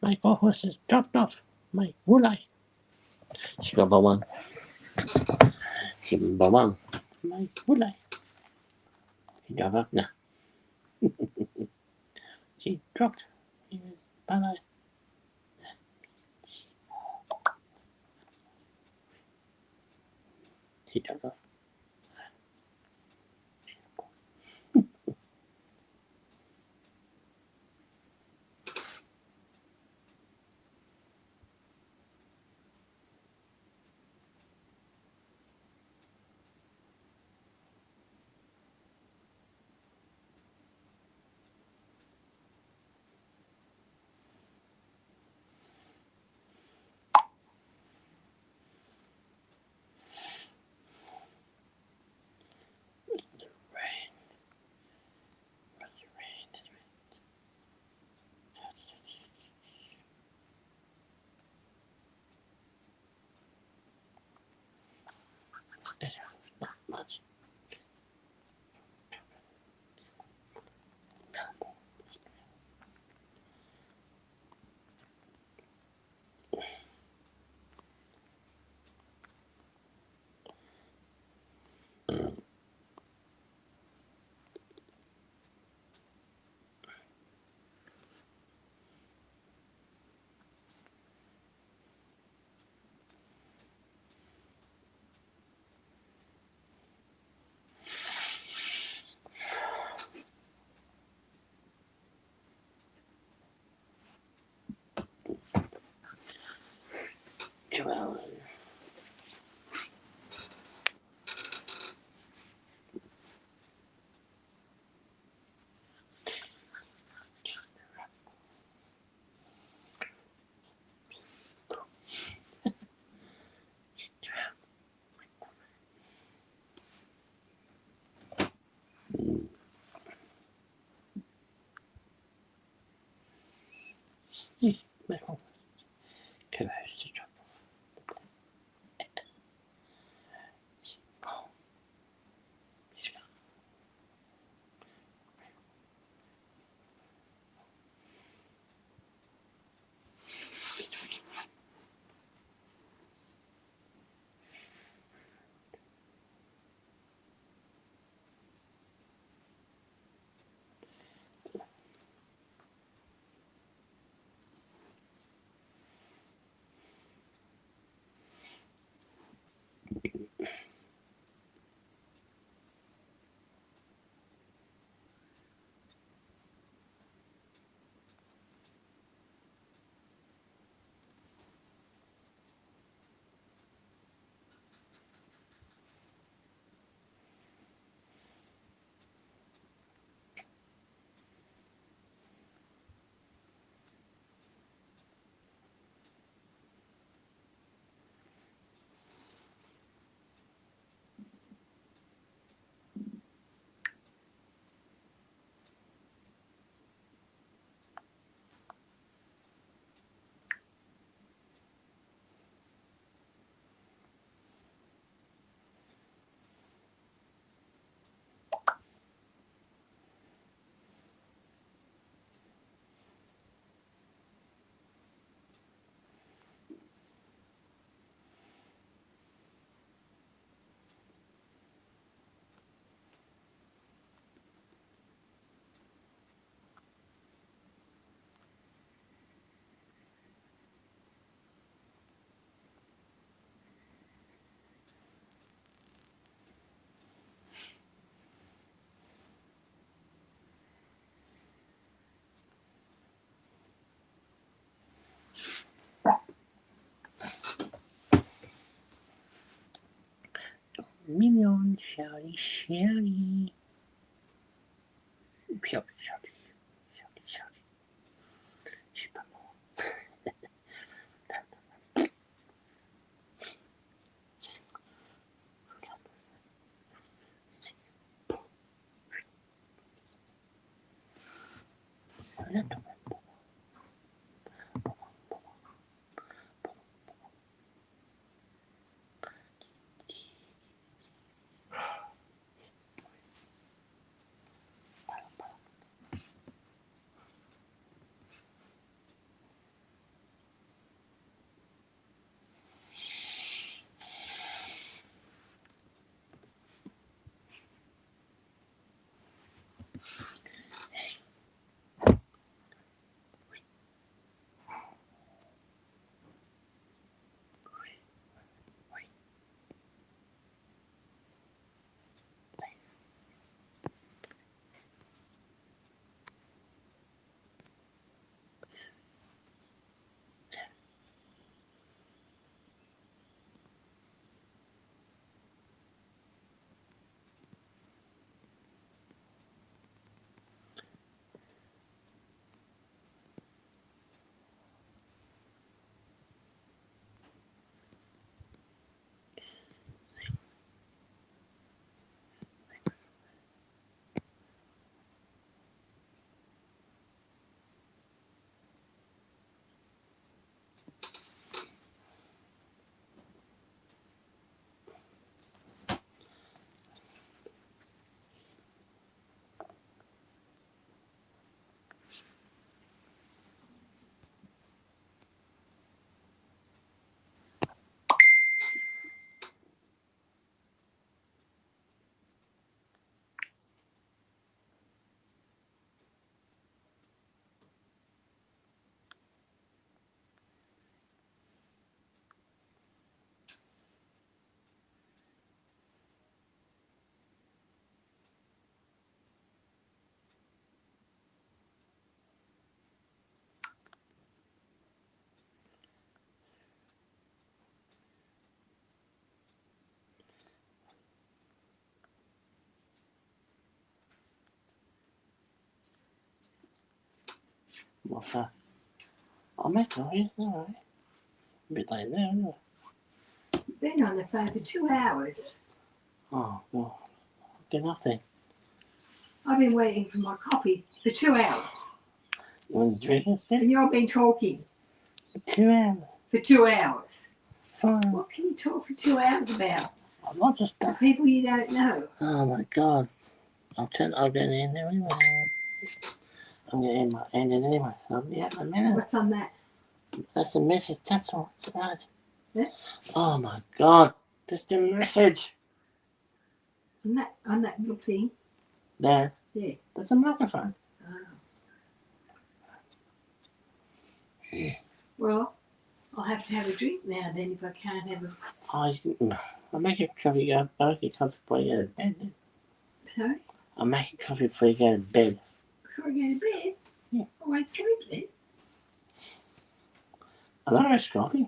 My co-host has dropped off. My wulai. She got bawang. She bawang. My wulai. She dropped off now. She dropped. Bye bye. She dropped off. Mignon, Shelly, Shelly. Shelly, Shelly, Shelly, Shelly. Je sais pas moi. What's that? I'll make noise, alright. A bit late there, isn't it? Been on the phone for 2 hours. Oh, well, get nothing. I've been waiting for my copy for 2 hours. You want to drink instead? And you've been talking 2 hours. for 2 hours. Fine. What can you talk for 2 hours about? Lots of To stuff. people you don't know. Oh my god. I'll get in there anyway. I'm gonna end it anyway. So yeah, a minute. What's on that? That's the message, that's all. It's right. Yeah. Oh my god. Just the message. On that little thing? There. Yeah. That's a microphone. Oh. Well, I'll have to have a drink now then if I can't have a... I'll make a coffee. I'll make a coffee before you go to bed. Then. Sorry? I'll make a coffee before you go to bed. Before I go to bed? Yeah. I won't sleep then. I love Irish coffee.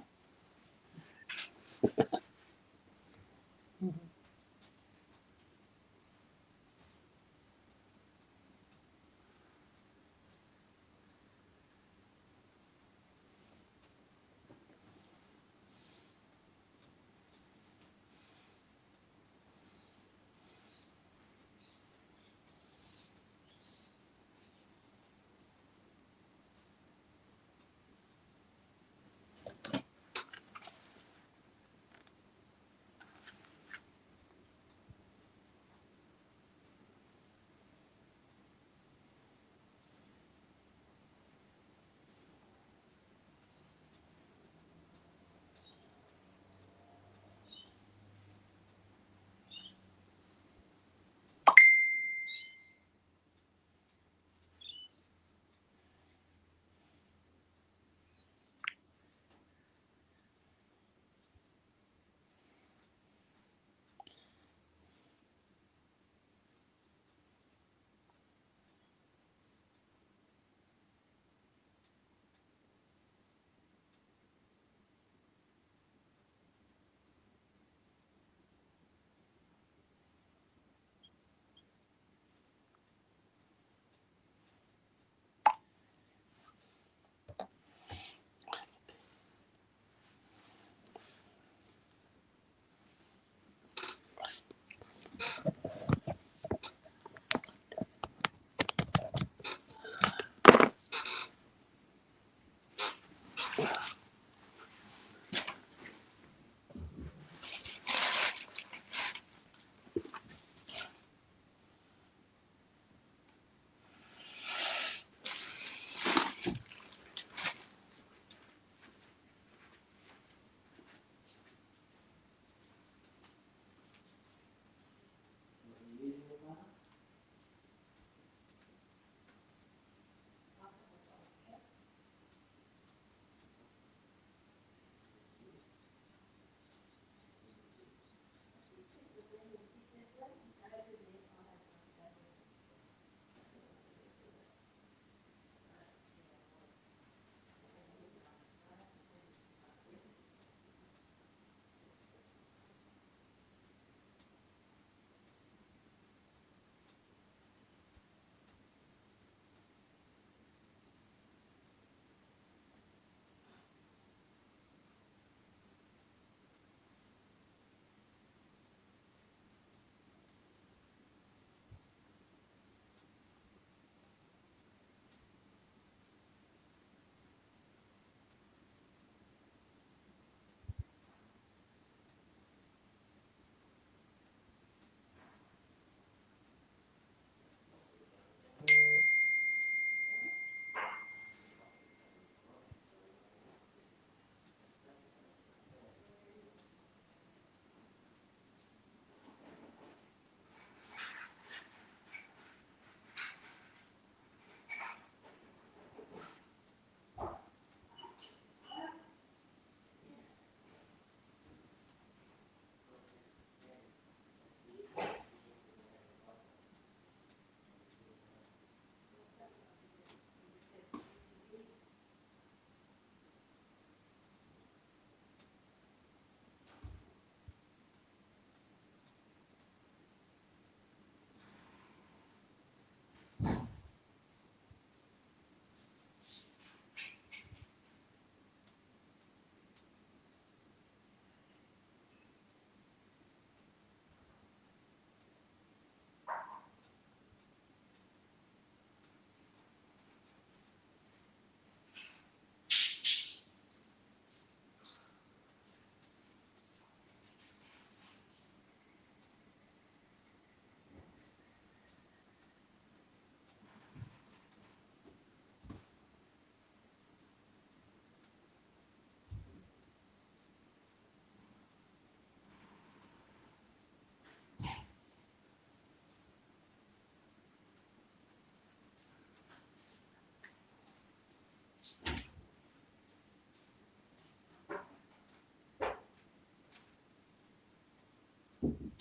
Thank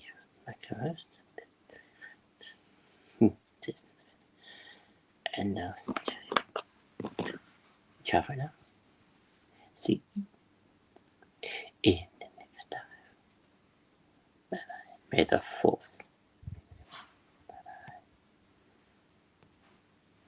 you, my co-host. And now, ciao for now. See you in the next time. Bye bye. May the force